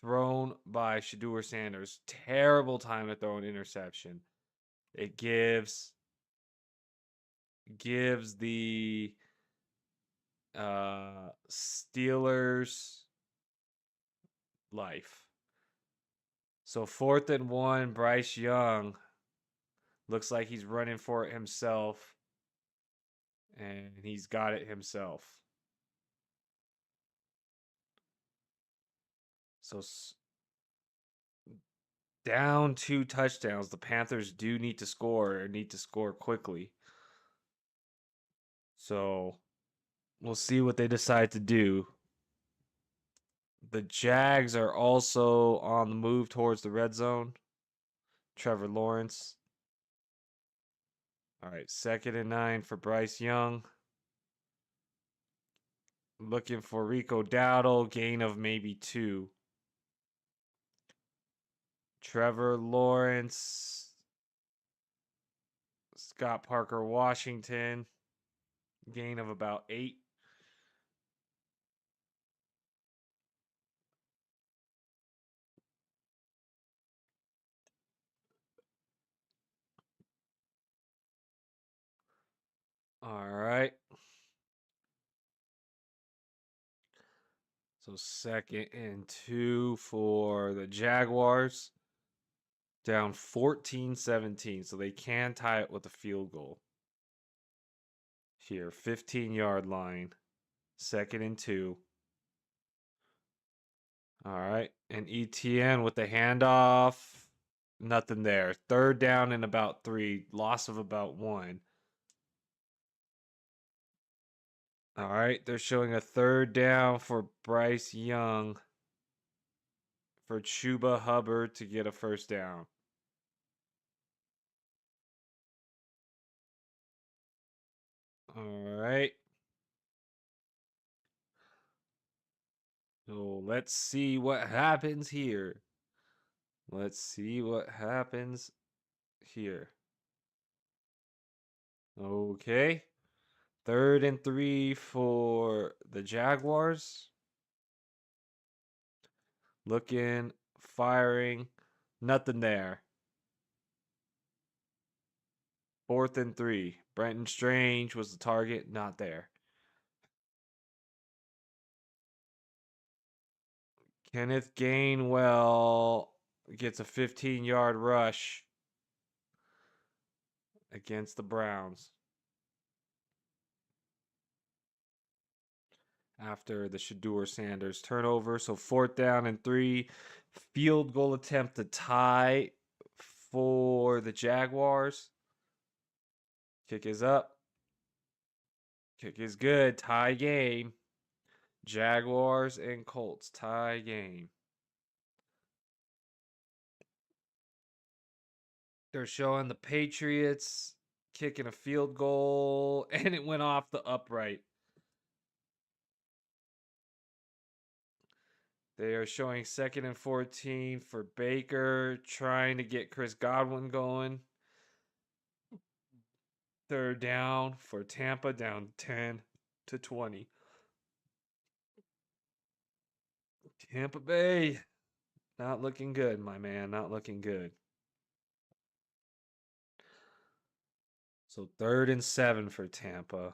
Speaker 1: thrown by Shador Sanders. Terrible time to throw an interception. It gives the Steelers life. So 4th and 1, Bryce Young looks like he's running for it himself, and he's got it himself. So down 2 touchdowns. The Panthers do need to score quickly. So we'll see what they decide to do. The Jags are also on the move towards the red zone. Trevor Lawrence. All right, 2nd and 9 for Bryce Young. Looking for Rico Dowdle, gain of maybe 2. Trevor Lawrence. Scott Parker Washington, gain of about 8. All right. So 2nd and 2 for the Jaguars. Down 14-17. So they can tie it with a field goal. Here, 15-yard line. 2nd and 2. All right. And ETN with the handoff. Nothing there. 3rd down and about 3. Loss of about 1. All right. They're showing a 3rd down for Bryce Young. For Chuba Hubbard to get a 1st down. All right. So let's see what happens here. Let's see what happens here. Okay. 3rd and 3 for the Jaguars. Looking, firing, nothing there. 4th and 3. Brenton Strange was the target, not there. Kenneth Gainwell gets a 15-yard rush against the Browns. After the Shador Sanders turnover. So 4th down and 3. Field goal attempt to tie for the Jaguars. Kick is up. Kick is good. Tie game. Jaguars and Colts tie game. They're showing the Patriots kicking a field goal, and it went off the upright. They are showing 2nd and 14 for Baker, trying to get Chris Godwin going. 3rd down for Tampa, down 10-20. Tampa Bay, not looking good, my man, not looking good. So 3rd and 7 for Tampa.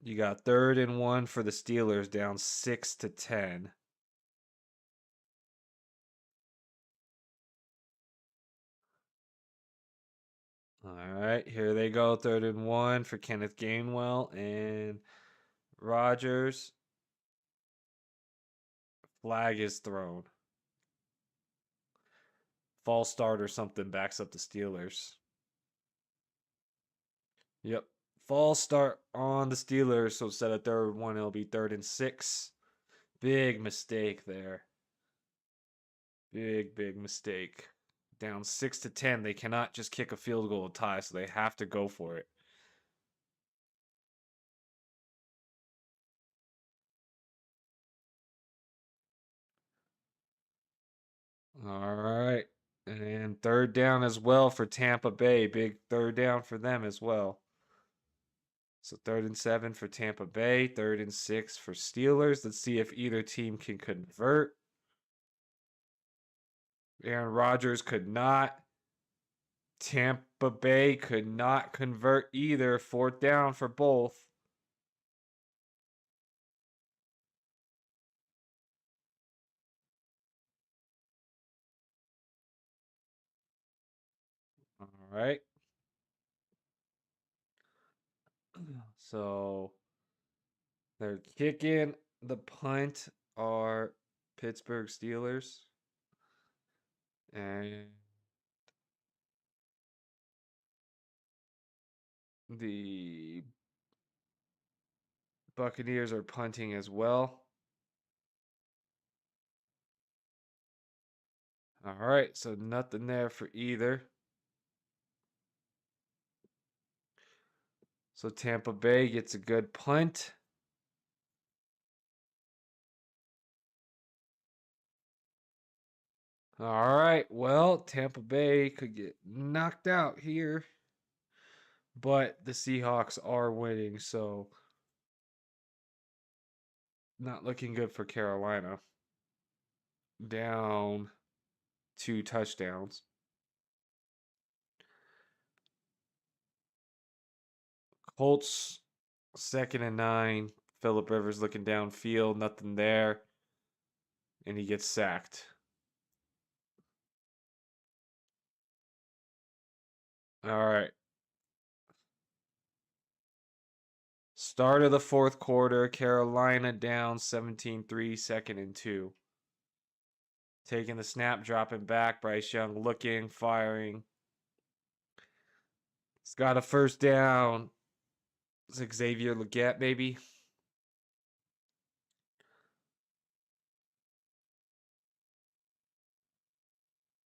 Speaker 1: You got 3rd and 1 for the Steelers, down 6-10. All right, here they go. 3rd and 1 for Kenneth Gainwell and Rodgers. Flag is thrown. False start or something backs up the Steelers. Yep. False start on the Steelers. So instead of 3rd and 1, it'll be 3rd and 6. Big mistake there. Big mistake. Down 6-10. They cannot just kick a field goal tie, so they have to go for it. All right. And 3rd down as well for Tampa Bay. Big 3rd down for them as well. So 3rd and 7 for Tampa Bay. 3rd and 6 for Steelers. Let's see if either team can convert. Aaron Rodgers could not. Tampa Bay could not convert either. 4th down for both. All right. So they're kicking the punt are Pittsburgh Steelers. And the Buccaneers are punting as well. All right, so nothing there for either. So Tampa Bay gets a good punt. All right, well, Tampa Bay could get knocked out here, but the Seahawks are winning, so not looking good for Carolina. Down 2 touchdowns. Colts 2nd and 9. Phillip Rivers looking downfield, nothing there, and he gets sacked. All right. Start of the 4th quarter, Carolina down 17-3, 2nd and 2. Taking the snap, dropping back, Bryce Young looking, firing. He's got a 1st down. It's Xavier Legette, maybe.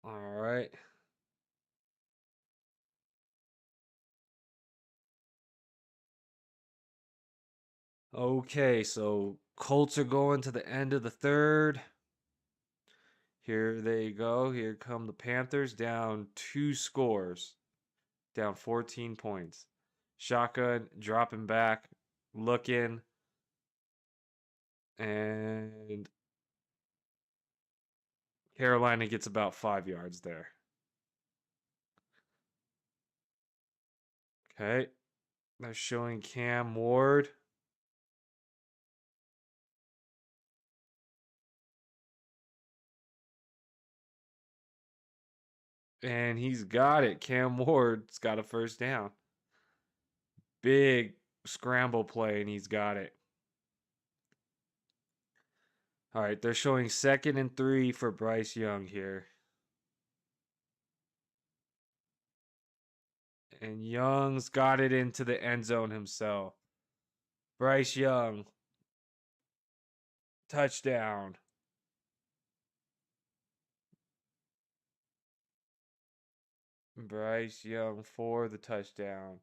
Speaker 1: All right. Okay, so Colts are going to the end of the 3rd. Here they go. Here come the Panthers down 2 scores. Down 14 points. Shotgun, dropping back, looking. And Carolina gets about 5 yards there. Okay. They're showing Cam Ward. And he's got it. Cam Ward's got a 1st down. Big scramble play, and he's got it. All right, they're showing 2nd and 3 for Bryce Young here. And Young's got it into the end zone himself. Bryce Young, touchdown. Bryce Young for the touchdown.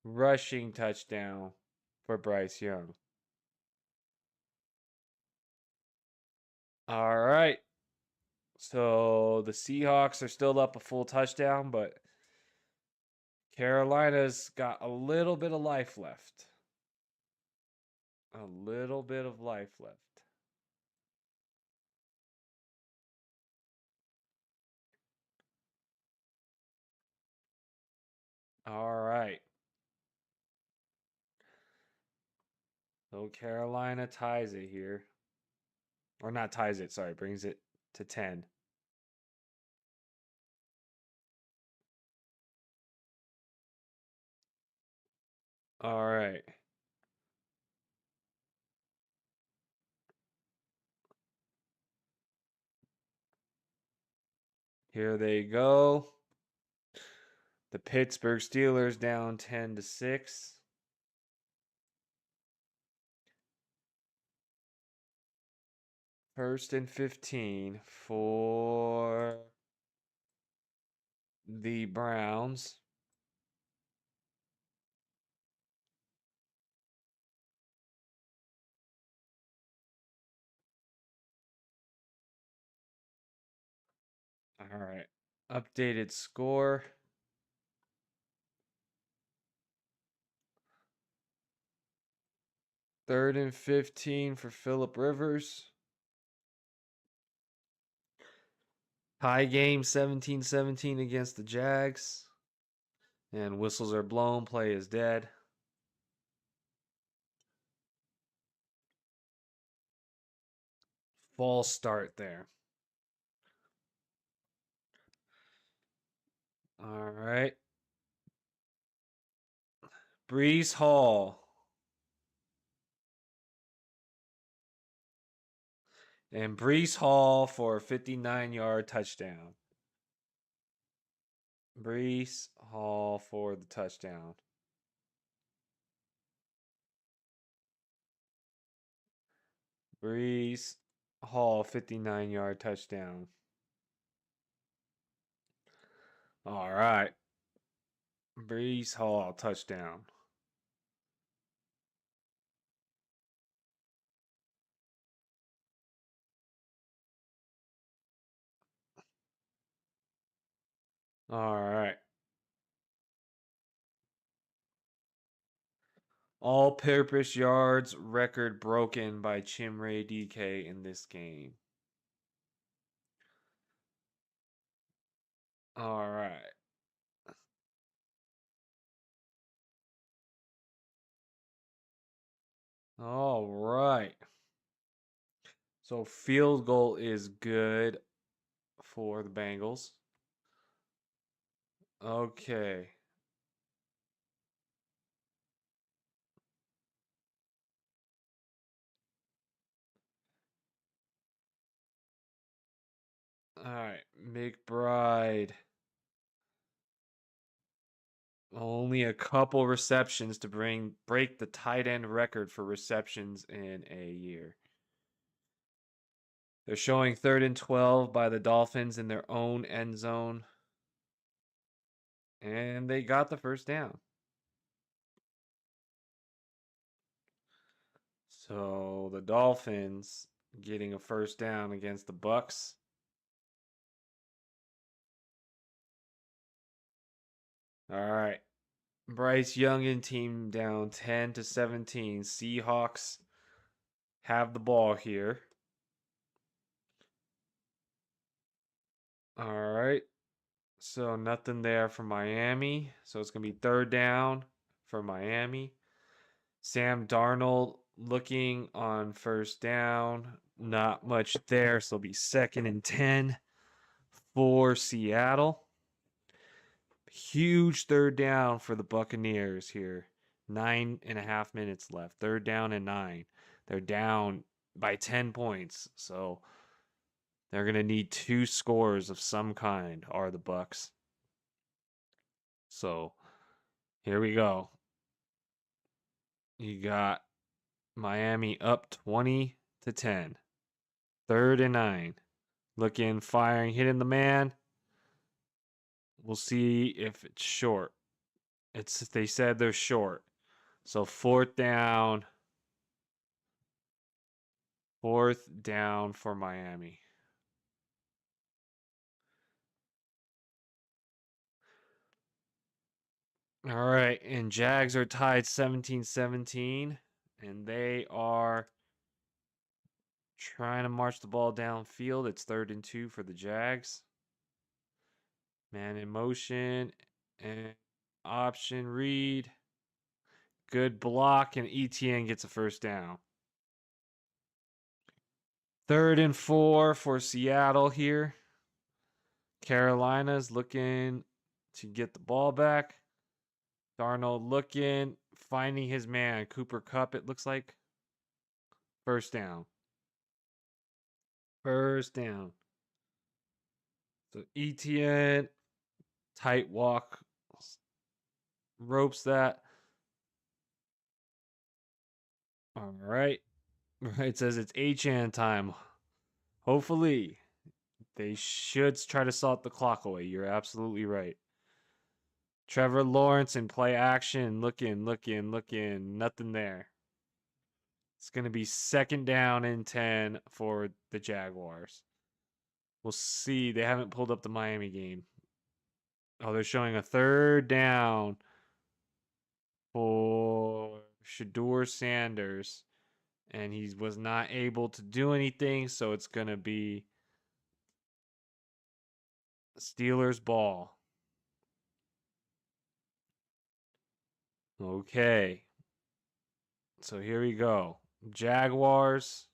Speaker 1: Rushing touchdown for Bryce Young. All right. So the Seahawks are still up a full touchdown, but Carolina's got a little bit of life left. A little bit of life left. All right. So Carolina ties it here. Or not ties it, sorry, brings it to 10. All right. Here they go. The Pittsburgh Steelers down 10-6. First and 15 for the Browns. All right. Updated score. Third and 15 for Phillip Rivers. Tie game 17-17 against the Jags. And whistles are blown. Play is dead. False start there. All right. Brees Hall. And Brees Hall for a 59-yard touchdown. Brees Hall for the touchdown. Brees Hall, 59-yard touchdown. All right. Brees Hall, touchdown. All right. All-purpose yards record broken by Chimray DK in this game. All right. All right. So field goal is good for the Bengals. Okay. All right. McBride. Only a couple receptions to break the tight end record for receptions in a year. They're showing 3rd and 12 by the Dolphins in their own end zone. And they got the first down. So the Dolphins getting a first down against the Bucks. All right. Bryce Young and team down 10-17. Seahawks have the ball here. All right. So nothing there for Miami. So it's going to be 3rd down for Miami. Sam Darnold looking on first down. Not much there. So it'll be 2nd and 10 for Seattle. Huge 3rd down for the Buccaneers here. 9.5 minutes left. 3rd down and 9. They're down by 10 points. So they're going to need 2 scores of some kind, are the Bucks. So here we go. You got Miami up 20-10. 3rd and 9. Looking, firing, hitting the man. We'll see if it's short. They said they're short. So 4th down. 4th down for Miami. All right, and Jags are tied 17-17, and they are trying to march the ball downfield. It's 3rd and 2 for the Jags. Man in motion and option read. Good block, and ETN gets a first down. 3rd and 4 for Seattle here. Carolina's looking to get the ball back. Darnold looking, finding his man, Cooper Kupp, it looks like. First down. First down. So ETN, tight walk, ropes that. All right. It says it's HN time. Hopefully, they should try to salt the clock away. You're absolutely right. Trevor Lawrence in play action. Looking. Nothing there. It's going to be second down and 10 for the Jaguars. We'll see. They haven't pulled up the Miami game. Oh, they're showing a third down for Shedeur Sanders. And he was not able to do anything, so it's going to be Steelers ball. Okay. So here we go. Jaguars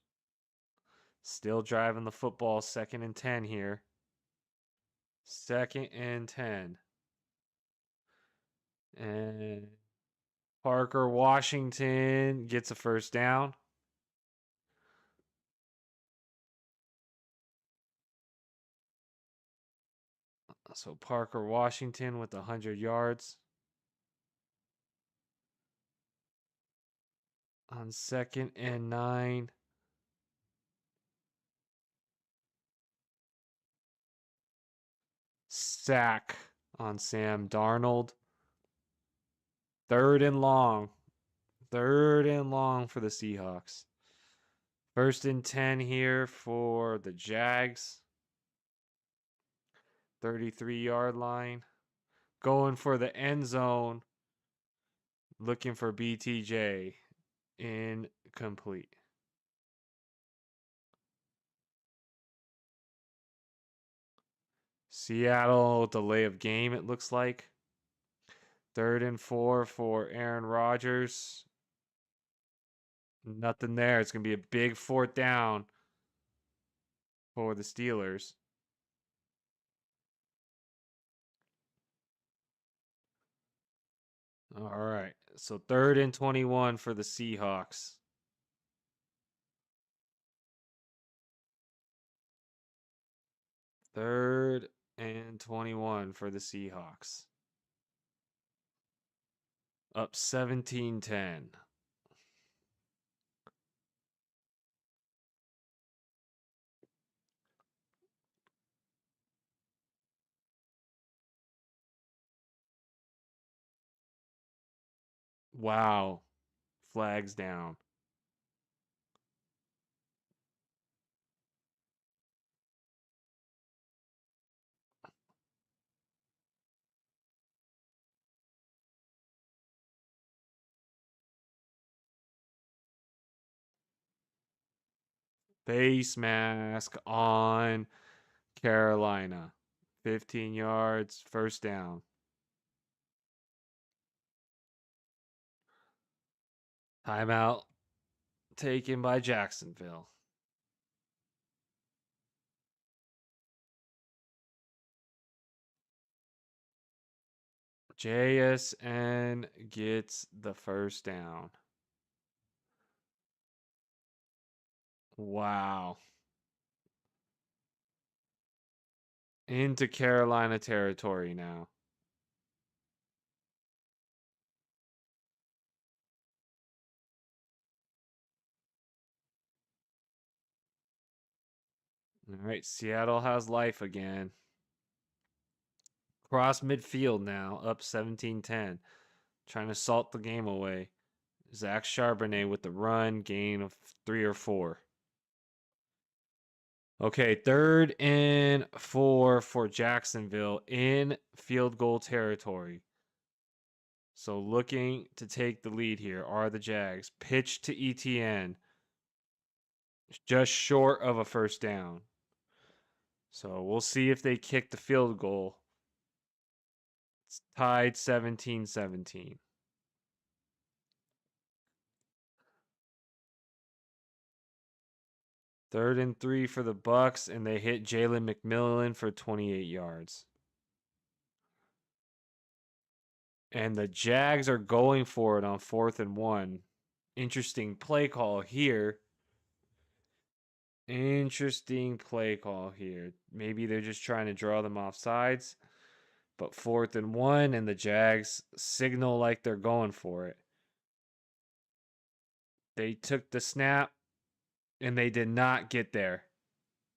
Speaker 1: still driving the football. 2nd and 10 here. 2nd and 10. And Parker Washington gets a first down. So Parker Washington with 100 yards. On 2nd and 9. Sack on Sam Darnold. 3rd and long. 3rd and long for the Seahawks. 1st and 10 here for the Jags. 33-yard line. Going for the end zone. Looking for BTJ. Incomplete. Seattle delay of game, it looks like. 3rd and 4 for Aaron Rodgers. Nothing there. It's going to be a big 4th down for the Steelers. All right. So 3rd and 21 for the Seahawks. 3rd and 21 for the Seahawks. Up 17-10. Wow. Flags down. Face mask on Carolina. 15 yards, first down. Timeout taken by Jacksonville. JSN gets the first down. Wow. Into Carolina territory now. All right, Seattle has life again. Cross midfield now, up 17-10. Trying to salt the game away. Zach Charbonnet with the run, gain of 3 or 4. Okay, 3rd and 4 for Jacksonville in field goal territory. So looking to take the lead here are the Jags. Pitch to ETN. Just short of a first down. So we'll see if they kick the field goal. It's tied 17-17. 3rd and 3 for the Bucks, and they hit Jalen McMillan for 28 yards. And the Jags are going for it on 4th and 1. Interesting play call here. Interesting play call here. Maybe they're just trying to draw them off sides. But 4th and 1, and the Jags signal like they're going for it. They took the snap, and they did not get there.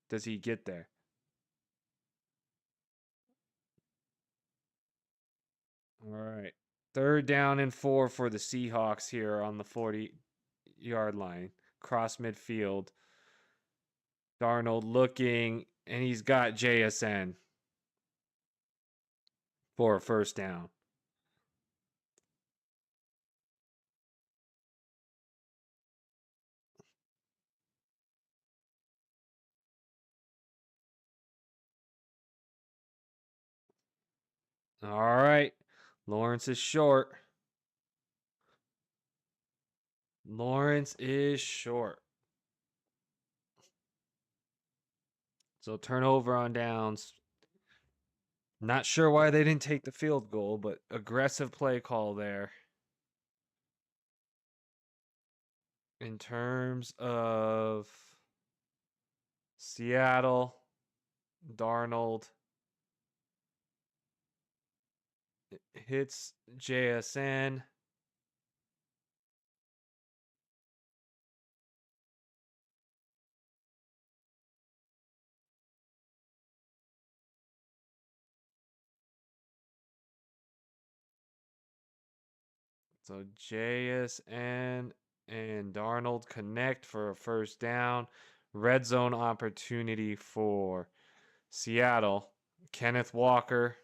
Speaker 1: Does he get there? All right. 3rd down and 4 for the Seahawks here on the 40-yard line. Cross midfield. Darnold looking, and he's got JSN for a 1st down. All right. Lawrence is short. Lawrence is short. So turnover on downs. Not sure why they didn't take the field goal, but aggressive play call there. In terms of Seattle, Darnold hits JSN. So JSN and Darnold connect for a 1st down. Red zone opportunity for Seattle. Kenneth Walker.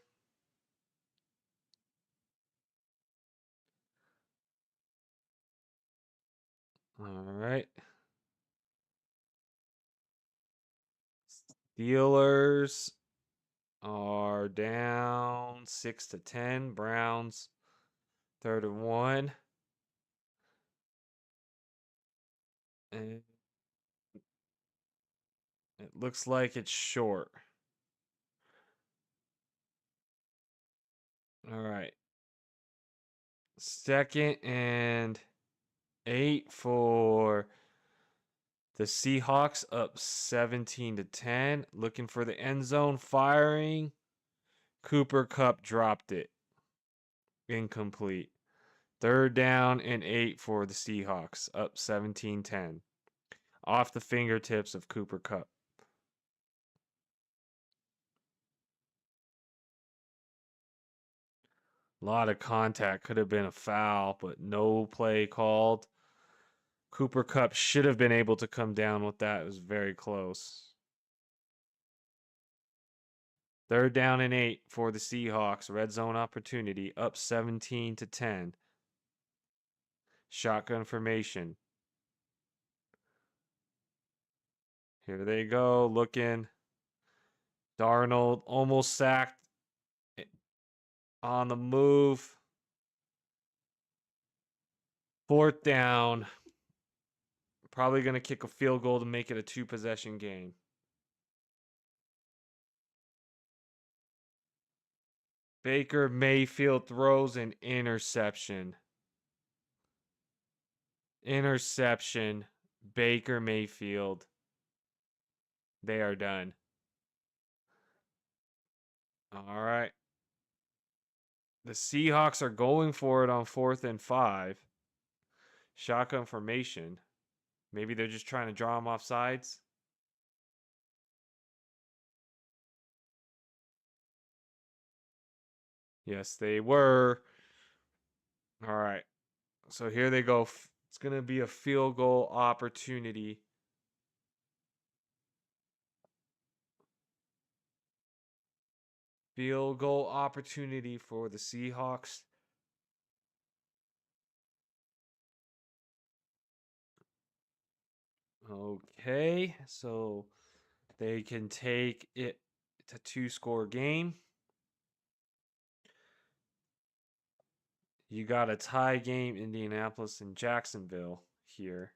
Speaker 1: All right. Steelers are down 6-10. Browns 3rd and 1. And it looks like it's short. All right. 2nd and 8 for the Seahawks, up 17-10. Looking for the end zone, firing. Cooper Kupp dropped it. Incomplete. 3rd down and 8 for the Seahawks, up 17-10. Off the fingertips of Cooper Kupp. A lot of contact. Could have been a foul, but no play called. Cooper Kupp should have been able to come down with that. It was very close. 3rd down and 8 for the Seahawks. Red zone opportunity, up 17-10. Shotgun formation. Here they go, looking. Darnold almost sacked. On the move. 4th down. Probably going to kick a field goal to make it a 2-possession game. Baker Mayfield throws an interception. Interception. Baker Mayfield. They are done. All right. The Seahawks are going for it on 4th and 5. Shotgun formation. Maybe they're just trying to draw them off sides. Yes, they were. All right. So here they go. It's going to be a field goal opportunity. Field goal opportunity for the Seahawks. Okay, so they can take it to 2-score game. You got a tie game, Indianapolis and Jacksonville here.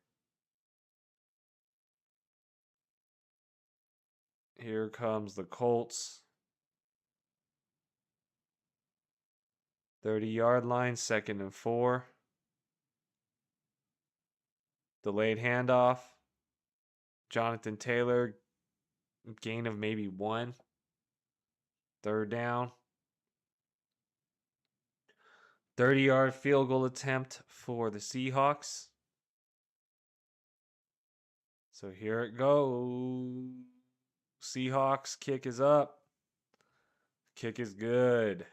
Speaker 1: Here comes the Colts. 30-yard line, 2nd and 4. Delayed handoff. Jonathan Taylor, gain of maybe 1. 3rd down. 30-yard field goal attempt for the Seahawks. So here it goes. Seahawks kick is up. Kick is good.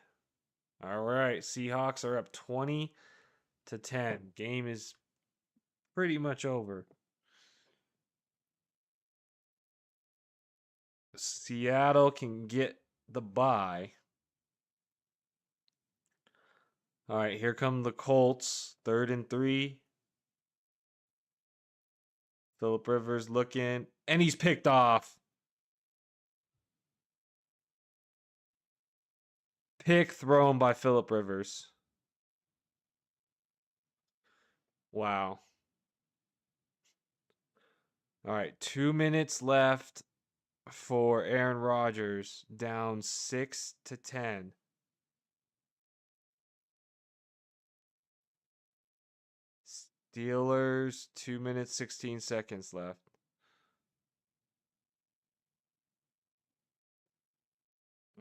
Speaker 1: All right, Seahawks are up 20-10. Game is pretty much over. Seattle can get the bye. All right, here come the Colts. 3rd and 3. Phillip Rivers looking, and he's picked off. Pick thrown by Phillip Rivers. Wow. All right, 2 minutes left for Aaron Rodgers, down 6-10. Steelers, 2 minutes, 16 seconds left.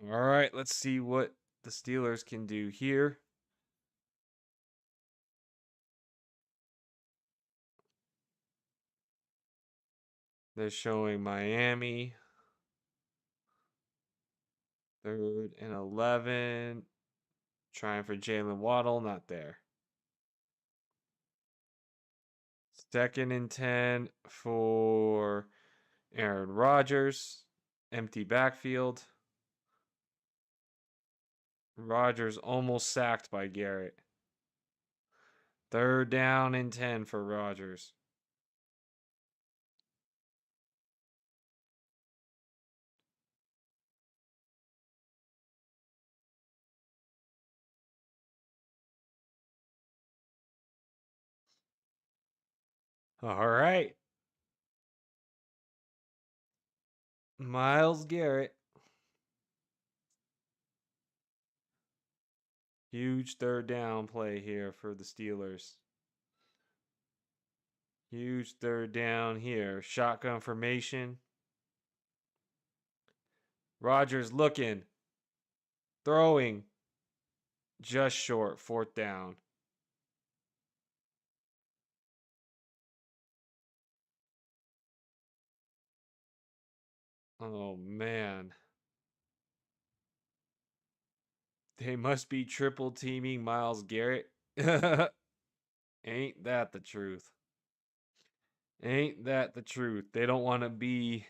Speaker 1: All right, let's see what the Steelers can do here. They're showing Miami. 3rd and 11. Trying for Jalen Waddle, not there. 2nd and 10 for Aaron Rodgers. Empty backfield. Rodgers almost sacked by Garrett. 3rd down and 10 for Rodgers. All right. Myles Garrett. Huge 3rd down play here for the Steelers. Huge 3rd down here. Shotgun formation. Rodgers looking. Throwing. Just short. 4th down. Oh, man. They must be triple teaming Myles Garrett. Ain't that the truth? Ain't that the truth? They don't want to be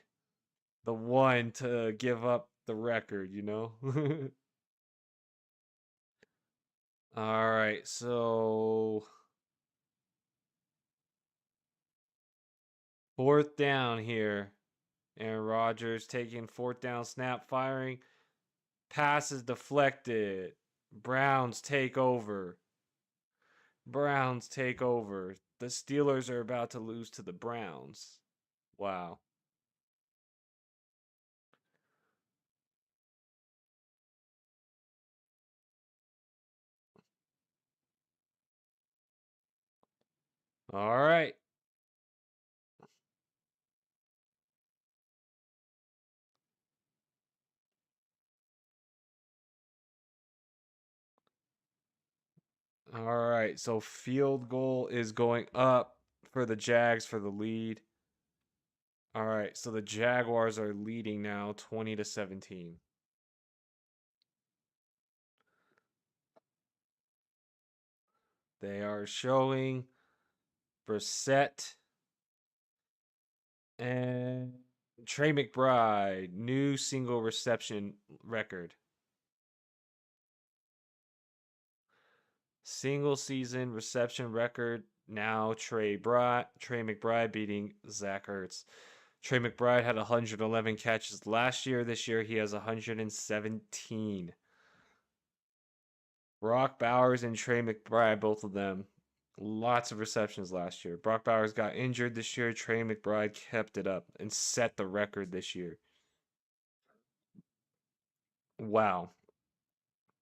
Speaker 1: the one to give up the record, you know? All right, so 4th down here. Aaron Rodgers taking 4th down snap, firing. Pass is deflected. Browns take over. Browns take over. The Steelers are about to lose to the Browns. Wow. All right. All right. So field goal is going up for the Jags for the lead. All right. So the Jaguars are leading now 20-17. They are showing Brissett and Trey McBride, new single reception record. Single season reception record. Now Trey McBride beating Zach Ertz. Trey McBride had 111 catches last year. This year he has 117. Brock Bowers and Trey McBride, both of them, lots of receptions last year. Brock Bowers got injured this year. Trey McBride kept it up and set the record this year. Wow.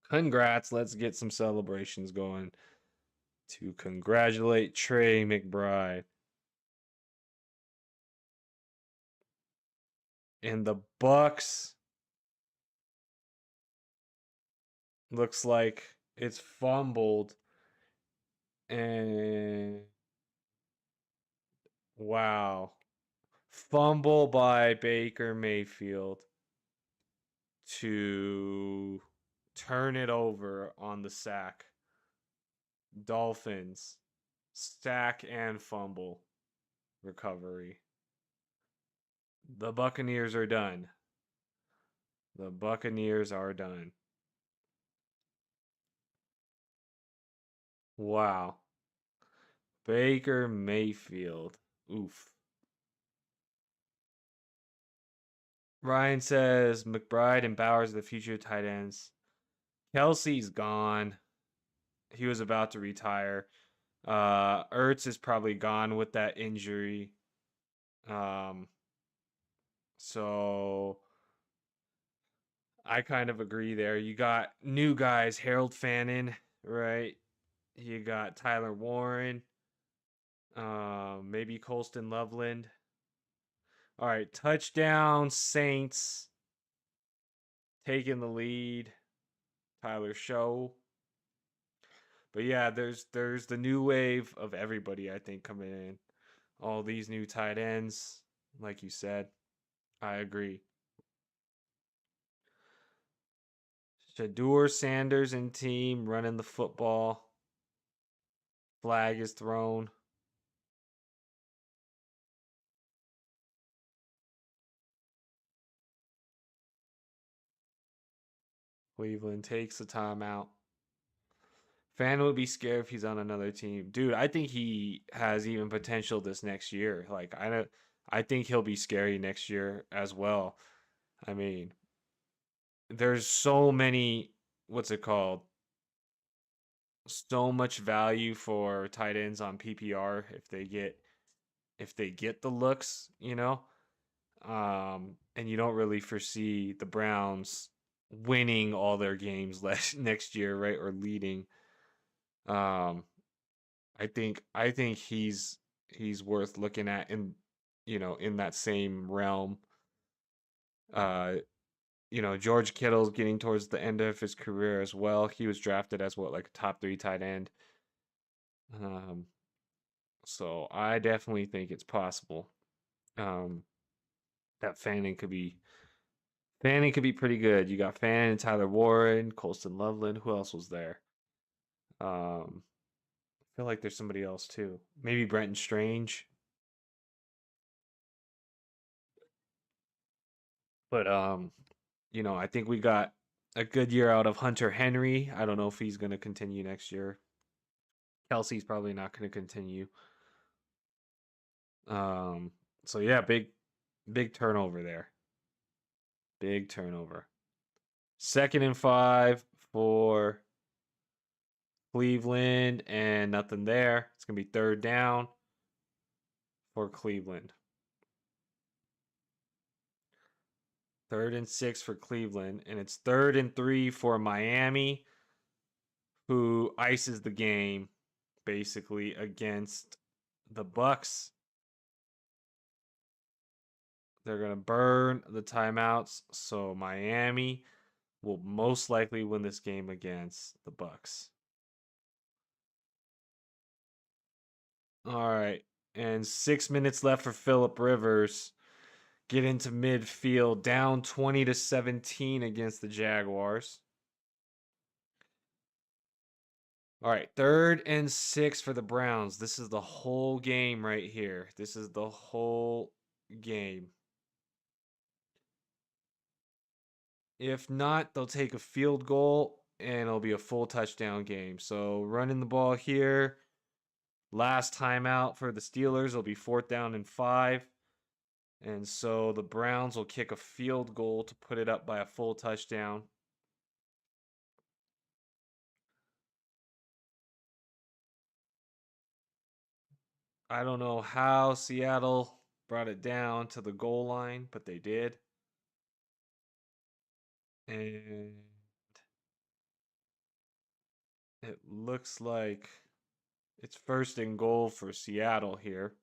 Speaker 1: Congrats. Let's get some celebrations going to congratulate Trey McBride. And the Bucks looks like it's fumbled. And wow. Fumble by Baker Mayfield to turn it over on the sack. Dolphins. Sack and fumble recovery. The Buccaneers are done. The Buccaneers are done. Wow. Baker Mayfield. Oof. Ryan says McBride and Bowers are the future tight ends. Kelsey's gone. He was about to retire. Ertz is probably gone with that injury. Um, so I kind of agree there. You got new guys, Harold Fannin, right? You got Tyler Warren, maybe Colston Loveland. All right, touchdown Saints taking the lead. Tyler Show. But yeah, there's the new wave of everybody I think coming in. All these new tight ends, like you said. I agree. Shadur Sanders and team running the football. Flag is thrown. Cleveland takes the timeout. Fan would be scared if he's on another team. Dude, I think he has even potential this next year. Like I think he'll be scary next year as well. I mean, there's so many what's it called? So much value for tight ends on PPR if they get the looks, you know? And you don't really foresee the Browns winning all their games next year, right? Or leading. Um, I think he's worth looking at in in that same realm. Uh, George Kittle's getting towards the end of his career as well. He was drafted as what, like a top 3 tight end. Um, so I definitely think it's possible. Um, that Fanning could be pretty good. You got Fanning, Tyler Warren, Colston Loveland. Who else was there? I feel like there's somebody else too. Maybe Brenton Strange. But I think we got a good year out of Hunter Henry. I don't know if he's going to continue next year. Kelsey's probably not going to continue. Um, so yeah, big turnover there. Big turnover. 2nd and 5 for Cleveland and nothing there. It's going to be 3rd down for Cleveland. 3rd and 6 for Cleveland, and it's 3rd and 3 for Miami, who ices the game basically against the Bucks. They're going to burn the timeouts, so Miami will most likely win this game against the Bucks. All right, and 6 minutes left for Phillip Rivers. Get into midfield, down 20-17 against the Jaguars. All right, 3rd and 6 for the Browns. This is the whole game right here. This is the whole game. If not, they'll take a field goal and it'll be a full touchdown game. So running the ball here. Last timeout for the Steelers will be 4th down and 5. And so the Browns will kick a field goal to put it up by a full touchdown. I don't know how Seattle brought it down to the goal line, but they did. And It looks like it's first and goal for Seattle here.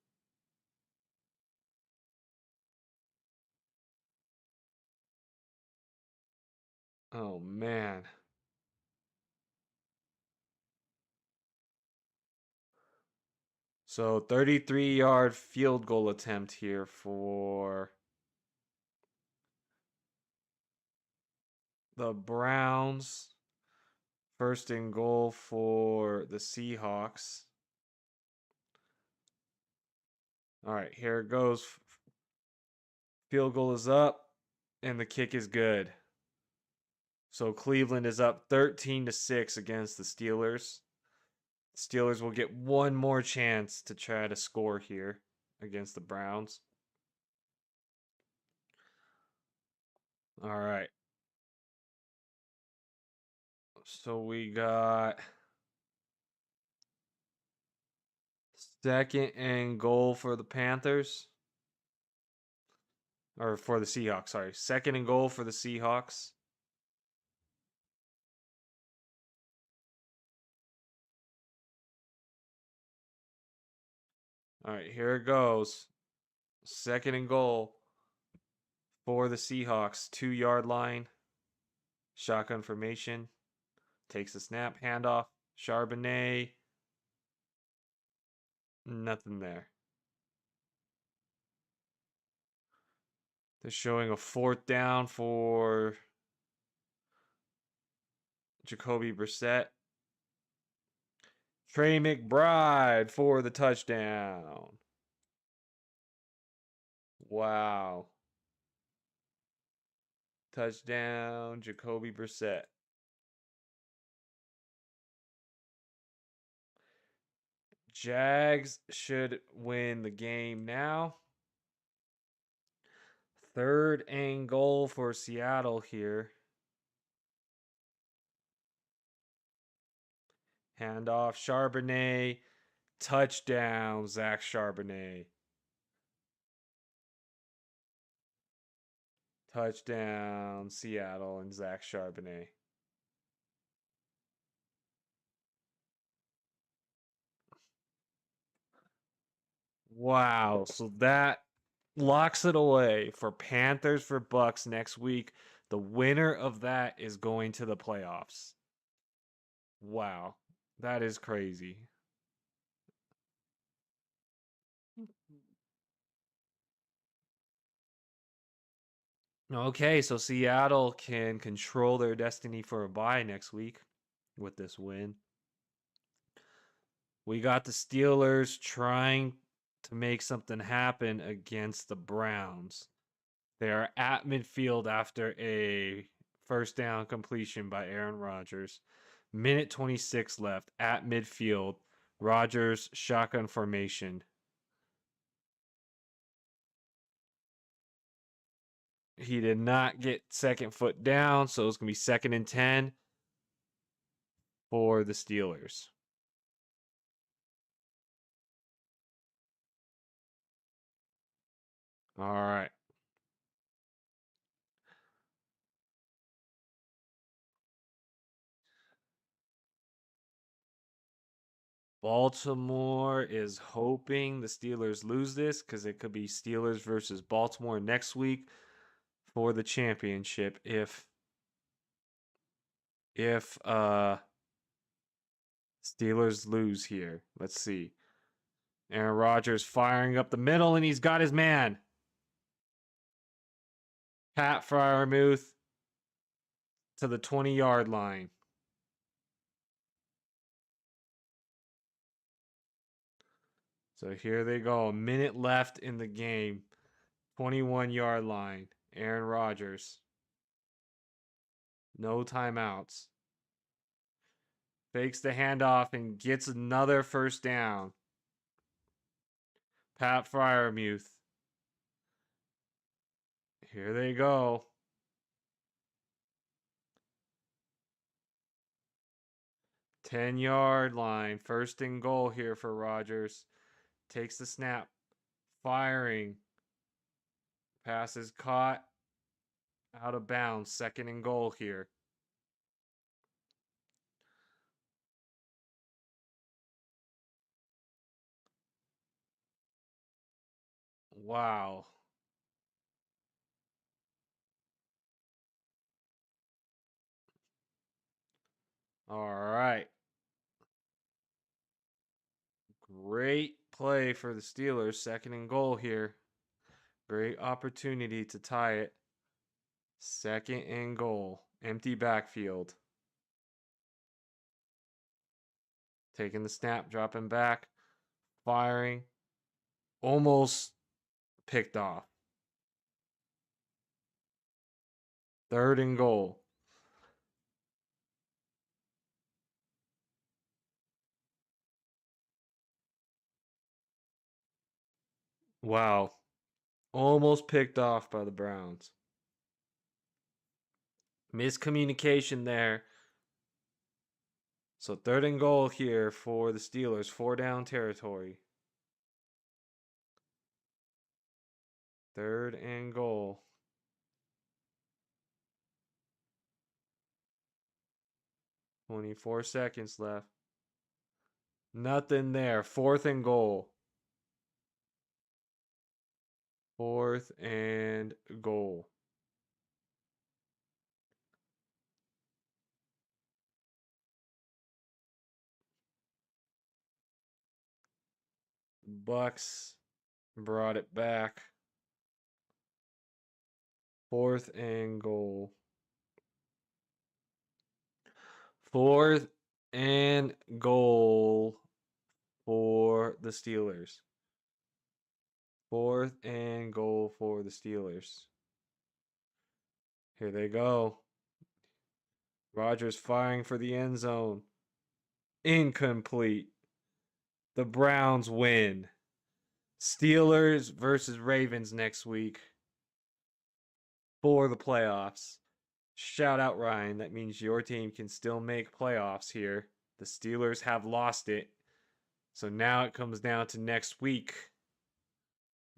Speaker 1: Oh, man. So 33-yard field goal attempt here for the Browns. First and goal for the Seahawks. All right, here it goes. Field goal is up, and the kick is good. So Cleveland is up 13-6 against the Steelers. Steelers will get one more chance to try to score here against the Browns. All right. So we got second and goal for the Panthers. Or for the Seahawks, sorry. Second and goal for the Seahawks. All right, here it goes. Second and goal for the Seahawks. 2-yard line. Shotgun formation. Takes the snap. Handoff. Charbonnet. Nothing there. They're showing a fourth down for Jacoby Brissett. Trey McBride for the touchdown. Wow. Touchdown, Jacoby Brissett. Jags should win the game now. Third and goal for Seattle here. Handoff, Charbonnet. Touchdown, Zach Charbonnet. Touchdown, Seattle and Zach Charbonnet. Wow. So that locks it away for Panthers for Bucks next week. The winner of that is going to the playoffs. Wow. That is crazy. Okay, so Seattle can control their destiny for a bye next week with this win. We got the Steelers trying to make something happen against the Browns. They are at midfield after a first down completion by Aaron Rodgers. Minute 26 left at midfield. Rodgers shotgun formation. He did not get second foot down, so it's going to be second and 10 for the Steelers. All right. Baltimore is hoping the Steelers lose this because it could be Steelers versus Baltimore next week for the championship if Steelers lose here. Let's see. Aaron Rodgers firing up the middle and he's got his man. Pat Freiermuth to the 20-yard line. So here they go. A minute left in the game. 21-yard line. Aaron Rodgers. No timeouts. Fakes the handoff and gets another first down. Pat Freiermuth. Here they go. Ten-yard line. First and goal here for Rodgers. Takes the snap. Firing. Pass is caught. Out of bounds. Second and goal here. Wow. All right. Great play for the Steelers. Second and goal here. Great opportunity to tie it. Second and goal. Empty backfield. Taking the snap, dropping back, firing. Almost picked off. Third and goal. Wow. Almost picked off by the Browns. Miscommunication there. So third and goal here for the Steelers. 4-down territory. Third and goal. 24 seconds left. Nothing there. Fourth and goal. Fourth and goal. Bucks brought it back. Fourth and goal. Fourth and goal for the Steelers. Fourth and goal for the Steelers. Here they go. Rodgers firing for the end zone. Incomplete. The Browns win. Steelers versus Ravens next week for the playoffs. Shout out, Ryan. That means your team can still make playoffs here. The Steelers have lost it. So now it comes down to next week.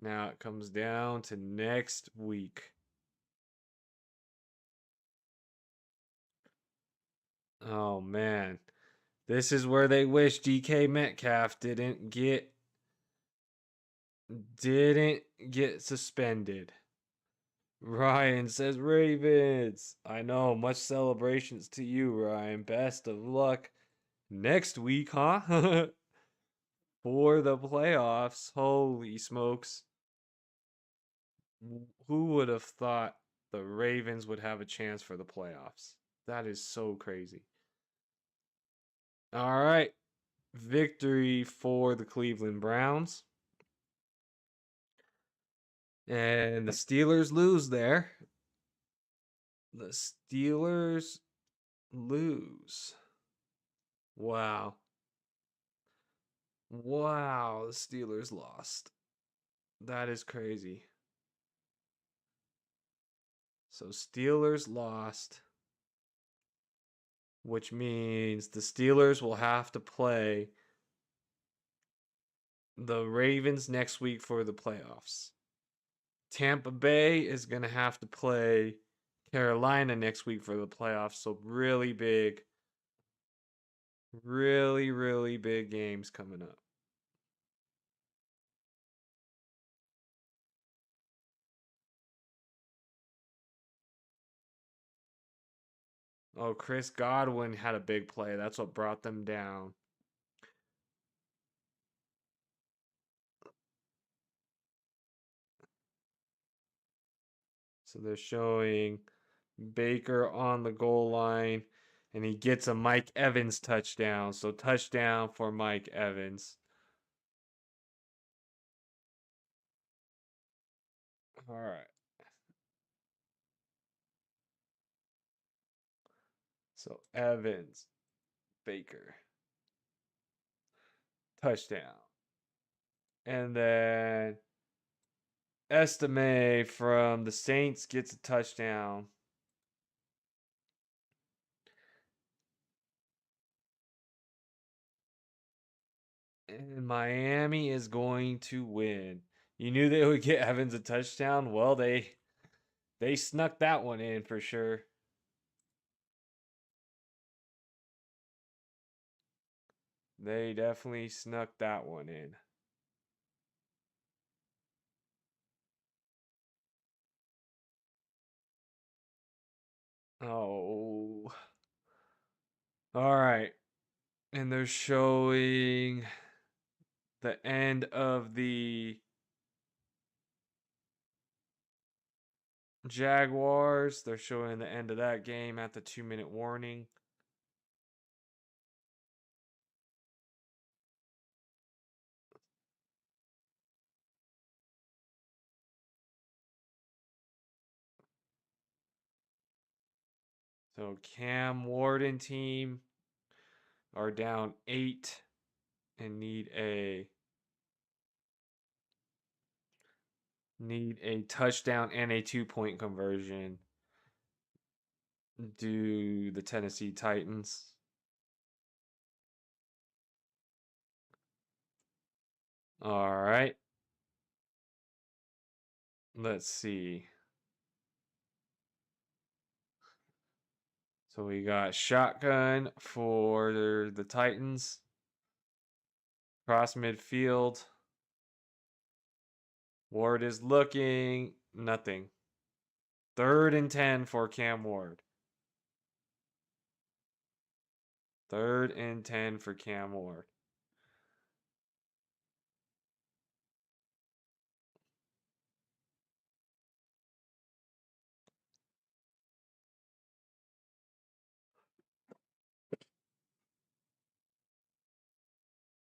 Speaker 1: Now it comes down to next week. Oh, man. This is where they wish DK Metcalf didn't get suspended. Ryan says Ravens. I know. Much celebrations to you, Ryan. Best of luck next week, huh? For the playoffs. Holy smokes. Who would have thought the Ravens would have a chance for the playoffs? That is so crazy. All right. Victory for the Cleveland Browns. And the Steelers lose there. The Steelers lose. Wow. Wow, the Steelers lost. That is crazy. So Steelers lost, which means the Steelers will have to play the Ravens next week for the playoffs. Tampa Bay is going to have to play Carolina next week for the playoffs. So really big games coming up. Oh, Chris Godwin had a big play. That's what brought them down. So they're showing Baker on the goal line, and he gets a Mike Evans touchdown. So touchdown for Mike Evans. All right. So Evans, Baker, touchdown. And then Estime from the Saints gets a touchdown. And Miami is going to win. You knew they would get Evans a touchdown? Well, they snuck that one in for sure. They definitely snuck that one in. Oh. All right. And they're showing the end of the Jaguars. They're showing the end of that game at the 2-minute warning. So Cam Warden team are down 8 and need a touchdown and a 2-point conversion. Do the Tennessee Titans. All right. Let's see. So we got shotgun for the Titans. Cross midfield. Ward is looking. Nothing. 3rd and 10 for Cam Ward. 3rd and 10 for Cam Ward.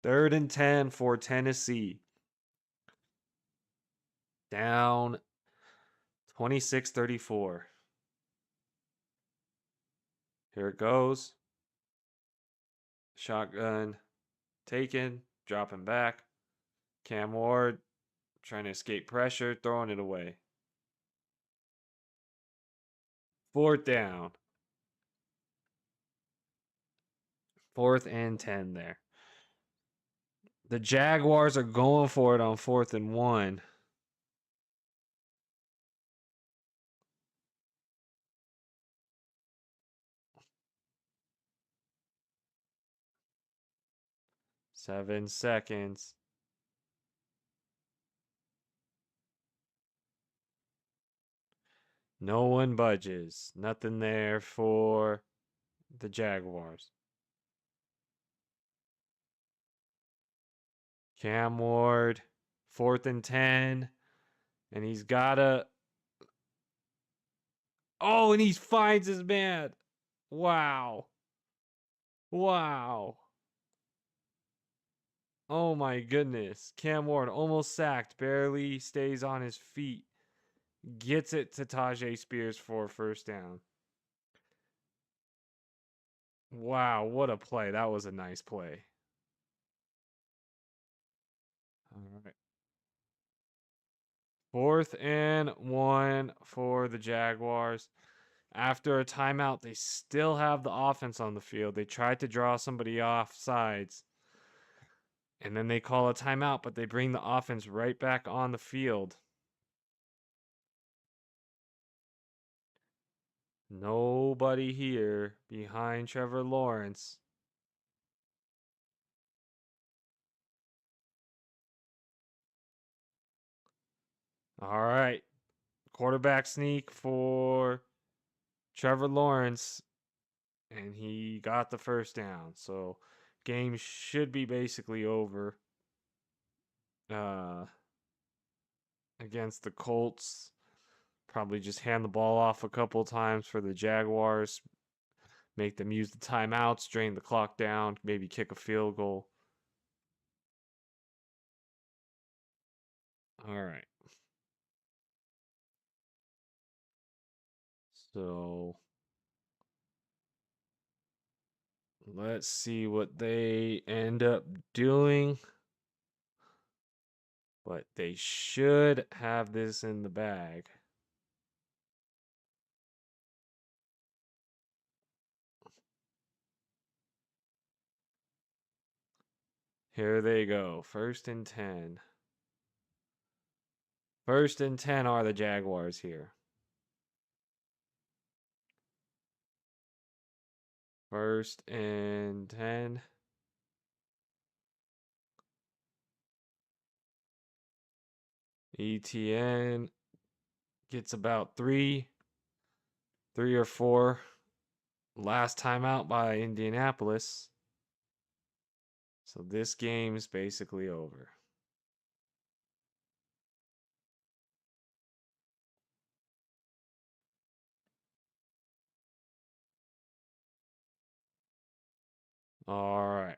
Speaker 1: Third and 10 for Tennessee. Down 26-34. Here it goes. Shotgun taken. Dropping back. Cam Ward trying to escape pressure. Throwing it away. 4th down. 4th and 10 there. The Jaguars are going for it on 4th and 1. Seven seconds. No one budges. Nothing there for the Jaguars. Cam Ward, 4th and 10. And he's got a... Oh, and he finds his man. Wow. Wow. Oh my goodness. Cam Ward almost sacked. Barely stays on his feet. Gets it to Tajay Spears for 1st down. Wow, what a play. That was a nice play. All right. 4th and 1 for the Jaguars. After a timeout, they still have the offense on the field. They tried to draw somebody off sides. And then they call a timeout, but they bring the offense right back on the field. Nobody here behind Trevor Lawrence. All right. Quarterback sneak for Trevor Lawrence. And he got the 1st down. So game should be basically over against the Colts. Probably just hand the ball off a couple times for the Jaguars. Make them use the timeouts, drain the clock down, maybe kick a field goal. All right. So let's see what they end up doing. But they should have this in the bag. Here they go. 1st and 10. 1st and 10 are the Jaguars here. 1st and 10. ETN gets about 3 3 or 4. Last time out by Indianapolis. So this game's basically over. All right.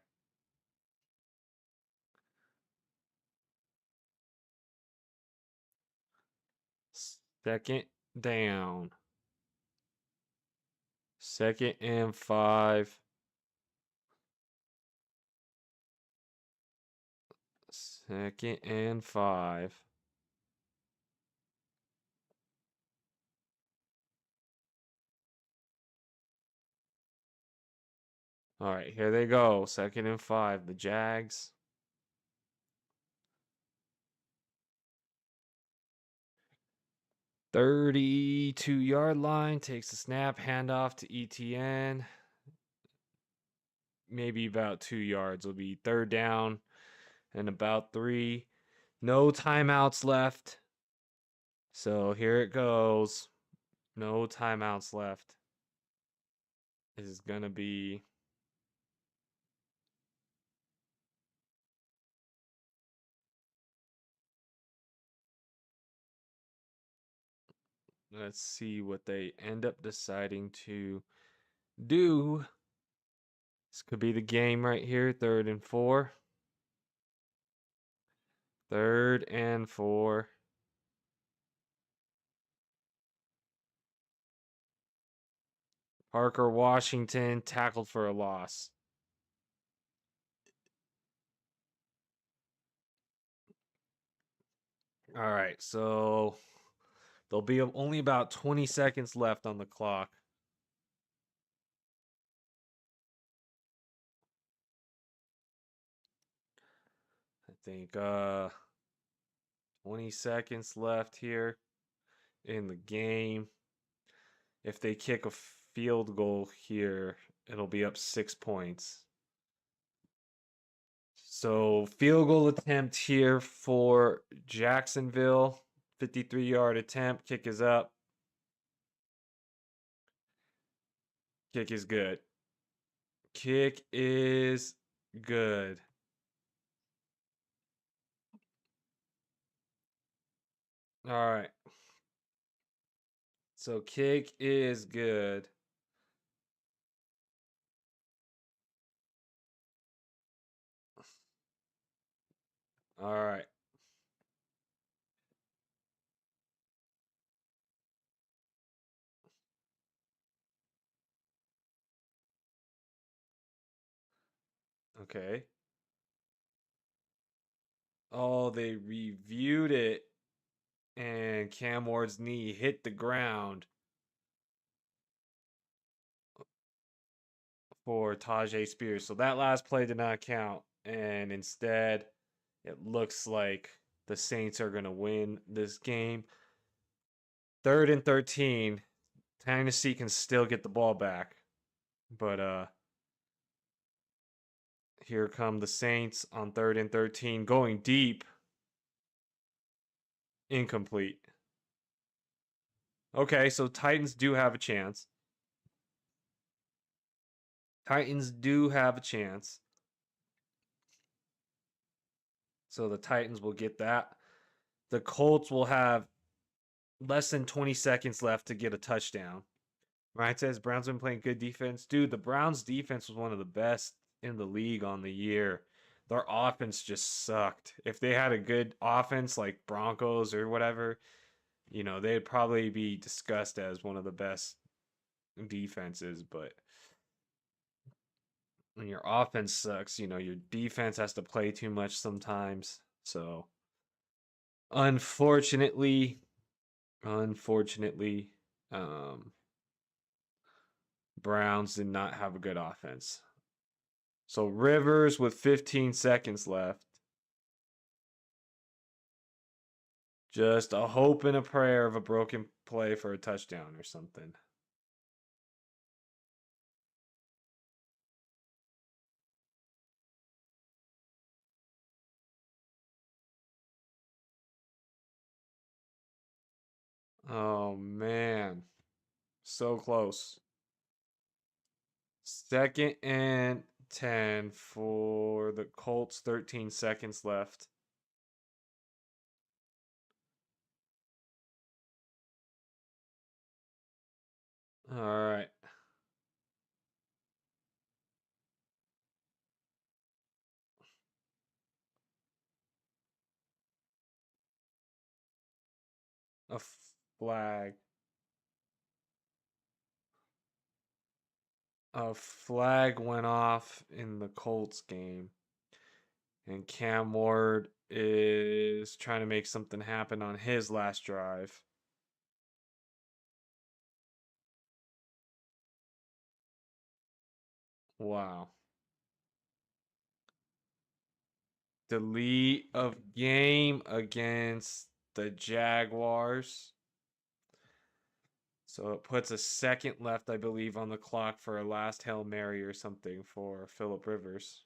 Speaker 1: Second down. 2nd and 5. 2nd and 5. All right, here they go. 2nd and 5. The Jags. 32-yard line. Takes the snap. Handoff to ETN. Maybe about 2 yards. Will be 3rd down and about 3. No timeouts left. So here it goes. No timeouts left. This is going to be. Let's see what they end up deciding to do. This could be the game right here. 3rd and 4. 3rd and 4. Parker Washington tackled for a loss. All right, so there'll be only about 20 seconds left on the clock. I think 20 seconds left here in the game. If they kick a field goal here, it'll be up 6 points. So field goal attempt here for Jacksonville. 53-yard attempt. Kick is up. Kick is good. Kick is good. All right. So kick is good. All right. Okay. Oh, they reviewed it and Cam Ward's knee hit the ground for Tajay Spears. So that last play did not count. And instead, it looks like the Saints are going to win this game. 3rd and 13. Tennessee can still get the ball back. But here come the Saints on 3rd and 13, going deep. Incomplete. Okay, so Titans do have a chance. Titans do have a chance. So the Titans will get that. The Colts will have less than 20 seconds left to get a touchdown. Ryan says Browns been playing good defense. Dude, the Browns defense was one of the best in the league on the year. Their offense just sucked. If they had a good offense like Broncos or whatever, they'd probably be discussed as one of the best defenses. But when your offense sucks, your defense has to play too much sometimes. So, unfortunately, Browns did not have a good offense. So Rivers with 15 seconds left. Just a hope and a prayer of a broken play for a touchdown or something. Oh, man. So close. 2nd and 10 for the Colts. 13 seconds left. All right. A flag. A flag went off in the Colts game. And Cam Ward is trying to make something happen on his last drive. Wow. Delete of game against the Jaguars. So it puts a second left, I believe, on the clock for a last Hail Mary or something for Phillip Rivers.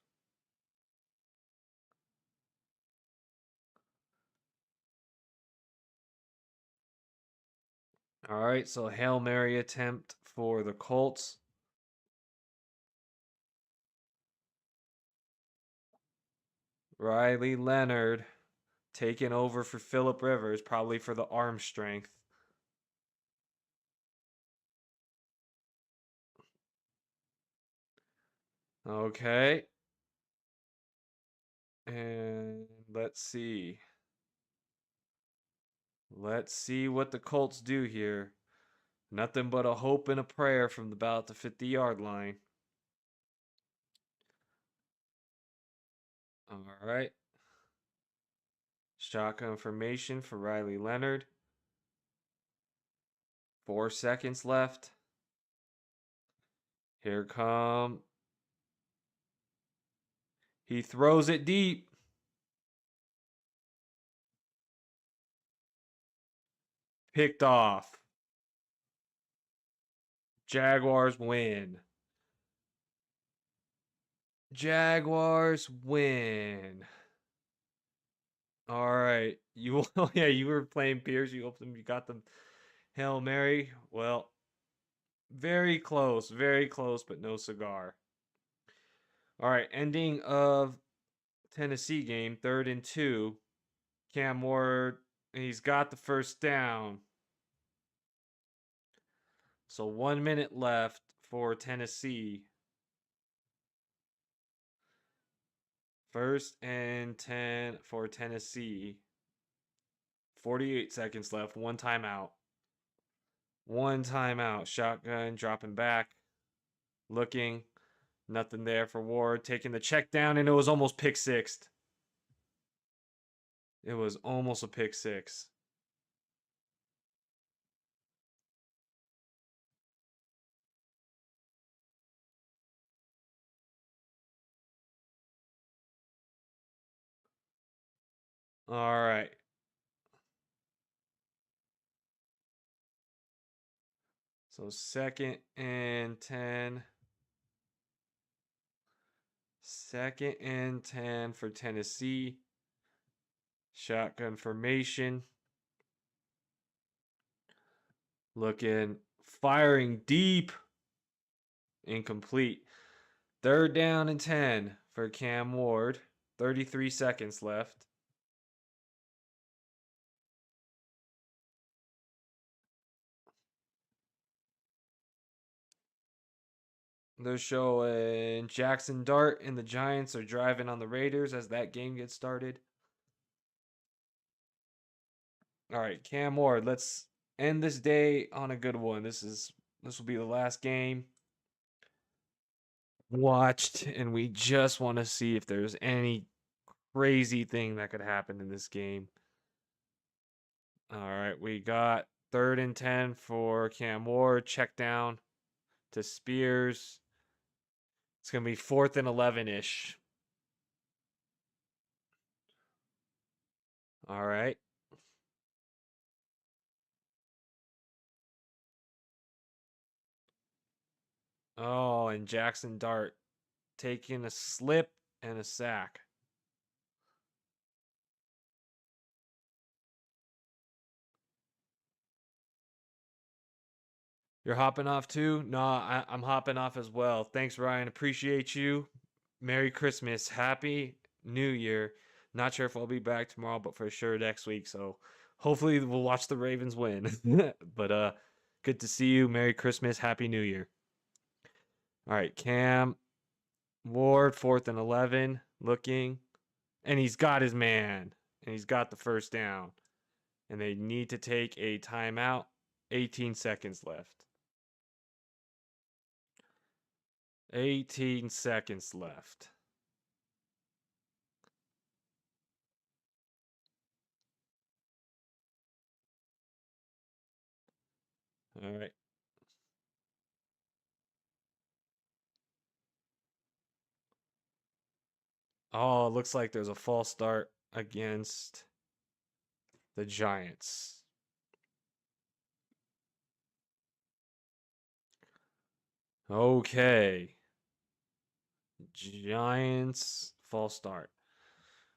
Speaker 1: All right, so Hail Mary attempt for the Colts. Riley Leonard taking over for Phillip Rivers, probably for the arm strength. Okay. And let's see. Let's see what the Colts do here. Nothing but a hope and a prayer from about the 50-yard line. All right. Shotgun formation for Riley Leonard. 4 seconds left. Here come. He throws it deep. Picked off. Jaguars win. Jaguars win. All right. You yeah, you were playing Pierce. You got them Hail Mary. Well, very close, but no cigar. All right, ending of Tennessee game, 3rd and 2. Cam Ward, he's got the first down. So 1 minute left for Tennessee. 1st and 10 for Tennessee. 48 seconds left. One timeout. One timeout. Shotgun dropping back. Looking. Nothing there for Ward. Taking the check down, and it was almost pick sixth. It was almost a pick six. All right. So 2nd and 10. 2nd and 10 for Tennessee. Shotgun formation. Looking, firing deep. Incomplete. 3rd down and 10 for Cam Ward. 33 seconds left. They're showing Jackson Dart and the Giants are driving on the Raiders as that game gets started. All right, Cam Ward, let's end this day on a good one. This will be the last game watched, and we just want to see if there's any crazy thing that could happen in this game. All right, we got 3rd and 10 for Cam Ward. Check down to Spears. It's going to be 4th and 11-ish. All right. Oh, and Jackson Dart taking a slip and a sack. You're hopping off too? No, I'm hopping off as well. Thanks, Ryan. Appreciate you. Merry Christmas. Happy New Year. Not sure if I'll be back tomorrow, but for sure next week. So hopefully we'll watch the Ravens win. But good to see you. Merry Christmas. Happy New Year. All right, Cam Ward, 4th and 11, looking. And he's got his man. And he's got the first down. And they need to take a timeout. 18 seconds left. 18 seconds left. All right. Oh, it looks like there's a false start against the Giants. Okay. Giants false start.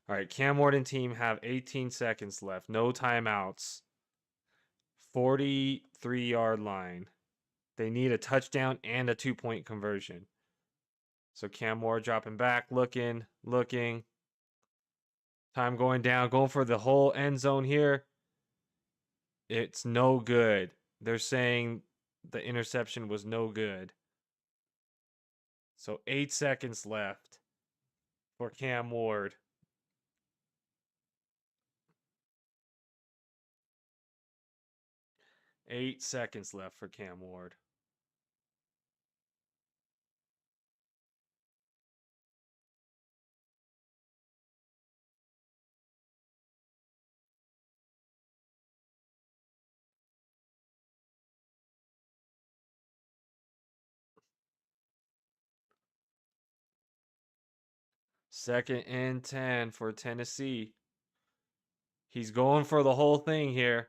Speaker 1: All right, Cam Ward team have 18 seconds left. No timeouts. 43-yard line. They need a touchdown and a 2-point conversion. So Cam Ward dropping back, looking. Time going down, going for the whole end zone here. It's no good. They're saying the interception was no good. So 8 seconds left for Cam Ward. 8 seconds left for Cam Ward. Second and 10 for Tennessee. He's going for the whole thing here.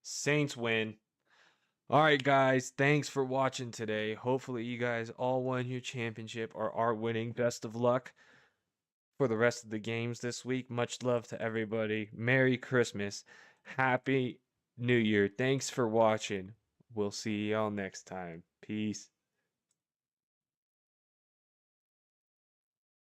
Speaker 1: Saints win. All right, guys. Thanks for watching today. Hopefully, you guys all won your championship or are winning. Best of luck for the rest of the games this week. Much love to everybody. Merry Christmas. Happy New Year. Thanks for watching. We'll see y'all next time. Peace.